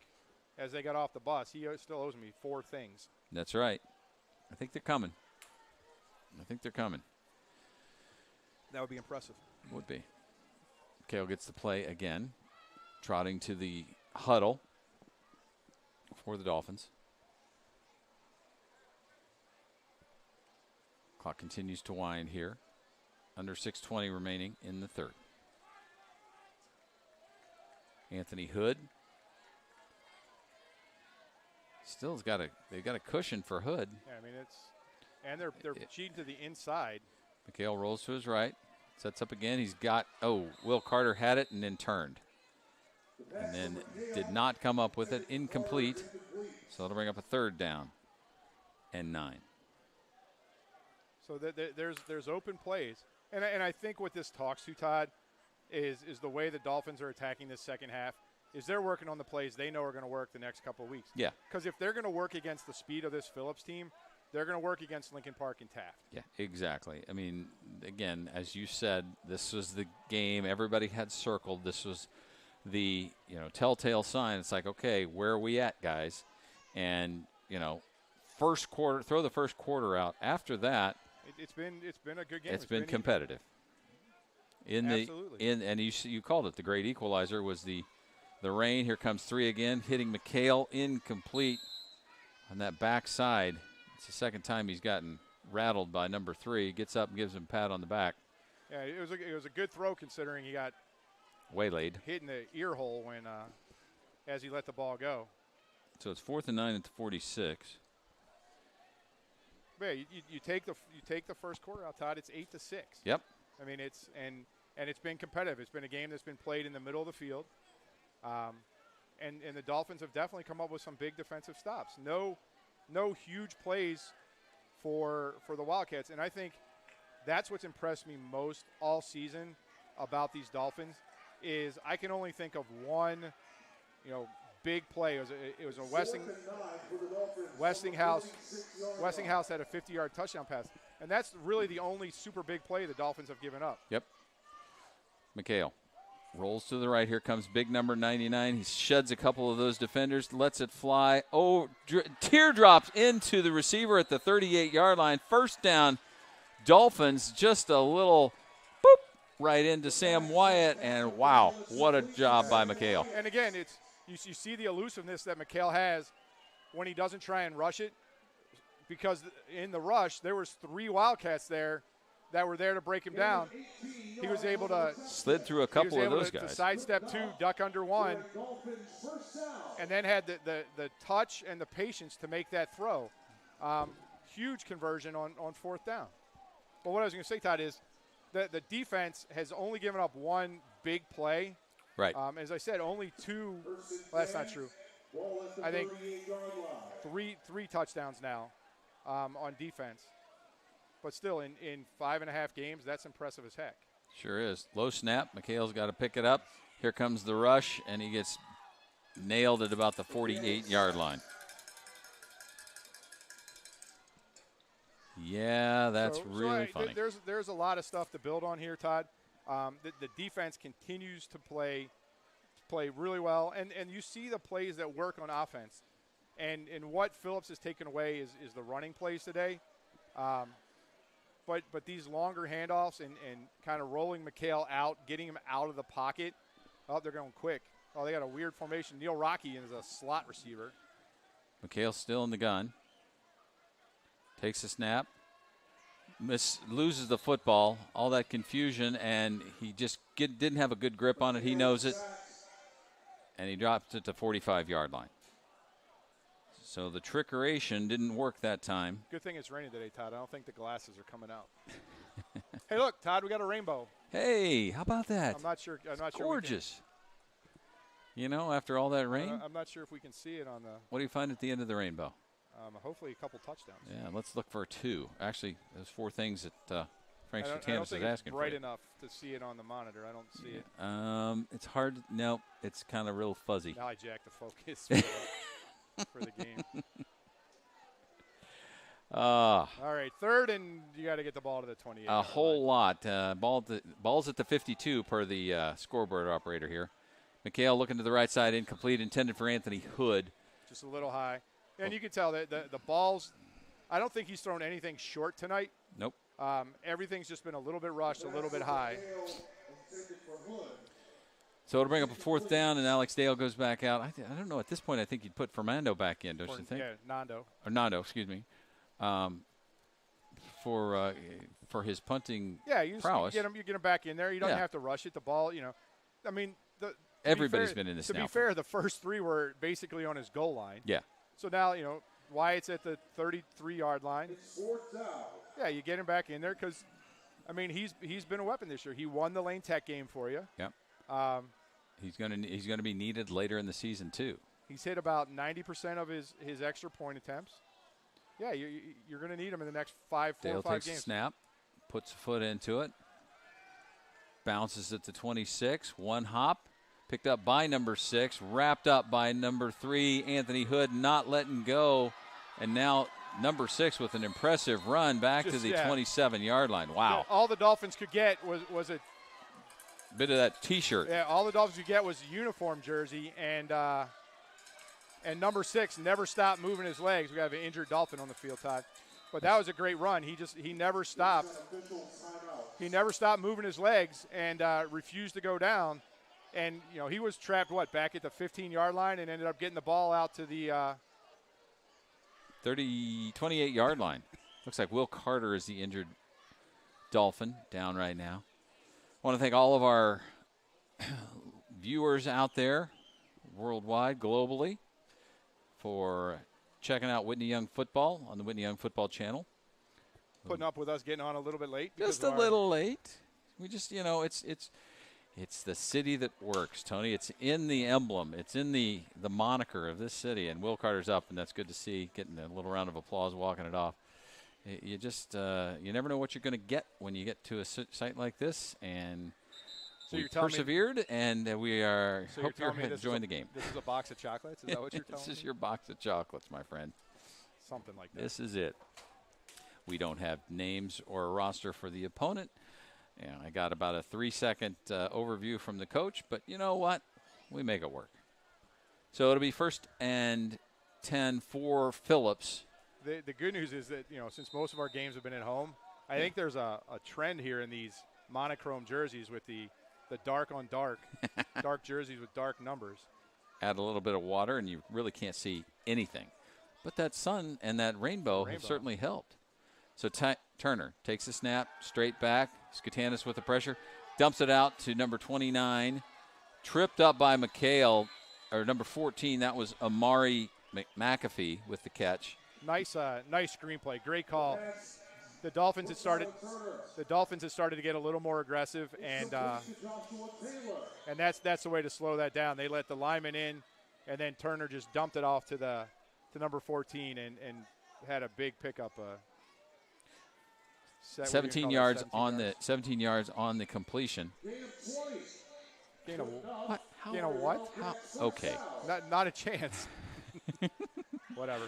as they got off the bus. He still owes me 4 things. That's right. I think they're coming. That would be impressive. Would be. McHale gets the play again, trotting to the huddle for the Dolphins. Clock continues to wind here. Under 6:20 remaining in the third. Anthony Hood. They've got a cushion for Hood. Yeah, I mean they're cheating to the inside. McHale rolls to his right, sets up again. He's got Will Carter had it and then turned. And then did not come up with it. Incomplete. So that'll bring up a 3rd down and 9. So there's open plays. And I think what this talks to, Todd, is the way the Dolphins are attacking this second half is they're working on the plays they know are going to work the next couple of weeks. Yeah. Because if they're going to work against the speed of this Phillips team, they're going to work against Lincoln Park and Taft. Yeah, exactly. I mean, again, as you said, this was the game everybody had circled. This was the, telltale sign. It's like, okay, where are we at, guys? And, first quarter, throw the first quarter out. After that, it's been a good game. It's been competitive. Absolutely. And you called it the great equalizer was the rain. Here comes 3 again, hitting McHale, incomplete on that backside. It's the second time he's gotten rattled by number 3. Gets up and gives him a pat on the back. Yeah, it was a good throw considering he got waylaid, hit in the ear hole when as he let the ball go. So it's 4th and 9 at the 46. Yeah, you take the first quarter out, Todd. It's 8-6. Yep. I mean, it's been competitive. It's been a game that's been played in the middle of the field, and the Dolphins have definitely come up with some big defensive stops. No huge plays for the Wildcats, and I think that's what's impressed me most all season about these Dolphins is I can only think of one, big play. It was a Westinghouse had a 50-yard touchdown pass, and that's really the only super big play the Dolphins have given up. Yep. McHale rolls to the right. Here comes big number 99. He sheds a couple of those defenders, lets it fly. Teardrops into the receiver at the 38-yard line. 1st down, Dolphins. Just a little boop right into Sam Wyatt, and wow, what a job by McHale. And again, you see the elusiveness that McHale has when he doesn't try and rush it, because in the rush there was 3 Wildcats there that were there to break him down. He was able to slid through a couple of those guys. To sidestep 2, duck under 1, and then had the touch and the patience to make that throw. Huge conversion on 4th down. But what I was going to say, Todd, is the defense has only given up 1 big play. Right. As I said, only 2. Well, that's not true. I think three touchdowns now on defense. But still, in 5.5 games, that's impressive as heck. Sure is. Low snap. McHale's got to pick it up. Here comes the rush, and he gets nailed at about the 48-yard line. Yeah, that's really funny. There's a lot of stuff to build on here, Todd. The defense continues to play really well, and you see the plays that work on offense. And what Phillips has taken away is the running plays today. But these longer handoffs and kind of rolling McHale out, getting him out of the pocket. Oh, they're going quick. Oh, they got a weird formation. Neil Rocky is a slot receiver. McHale still in the gun. Takes a snap. Loses the football. All that confusion, and he just didn't have a good grip on it. He knows it. And he drops it to 45-yard line. So the trickeration didn't work that time. Good thing it's raining today, Todd. I don't think the glasses are coming out. Hey, look, Todd, we got a rainbow. Hey, how about that? I'm not sure. Gorgeous. After all that rain. I'm not sure if we can see it on the. What do you find at the end of the rainbow? Hopefully a couple touchdowns. Yeah, let's look for 2. Actually, there's 4 things that Frank Sertanis is asking for. I don't think it's bright enough to see it on the monitor. I don't see it. It's hard. No, it's kind of real fuzzy. Now I jacked the focus for the game. All right, 3rd, and you got to get the ball to the 28. A whole lot. Ball's at the 52 per the scoreboard operator here. McHale looking to the right side, incomplete, intended for Anthony Hood. Just a little high. And you can tell that the balls, I don't think he's thrown anything short tonight. Nope. Everything's just been a little bit rushed, a little bit high. So it'll bring up a 4th down, and Alex Dale goes back out. I don't know. At this point, I think you'd put Fernando back in, don't you think? Yeah, Nando. Or Nando, excuse me. For his punting prowess. You get him back in there. You don't have to rush it. The ball, I mean, everybody's been in this now. To be fair, the first 3 were basically on his goal line. Yeah. So now, Wyatt's at the 33-yard line. It's 4th down. Yeah, you get him back in there because, I mean, he's been a weapon this year. He won the Lane Tech game for you. Yep. He's gonna be needed later in the season too. He's hit about 90% of his extra point attempts. Yeah, you're going to need him in the next 4 or 5 games. Dale takes a snap, puts a foot into it, bounces it to 26, 1 hop. Picked up by number 6, wrapped up by number 3, Anthony Hood, not letting go. And now number 6 with an impressive run back to the 27-yard line. Wow. Yeah, all the Dolphins could get was a bit of that T-shirt. Yeah, all the Dolphins could get was a uniform jersey. And number 6 never stopped moving his legs. We have an injured Dolphin on the field, Todd. But that was a great run. He never stopped. He never stopped moving his legs and refused to go down. And, he was trapped, back at the 15-yard line and ended up getting the ball out to the 28-yard line. Looks like Will Carter is the injured Dolphin down right now. I want to thank all of our viewers out there worldwide, globally, for checking out Whitney Young Football on the Whitney Young Football channel. Putting up with us getting on a little bit late. Just a little late. We just, it's the city that works, Tony. It's in the emblem. It's in the moniker of this city. And Will Carter's up, and that's good to see, getting a little round of applause, walking it off. You just you never know what you're going to get when you get to a site like this. And so we persevered, and we are hope you're enjoying the game. This is a box of chocolates? Is that what you're telling me? This is your box of chocolates, my friend. Something like that. This is it. We don't have names or a roster for the opponent. Yeah, I got about a 3-second overview from the coach, but you know what? We make it work. So it'll be 1st and 10 for Phillips. The good news is that, since most of our games have been at home, I think there's a trend here in these monochrome jerseys with the dark on dark, dark jerseys with dark numbers. Add a little bit of water, and you really can't see anything. But that sun and that rainbow have certainly helped. So Turner takes a snap, straight back. Scatanis with the pressure. Dumps it out to number 29. Tripped up by McHale, or number 14. That was Amari McAfee with the catch. Nice screenplay. Great call. The Dolphins had started to get a little more aggressive, and that's the way to slow that down. They let the lineman in, and then Turner just dumped it off to number 14 and had a big pickup. 17 yards on the completion. Gain of what? How? Okay. Not a chance. Whatever.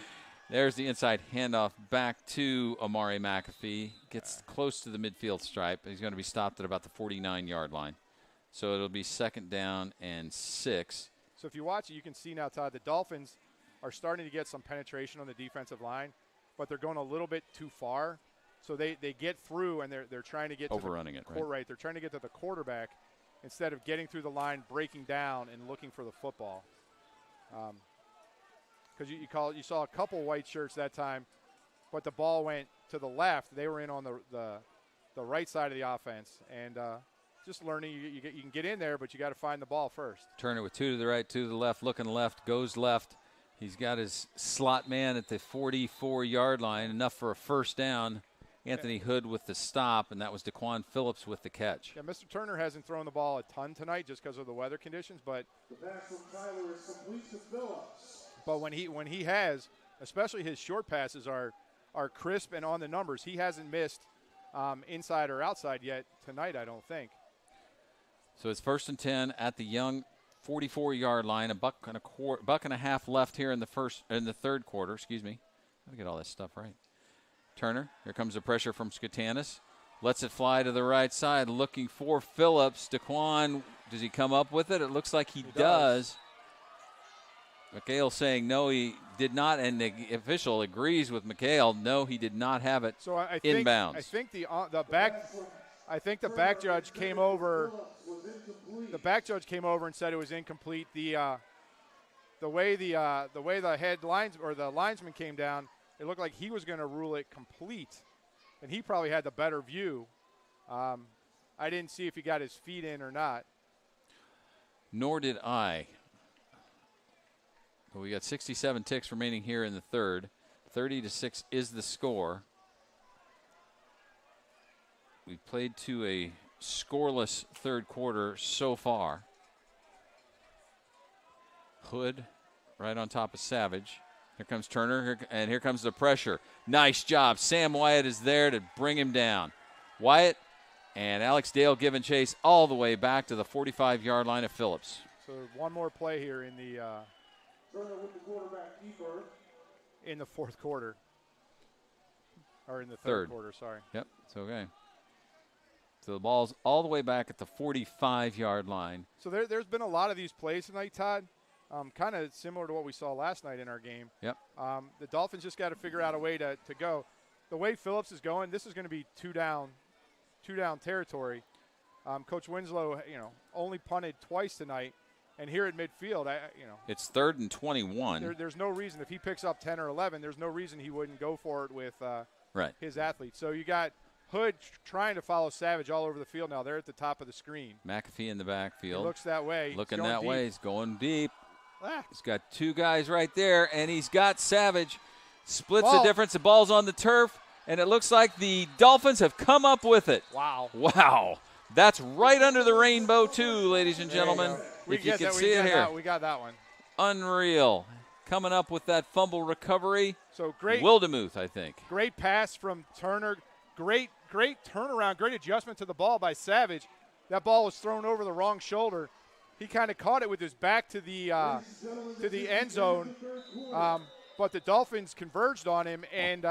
There's the inside handoff back to Amari McAfee. Gets close to the midfield stripe. He's going to be stopped at about the 49-yard line. So it'll be 2nd down and 6. So if you watch it, you can see now, Todd, the Dolphins are starting to get some penetration on the defensive line, but they're going a little bit too far. So they get through, and they're trying to get overrunning to the, right. They're trying to get to the quarterback instead of getting through the line, breaking down, and looking for the football. because you saw a couple white shirts that time, but the ball went to the left. They were in on the right side of the offense, and just learning you can get in there, but you got to find the ball first. Turner with 2 to the right, 2 to the left, looking left, goes left. He's got his slot man at the 44-yard line, enough for a first down. Anthony Hood with the stop, and that was Daquan Phillips with the catch. Yeah, Mr. Turner hasn't thrown the ball a ton tonight just because of the weather conditions, but the pass from Tyler is complete to Phillips. But when he has, especially his short passes are crisp and on the numbers. He hasn't missed inside or outside yet tonight, I don't think. So it's 1st and 10 at the young 44-yard line. A buck and a half left here in the third quarter. Excuse me. Gotta get all this stuff right. Turner, here comes the pressure from Skatanis. Lets it fly to the right side, looking for Phillips. Daquan, does he come up with it? It looks like he does. McHale saying no, he did not, and the official agrees with McHale. No, he did not have it inbounds. I think the back judge came over. The back judge came over and said it was incomplete. The way the headlines or the linesman came down, it looked like he was going to rule it complete, and he probably had the better view. I didn't see if he got his feet in or not. Nor did I. But we got 67 ticks remaining here in the third. 30-6 is the score. We played to a scoreless third quarter so far. Hood right on top of Savage. Here comes Turner, and here comes the pressure. Nice job. Sam Wyatt is there to bring him down. Wyatt and Alex Dale giving chase all the way back to the 45-yard line of Phillips. So one more play here in the Turner with the quarterback keeper. In the fourth quarter. Or in the third quarter, sorry. Yep, it's okay. So the ball's all the way back at the 45-yard line. So there's been a lot of these plays tonight, Todd. Kind of similar to what we saw last night in our game. Yep. The Dolphins just got to figure out a way to go. The way Phillips is going, this is going to be two down territory. Coach Winslow, only punted twice tonight, and here at midfield, it's 3rd and 21. There's no reason if he picks up 10 or 11, there's no reason he wouldn't go for it with his athletes. So you got Hood trying to follow Savage all over the field now. They're at the top of the screen. McAfee in the backfield. He looks that way. Looking that way. He's going deep. Ah. He's got 2 guys right there, and he's got Savage. Splits the difference. The ball's on the turf, and it looks like the Dolphins have come up with it. Wow. That's right under the rainbow, too, ladies and gentlemen. If you can see it here. We got that one. Unreal. Coming up with that fumble recovery. So great. Wildemuth, I think. Great pass from Turner. Great turnaround. Great adjustment to the ball by Savage. That ball was thrown over the wrong shoulder. He kind of caught it with his back to the end zone, but the Dolphins converged on him and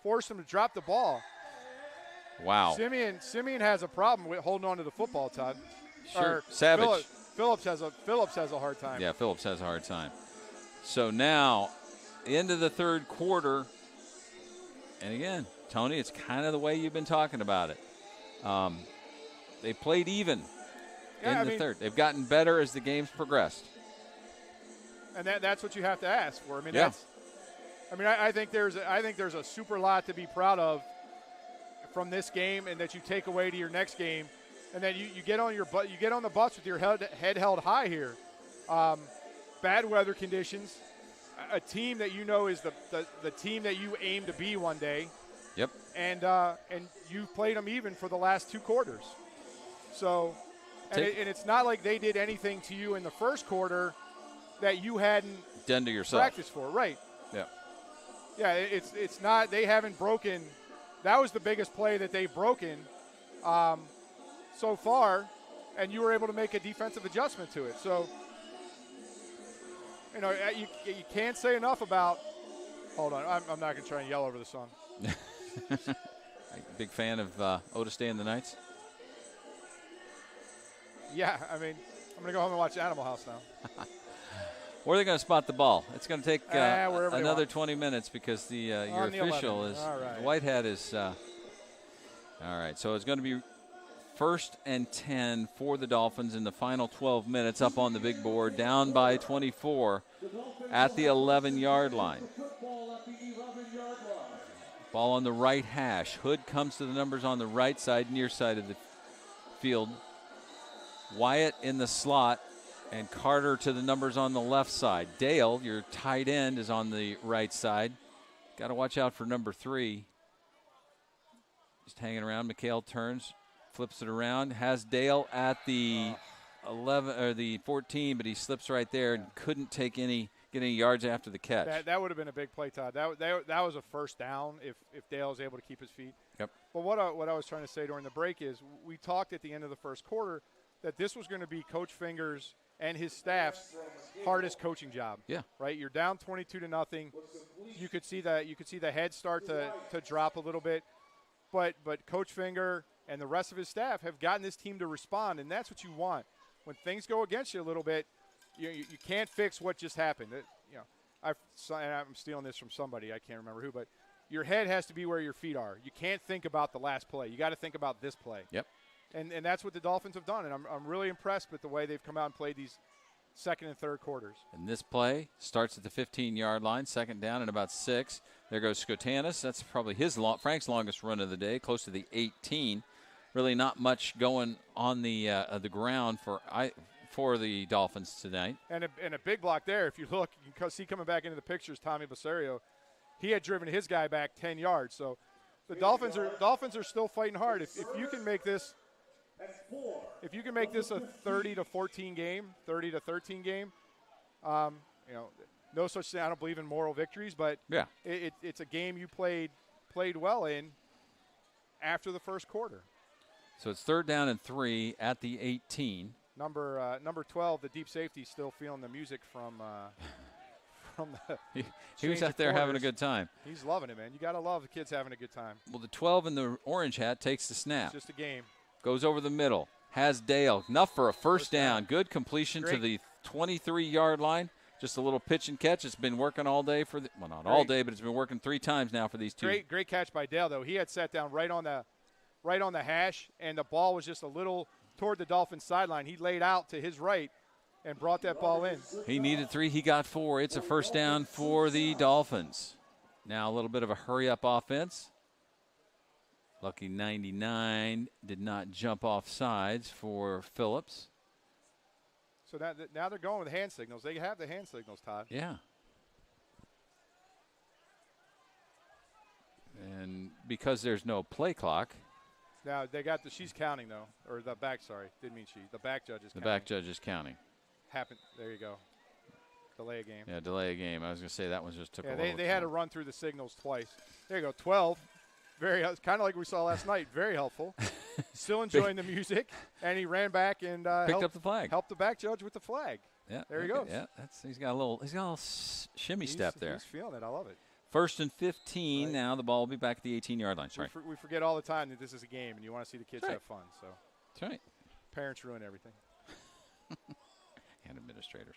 forced him to drop the ball. Wow. Simeon has a problem with holding on to the football, Todd. Sure. Savage. Phillips has a hard time. Yeah, Phillips has a hard time. So now, into the third quarter, and again, Tony, it's kind of the way you've been talking about it. They played even in the third. They've gotten better as the game's progressed. And that's what you have to ask for. I think there's a super lot to be proud of from this game, and that you take away to your next game, and then you get on the bus with your head held high here. Bad weather conditions, a team that is the team that you aim to be one day. Yep. And you've played them even for the last 2 quarters. So, and it's not like they did anything to you in the first quarter that you hadn't done to yourself. Practiced for, right? Yeah. Yeah, it's not. They haven't broken. That was the biggest play that they've broken so far, and you were able to make a defensive adjustment to it. So, you can't say enough about. Hold on, I'm not going to try and yell over the song. Big fan of Otis Day and the Knights? Yeah, I'm going to go home and watch Animal House now. Where are they going to spot the ball? It's going to take another 20 minutes because your official is – Whitehead is all right, so it's going to be 1st and 10 for the Dolphins in the final 12 minutes up on the big board, down by 24 at the 11-yard line. Ball on the right hash. Hood comes to the numbers on the right side, near side of the field. Wyatt in the slot, and Carter to the numbers on the left side. Dale, your tight end, is on the right side. Got to watch out for number 3. Just hanging around. McHale turns, flips it around, has Dale at the 11 or the 14, but he slips right there and couldn't get any yards after the catch. That would have been a big play, Todd. That was a first down if Dale was able to keep his feet. Yep. But what I was trying to say during the break is we talked at the end of the first quarter that this was going to be Coach Fingers and his staff's hardest coaching job. Yeah. Right. You're down 22-0. You could see the head start to drop a little bit, but Coach Finger and the rest of his staff have gotten this team to respond, and that's what you want. When things go against you a little bit, you can't fix what just happened. I'm stealing this from somebody, I can't remember who, but your head has to be where your feet are. You can't think about the last play. You got to think about this play. Yep. And that's what the Dolphins have done, and I'm really impressed with the way they've come out and played these second and third quarters. And this play starts at the 15-yard line, second down and about 6. There goes Skotanis. That's probably Frank's longest run of the day, close to the 18. Really not much going on the ground for the Dolphins tonight. And a big block there. If you look, you can see coming back into the pictures, Tommy Basario. He had driven his guy back 10 yards. So the Dolphins are still fighting hard. If you can make this a 30-14 game, 30-13 game, no such thing. I don't believe in moral victories, but yeah, it's a game you played well in after the first quarter. So it's 3rd down and 3 at the 18. Number 12, the deep safety, still feeling the music from the. He was out there having a good time. He's loving it, man. You gotta love the kids having a good time. Well, the 12 in the orange hat takes the snap. It's just a game. Goes over the middle. Has Dale. Enough for a first down. Good completion to the 23-yard line. Just a little pitch and catch. It's been working all day not all day, but it's been working 3 times now for these two. Great catch by Dale, though. He had sat down right on the hash, and the ball was just a little toward the Dolphins sideline. He laid out to his right and brought that ball in. He needed 3. He got 4. It's a first down for the Dolphins. Now a little bit of a hurry-up offense. Lucky 99 did not jump off sides for Phillips. So now they're going with hand signals. They have the hand signals, Todd. Yeah. And because there's no play clock. Now they got she's counting, though. Or the back, sorry. Didn't mean she. The back judge is counting. The back judge is counting. There you go. Delay a game. Yeah, delay a game. I was going to say that one just took a Yeah, little they had to run through the signals twice. There you go, 12. Kind of like we saw last night. Very helpful. Still enjoying the music, and he ran back and picked up the flag. Helped the back judge with the flag. Yeah, there he goes. Yeah, he's got a little shimmy step there. He's feeling it. I love it. 1st and 15. Right. Now the ball will be back at the 18-yard line. Sorry. We forget all the time that this is a game, and you want to see the kids have fun. So that's right. Parents ruin everything. And administrators.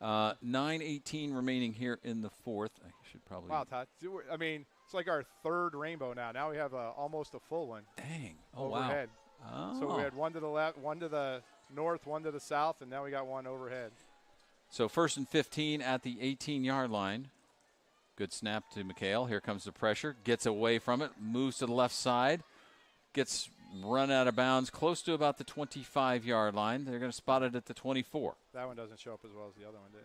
9:18 remaining here in the 4th. I should probably. Wow, Todd. I mean, it's like our 3rd rainbow now. Now we have almost a full one. Dang. Overhead. Wow. Oh. So we had one to the left, one to the north, one to the south, and now we got one overhead. So 1st and 15 at the 18-yard line. Good snap to McHale. Here comes the pressure. Gets away from it. Moves to the left side. Gets run out of bounds close to about the 25-yard line. They're going to spot it at the 24. That one doesn't show up as well as the other one did.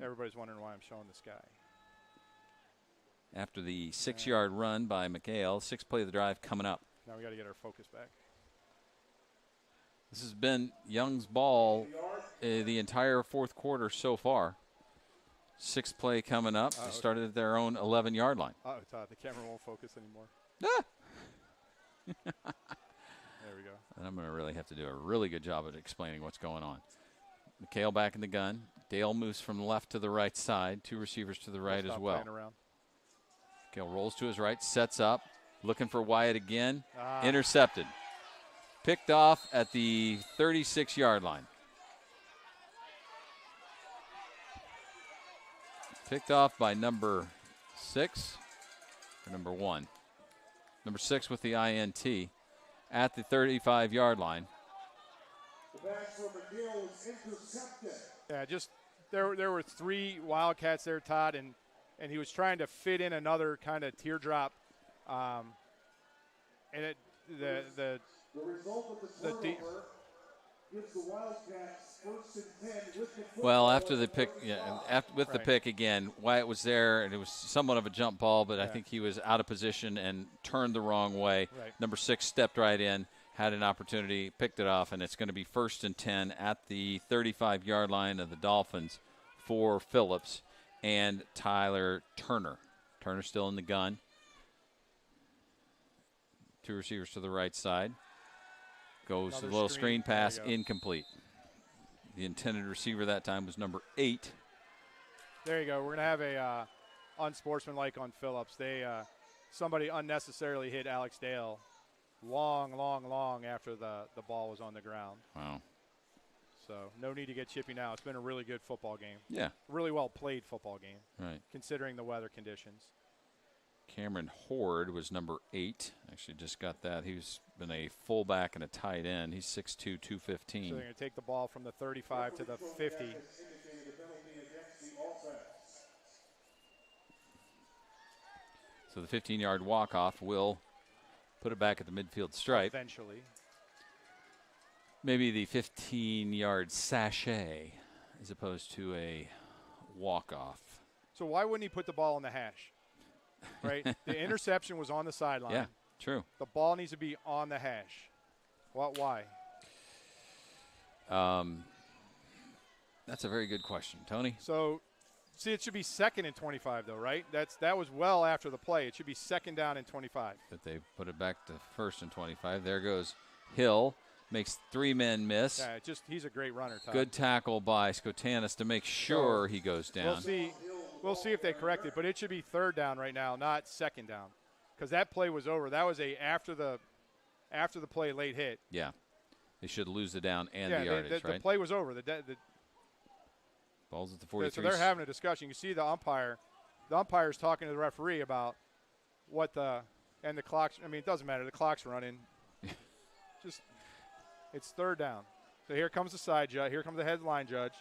Everybody's wondering why I'm showing this guy. After the 6-yard run by McHale, 6th play of the drive coming up. Now we got to get our focus back. This has been Young's ball the entire 4th quarter so far. 6th play coming up. They started at their own 11-yard line. Oh, Todd, the camera won't focus anymore. There we go. And I'm going to really have to do a really good job at explaining what's going on. McHale back in the gun. Dale moves from left to the right side. 2 receivers to the right as well. McHale rolls to his right, sets up, looking for Wyatt again. Intercepted. Picked off at the 36-yard line. Picked off by number 6 or number 1. Number 6 with the INT. at the 35-yard line. The pass from McGill was intercepted. Yeah, just there were 3 Wildcats there, Todd, and he was trying to fit in another kind of teardrop. And The result of the turnover gives the Wildcats 1st and 10 with the football. Well, after the pick, with the pick again, Wyatt was there, and it was somewhat of a jump ball, but I think he was out of position and turned the wrong way. Right. Number 6 stepped right in, had an opportunity, picked it off, and it's going to be 1st and 10 at the 35-yard line of the Dolphins for Phillips and Tyler Turner. Turner still in the gun. 2 receivers to the right side. Goes Another to the little screen pass, There you go. incomplete. The intended receiver that time was number 8. There you go. We're going to have a unsportsmanlike on Phillips. Somebody unnecessarily hit Alex Dale long after the ball was on the ground. Wow. So no need to get chippy now. It's been a really good football game. Yeah. Really well played football game, Right. considering the weather conditions. Cameron Horde was number 8. Actually just got that. He's been a fullback and a tight end. He's 6'2", 215. So they're going to take the ball from the 35 to the 50. So the 15-yard walk-off will put it back at the midfield stripe. Eventually. Maybe the 15-yard sachet as opposed to a walk-off. So why wouldn't he put the ball in the hash? Right? The interception was on the sideline. Yeah, true. The ball needs to be on the hash. Why? That's a very good question, Tony. So, see, it should be 2nd and 25, though, right? That was well after the play. It should be 2nd down and 25. But they put it back to 1st and 25. There goes Hill. Makes 3 men miss. Yeah, he's a great runner, Todd. Good tackle by Skotanis to make sure he goes down. We'll see if they correct it, but it should be 3rd down right now, not 2nd down, because that play was over. That was after the play late hit. Yeah, they should lose the down and the yardage, right? The play was over. The ball's at the 43. So they're having a discussion. You see the umpire. The umpire's talking to the referee about and the clock's. I mean, it doesn't matter. The clock's running. It's 3rd down. So here comes the side judge. Here comes the headline judge.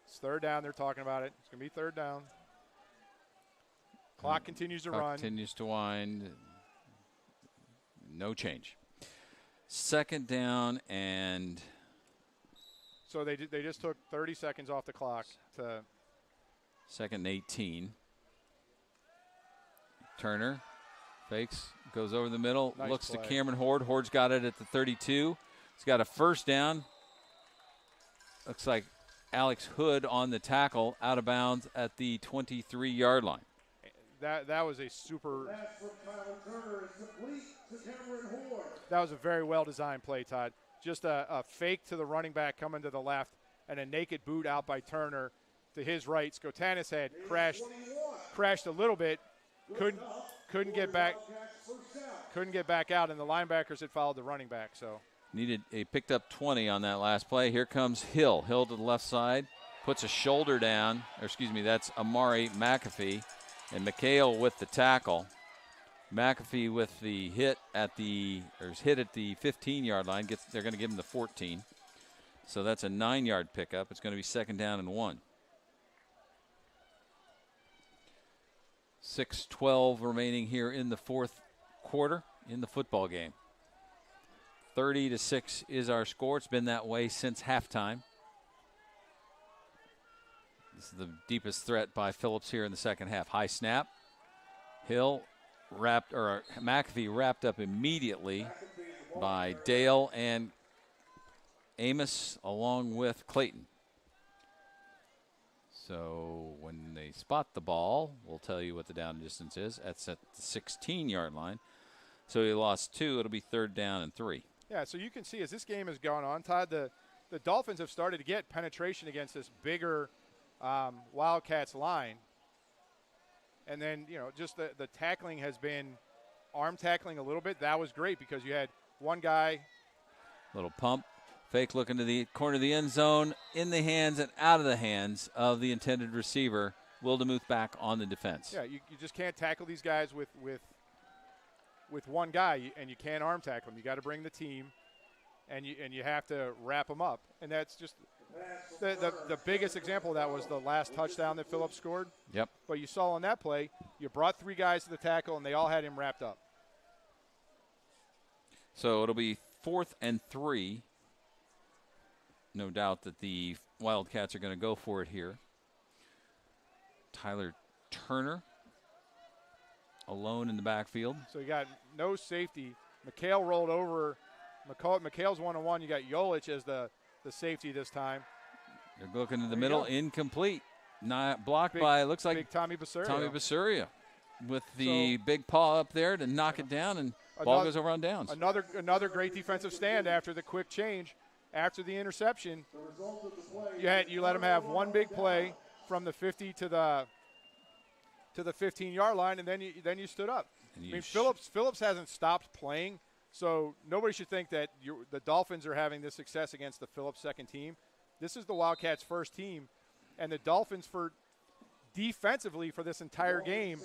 It's 3rd down. They're talking about it. It's going to be 3rd down. Clock continues to run. Continues to wind. No change. 2nd down and. So they just took 30 seconds off the clock to. 2nd and 18. Turner fakes, goes over the middle, Nice looks play. to Cameron Horde. Horde's got it at the 32. He's got a 1st down. Looks like Alex Hood on the tackle, out of bounds at the 23-yard line. That was a super. Pass from Tyler Turner is complete to Cameron Horde. That was a very well-designed play, Todd. Just a fake to the running back coming to the left, and a naked boot out by Turner to his right. Skotanis had crashed a little bit, couldn't get back out, and the linebackers had followed the running back. So Picked up 20 on that last play. Here comes Hill. Hill to the left side, puts a shoulder down. That's Amari McAfee, and McHale with the tackle. McAfee with the hit at the 15-yard line. They're going to give him the 14. So that's a 9-yard pickup. It's going to be 2nd down and 1. 6:12 remaining here in the 4th quarter in the football game. 30-6 is our score. It's been that way since halftime. This is the deepest threat by Phillips here in the second half. High snap. Hill McAfee wrapped up immediately by Dale and Amos along with Clayton. So when they spot the ball, we'll tell you what the down distance is. That's at the 16-yard line. So he lost 2. It'll be 3rd down and 3. Yeah, so you can see as this game has gone on, Todd, the Dolphins have started to get penetration against this bigger Wildcats line. And then, just the tackling has been arm tackling a little bit. That was great because you had one guy. Little pump. Fake look into the corner of the end zone, in the hands and out of the hands of the intended receiver. Wildemuth back on the defense. Yeah, you just can't tackle these guys with with one guy, and you can't arm tackle him. You got to bring the team, and you have to wrap him up. And that's just the biggest example of that was the last touchdown that Phillips scored. Yep. But you saw on that play, you brought 3 guys to the tackle, and they all had him wrapped up. So it'll be 4th and 3. No doubt that the Wildcats are going to go for it here. Tyler Turner alone in the backfield. So you got no safety. McHale rolled over. McHale's one-on-one. You got Yolich as the safety this time. They're looking in the middle, incomplete. Not blocked by, looks like big Tommy Basuria. Tommy Basuria with the big paw up there to knock it down, and ball goes over on downs. Another great defensive stand after the quick change. After the interception, you let them have one big play from the 50 to the 15-yard line, and then you stood up. I mean, Phillips hasn't stopped playing, so nobody should think that the Dolphins are having this success against the Phillips second team. This is the Wildcats' first team, and the Dolphins defensively for this entire game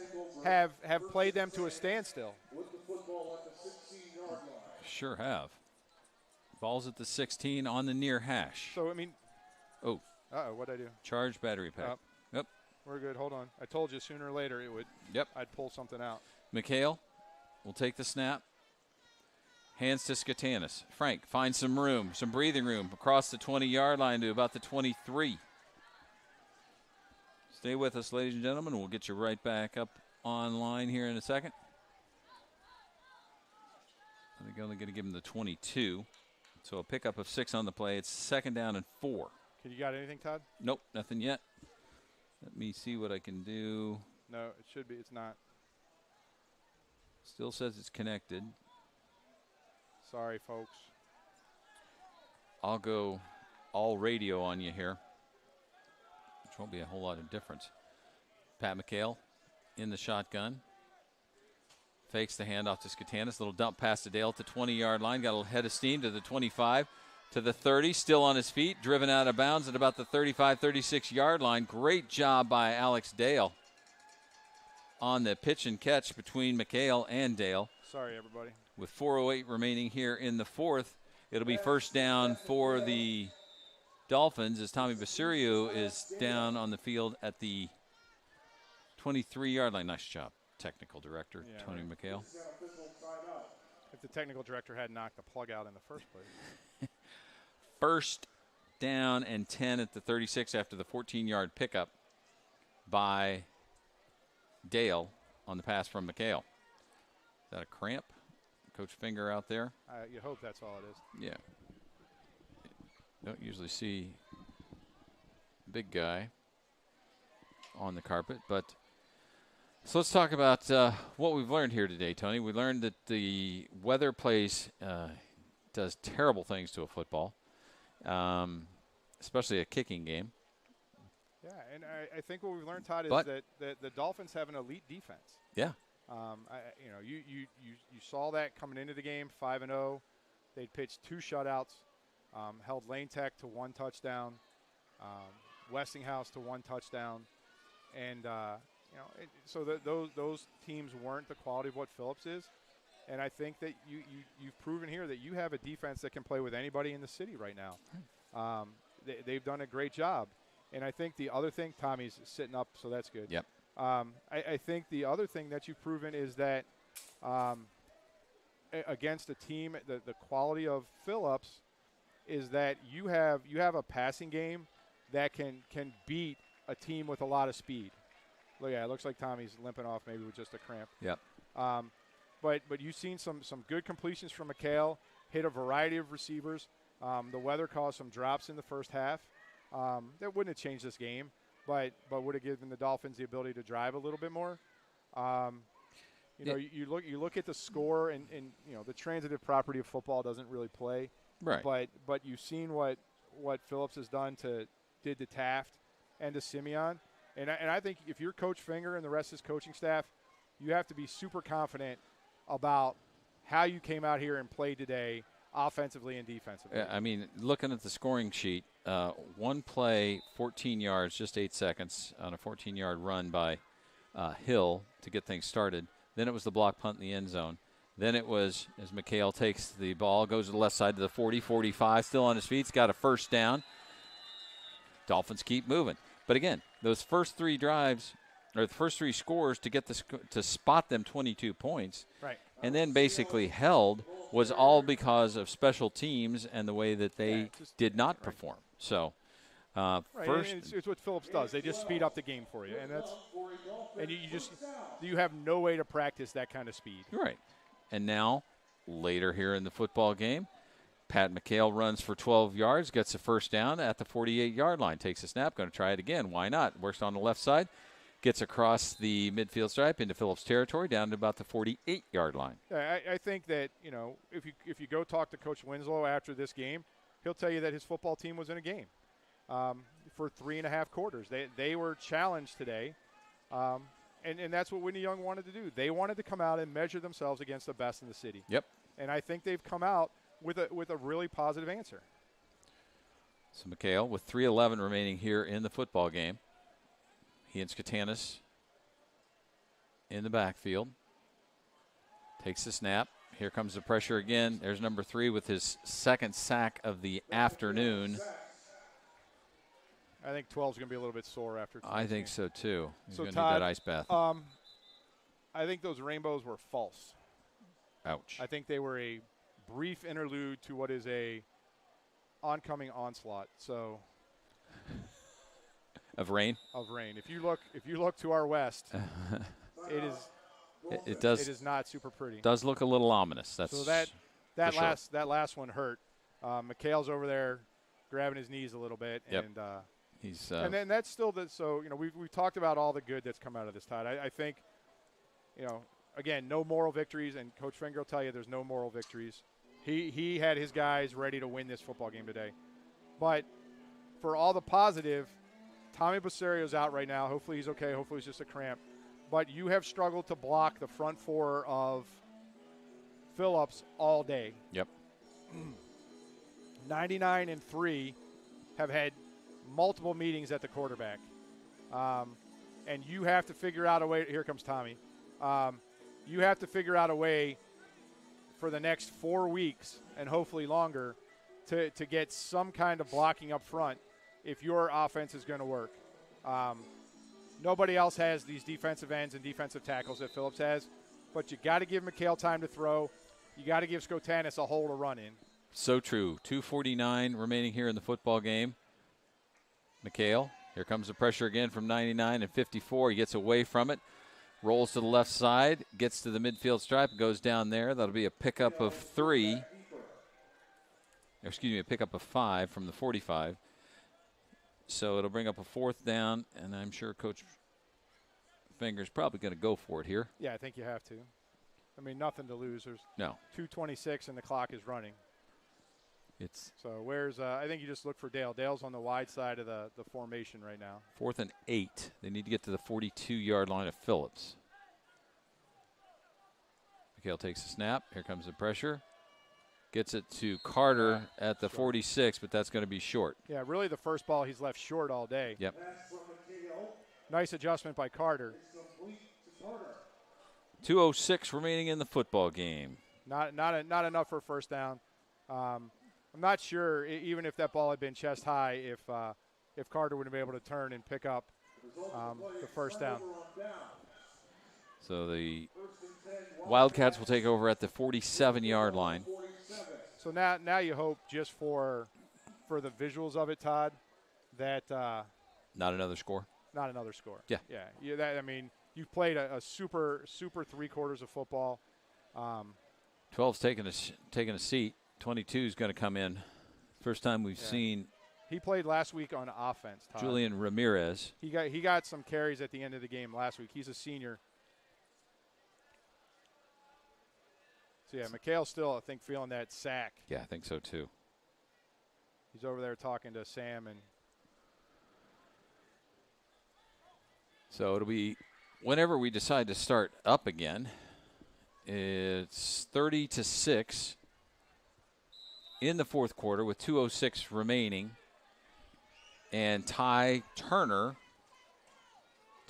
have played them to a standstill. Sure have. Ball's at the 16 on the near hash. So, I mean. Oh. What'd I do? Charged battery pack. Yep. We're good. Hold on. I told you sooner or later it would. Yep. I'd pull something out. McHale will take the snap. Hands to Skatanis. Frank finds some room, some breathing room across the 20-yard line to about the 23. Stay with us, ladies and gentlemen. We'll get you right back up online here in a second. I think I'm only going to give him the 22. So a pickup of 6 on the play. It's 2nd down and 4. You got anything, Todd? Nope, nothing yet. Let me see what I can do. No, it should be. It's not. Still says it's connected. Sorry, folks. I'll go all radio on you here, which won't be a whole lot of difference. Pat McHale in the shotgun. Fakes the handoff to Skatanis. Little dump pass to Dale at the 20-yard line. Got a little head of steam to the 25, to the 30. Still on his feet. Driven out of bounds at about the 35, 36-yard line. Great job by Alex Dale on the pitch and catch between McHale and Dale. Sorry, everybody. With 4:08 remaining here in the 4th, it'll be 1st down for the Dolphins as Tommy Basurio is down on the field at the 23-yard line. Nice job, technical director Tony McHale. If the technical director had knocked the plug out in the first place. 1st down and 10 at the 36 after the 14-yard pickup by Dale on the pass from McHale. Is that a cramp? Coach Finger out there? You hope that's all it is. Yeah. Don't usually see big guy on the carpet, but so let's talk about what we've learned here today, Tony. We learned that the weather does terrible things to a football, especially a kicking game. Yeah, and I think what we've learned, Todd, is that the Dolphins have an elite defense. Yeah. You saw that coming into the game, 5-0. They'd pitched 2 shutouts, held Lane Tech to 1 touchdown, Westinghouse to 1 touchdown, and so those teams weren't the quality of what Phillips is. And I think that you've proven here that you have a defense that can play with anybody in the city right now. They've done a great job. And I think the other thing, Tommy's sitting up, so that's good. Yep. I think the other thing that you've proven is that against a team, the quality of Phillips is that you have a passing game that can beat a team with a lot of speed. Look, yeah, it looks like Tommy's limping off maybe with just a cramp. Yep. But you've seen some good completions from McHale, hit a variety of receivers. The weather caused some drops in the first half. That wouldn't have changed this game, but would have given the Dolphins the ability to drive a little bit more. You look at the score, and the transitive property of football doesn't really play. Right. But you've seen what Phillips has did to Taft and to Simeon, and I think if you're Coach Finger and the rest of his coaching staff, you have to be super confident about how you came out here and played today, offensively and defensively. I mean, looking at the scoring sheet, 1 play, 14 yards, just 8 seconds on a 14-yard run by Hill to get things started. Then it was the block punt in the end zone. Then it was, as McHale takes the ball, goes to the left side to the 40, 45, still on his feet. He's got a first down. Dolphins keep moving. But again, those first 3 drives, or the first 3 scores to get to spot them 22 points, right, and then basically held, was all because of special teams and the way that they did not perform. So, first, it's what Phillips does. They just speed up the game for you, and you have no way to practice that kind of speed. Right. And now, later here in the football game, Pat McHale runs for 12 yards, gets a first down at the 48-yard line, takes a snap, going to try it again. Why not? Works on the left side, gets across the midfield stripe into Phillips territory, down to about the 48-yard line. Yeah, I think that, if you go talk to Coach Winslow after this game, he'll tell you that his football team was in a game for 3.5 quarters. They were challenged today. And that's what Whitney Young wanted to do. They wanted to come out and measure themselves against the best in the city. Yep. And I think they've come out with a really positive answer. So McHale with 3:11 remaining here in the football game. He and Skatanis in the backfield. Takes the snap. Here comes the pressure again. There's number 3 with his second sack of the afternoon. I think 12 is going to be a little bit sore after. I think so, too. He's so going to Todd, need that ice bath. I think those rainbows were false. Ouch. I think they were a brief interlude to what is a oncoming onslaught. So of rain. If you look to our west, it is not super pretty. Does look a little ominous. That's so that last one hurt. McHale's over there grabbing his knees a little bit, yep. and he's and then that's still so we've talked about all the good that's come out of this, Todd. I think again, no moral victories, and Coach Finger will tell you there's no moral victories. He had his guys ready to win this football game today, but for all the positive, Tommy Basario's out right now. Hopefully he's okay. Hopefully it's just a cramp. But you have struggled to block the front 4 of Phillips all day. Yep. 99 and 3 have had multiple meetings at the quarterback. And you have to figure out a way. Here comes Tommy. You have to figure out a way for the next 4 weeks and hopefully longer to get some kind of blocking up front if your offense is going to work. Nobody else has these defensive ends and defensive tackles that Phillips has, but you got to give McHale time to throw. You got to give Skotanis a hole to run in. So true. 2:49 remaining here in the football game. McHale, here comes the pressure again from 99 and 54. He gets away from it, rolls to the left side, gets to the midfield stripe, goes down there. That'll be a pickup of 3. Excuse me, a pickup of 5 from the 45. So it'll bring up a 4th down, and I'm sure Coach Finger's probably going to go for it here. Yeah, I think you have to. I mean, nothing to lose. There's no 2:26 and the clock is running. So where's I think you just look for Dale. Dale's on the wide side of the formation right now. 4th and 8. They need to get to the 42-yard line of Phillips. McHale takes the snap. Here comes the pressure. Gets it to Carter at the 46, but that's going to be short. Yeah, really the first ball he's left short all day. Yep. Nice adjustment by Carter. 2:06 remaining in the football game. Not enough for a first down. I'm not sure, even if that ball had been chest high, if Carter would have been able to turn and pick up the first down. So the Wildcats will take over at the 47-yard line. So now you hope, just for the visuals of it, Todd, that not another score. Not another score. Yeah. I mean, you've played a super 3 quarters of football. 12's taking a seat. 22 is going to come in. First time we've seen. He played last week on offense, Todd. Julian Ramirez. He got some carries at the end of the game last week. He's a senior. So, yeah, McHale's still, I think, feeling that sack. Yeah, I think so, too. He's over there talking to Sam. And so it'll be whenever we decide to start up again. It's 30-6 in the 4th quarter with 2:06 remaining. And Ty Turner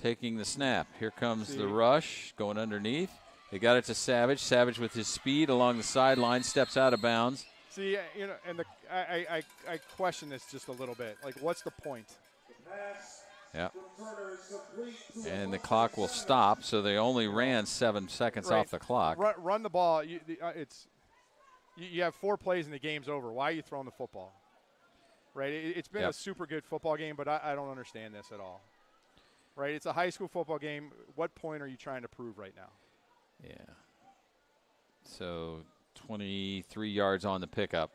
taking the snap. Here comes the rush, going underneath. They got it to Savage. Savage with his speed along the sideline steps out of bounds. See, and I question this just a little bit. Like, what's the point? Yeah. And the clock will stop, so they only ran 7 seconds off the clock. Run the ball. You have 4 plays and the game's over. Why are you throwing the football? Right? It's been a super good football game, but I don't understand this at all. Right? It's a high school football game. What point are you trying to prove right now? Yeah. So 23 yards on the pickup.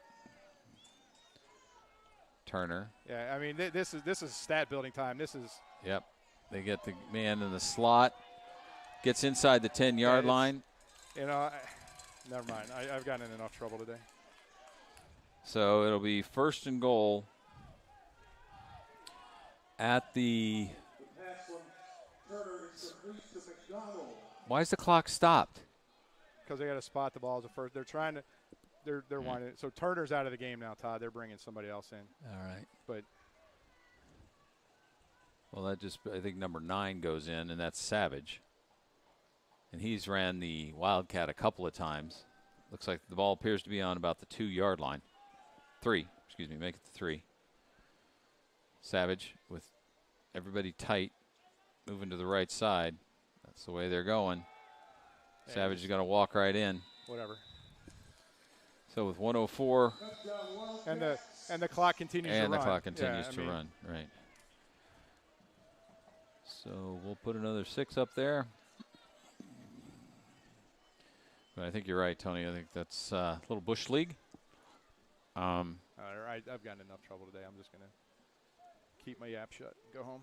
Turner. Yeah, I mean, this is stat building time. This is. Yep. They get the man in the slot. Gets inside the 10-yard line. Never mind. I've gotten in enough trouble today. So it'll be 1st and goal at the. Why is the clock stopped? Because they got to spot the ball as a first. They're trying to. They're winding it. So Turner's out of the game now, Todd. They're bringing somebody else in. All right. But. Well, I think number 9 goes in, and that's Savage. And he's ran the Wildcat a couple of times. Looks like the ball appears to be on about the 2-yard line. 3, excuse me, make it the 3. Savage with everybody tight, moving to the right side. That's the way they're going. Savage is going to walk right in. Whatever. So with 1:04. And the clock continues to run. And the clock continues to run, right. So we'll put another 6 up there. But I think you're right, Tony. I think that's a little Bush League. I've gotten enough trouble today. I'm just going to keep my yap shut and go home.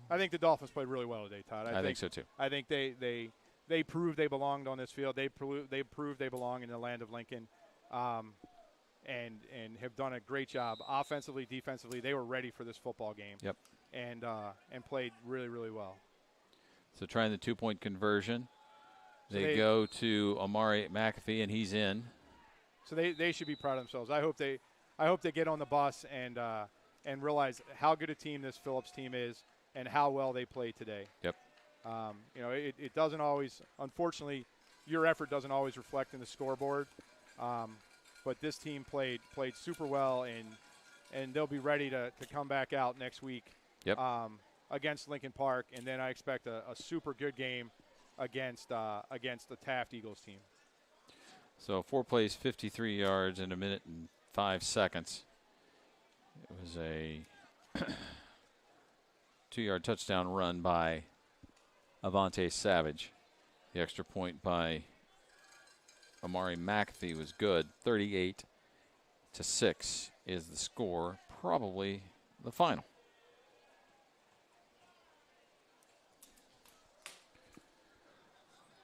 I think the Dolphins played really well today, Todd. I think so, too. I think they proved they belonged on this field. They proved they belong in the land of Lincoln, and have done a great job offensively, defensively. They were ready for this football game. Yep. And played really, really well. So trying the 2-point conversion. They go to Amari McAfee, and he's in. So they should be proud of themselves. I hope they get on the bus and realize how good a team this Phillips team is and how well they played today. Yep. It doesn't always, unfortunately, your effort doesn't always reflect in the scoreboard. But this team played super well, and they'll be ready to come back out next week. Yep. Against Lincoln Park, and then I expect a super good game against the Taft Eagles team. So 4 plays, 53 yards in 1 minute and 5 seconds. It was a 2-yard touchdown run by Avante Savage. The extra point by Amari McAfee was good. 38-6 is the score, probably the final.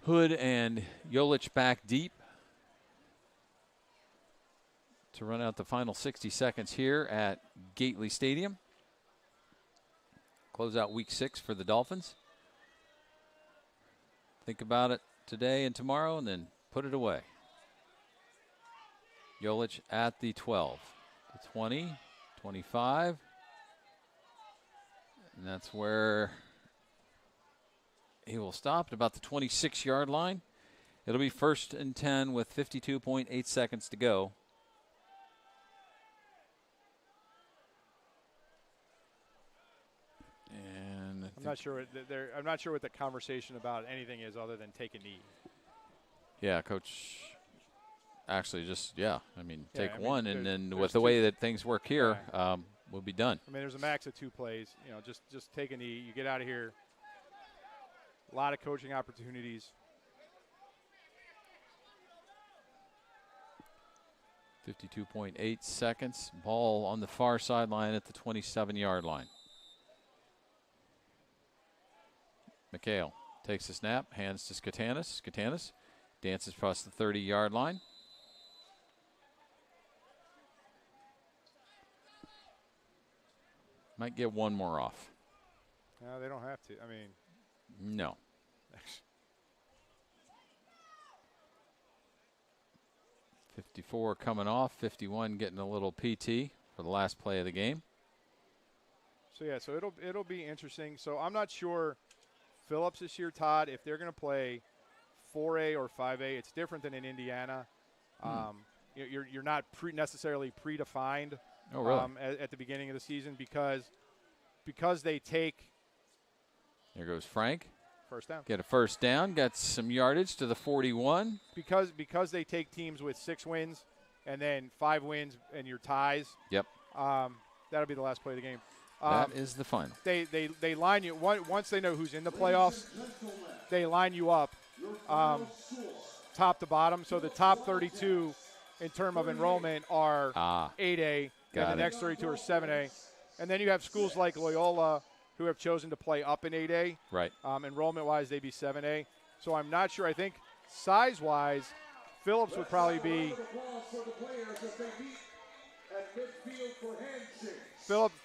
Hood and Jolich back deep to run out the final 60 seconds here at Gately Stadium. Close out week 6 for the Dolphins. Think about it today and tomorrow and then put it away. Jolich at the 12, the 20, 25. And that's where he will stop at about the 26-yard line. It'll be 1st and 10 with 52.8 seconds to go. And I'm not sure what the conversation about anything is other than take a knee. Yeah, Coach. Actually, take one, and then with the way that things work here, we'll be done. I mean, there's a max of 2 plays. Just take a knee. You get out of here. A lot of coaching opportunities. 52.8 seconds. Ball on the far sideline at the 27-yard line. McHale takes a snap, hands to Skatanis. Skatanis dances across the 30-yard line. Might get one more off. No, they don't have to. I mean. No. 54 coming off, 51 getting a little PT for the last play of the game. So it'll be interesting. So I'm not sure Phillips this year, Todd, if they're going to play 4A or 5A. It's different than in Indiana. You're not necessarily predefined at the beginning of the season because they take. There goes Frank. First down. Get a first down. Got some yardage to the 41. Because they take teams with 6 wins and then 5 wins and your ties. Yep. That'll be the last play of the game. That is the final. They line you once they know who's in the playoffs. They line you up top to bottom. So the top 32 in terms of enrollment are 8A, and the next 32 are 7A, and then you have schools like Loyola who have chosen to play up in 8A. Right. Enrollment-wise, they'd be 7A. So I'm not sure. I think size-wise, Phillips would probably be.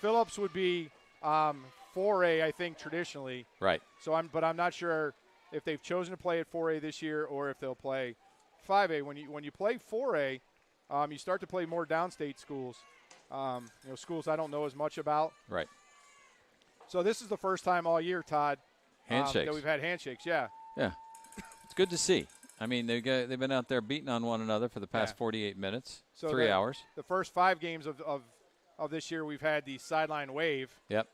Phillips would be 4A, I think, traditionally. Right. So I'm not sure if they've chosen to play at 4A this year or if they'll play 5A. When you play 4A, you start to play more downstate schools. Schools I don't know as much about. Right. So this is the first time all year, Todd, handshakes that we've had handshakes. Yeah. Yeah. It's good to see. I mean, they've been out there beating on one another for the past 48 minutes, so 3 hours. The first 5 games of this year, we've had the sideline wave. Yep.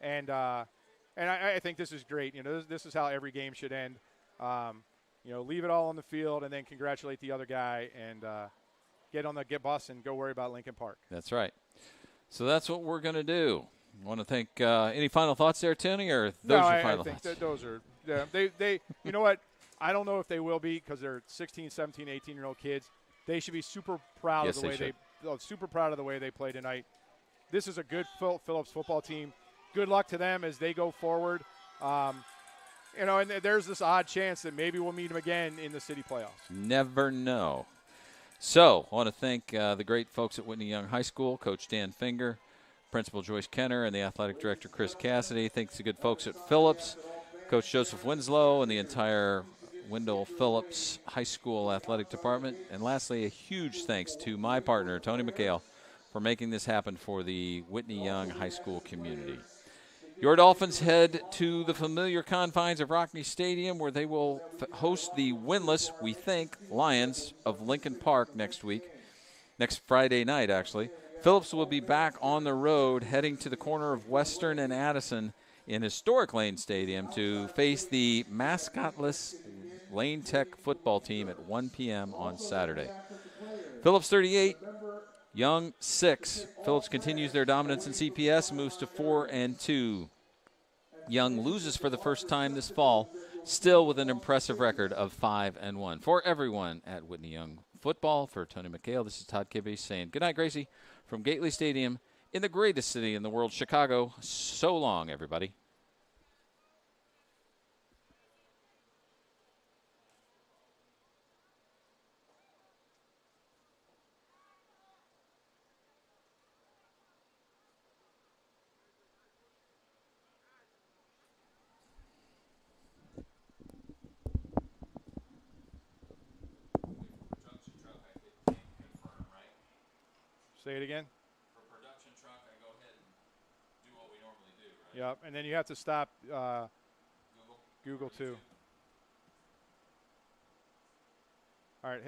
And I think this is great. This is how every game should end. Leave it all on the field and then congratulate the other guy and get on the bus and go worry about Lincoln Park. That's right. So that's what we're going to do. I want to thank any final thoughts there, Tony, or those are your final thoughts? I think those are they you know what? I don't know if they will be because they're 16, 17, 18-year-old kids. They should be super proud of the way they play tonight. This is a good Phillips football team. Good luck to them as they go forward. And there's this odd chance that maybe we'll meet them again in the city playoffs. Never know. So I want to thank the great folks at Whitney Young High School, Coach Dan Finger, Principal Joyce Kenner, and the Athletic Director Chris Cassidy. Thanks to good folks at Phillips, Coach Joseph Winslow, and the entire Wendell Phillips High School Athletic Department. And lastly, a huge thanks to my partner, Tony McHale, for making this happen for the Whitney Young High School community. Your Dolphins head to the familiar confines of Rockne Stadium, where they will host the winless, we think, Lions of Lincoln Park next Friday night, actually. Phillips will be back on the road, heading to the corner of Western and Addison in historic Lane Stadium to face the mascotless Lane Tech football team at 1 p.m. on Saturday. Phillips 38, Young 6. Phillips continues their dominance in CPS, moves to 4-2. Young loses for the first time this fall, still with an impressive record of 5-1. For everyone at Whitney Young Football, for Tony McHale, this is Todd Kibbe saying good night, Gracie, from Gately Stadium in the greatest city in the world, Chicago. So long, everybody. Say it again. For production truck, I go ahead and do what we normally do, right? Yep, and then you have to stop Google too. All right.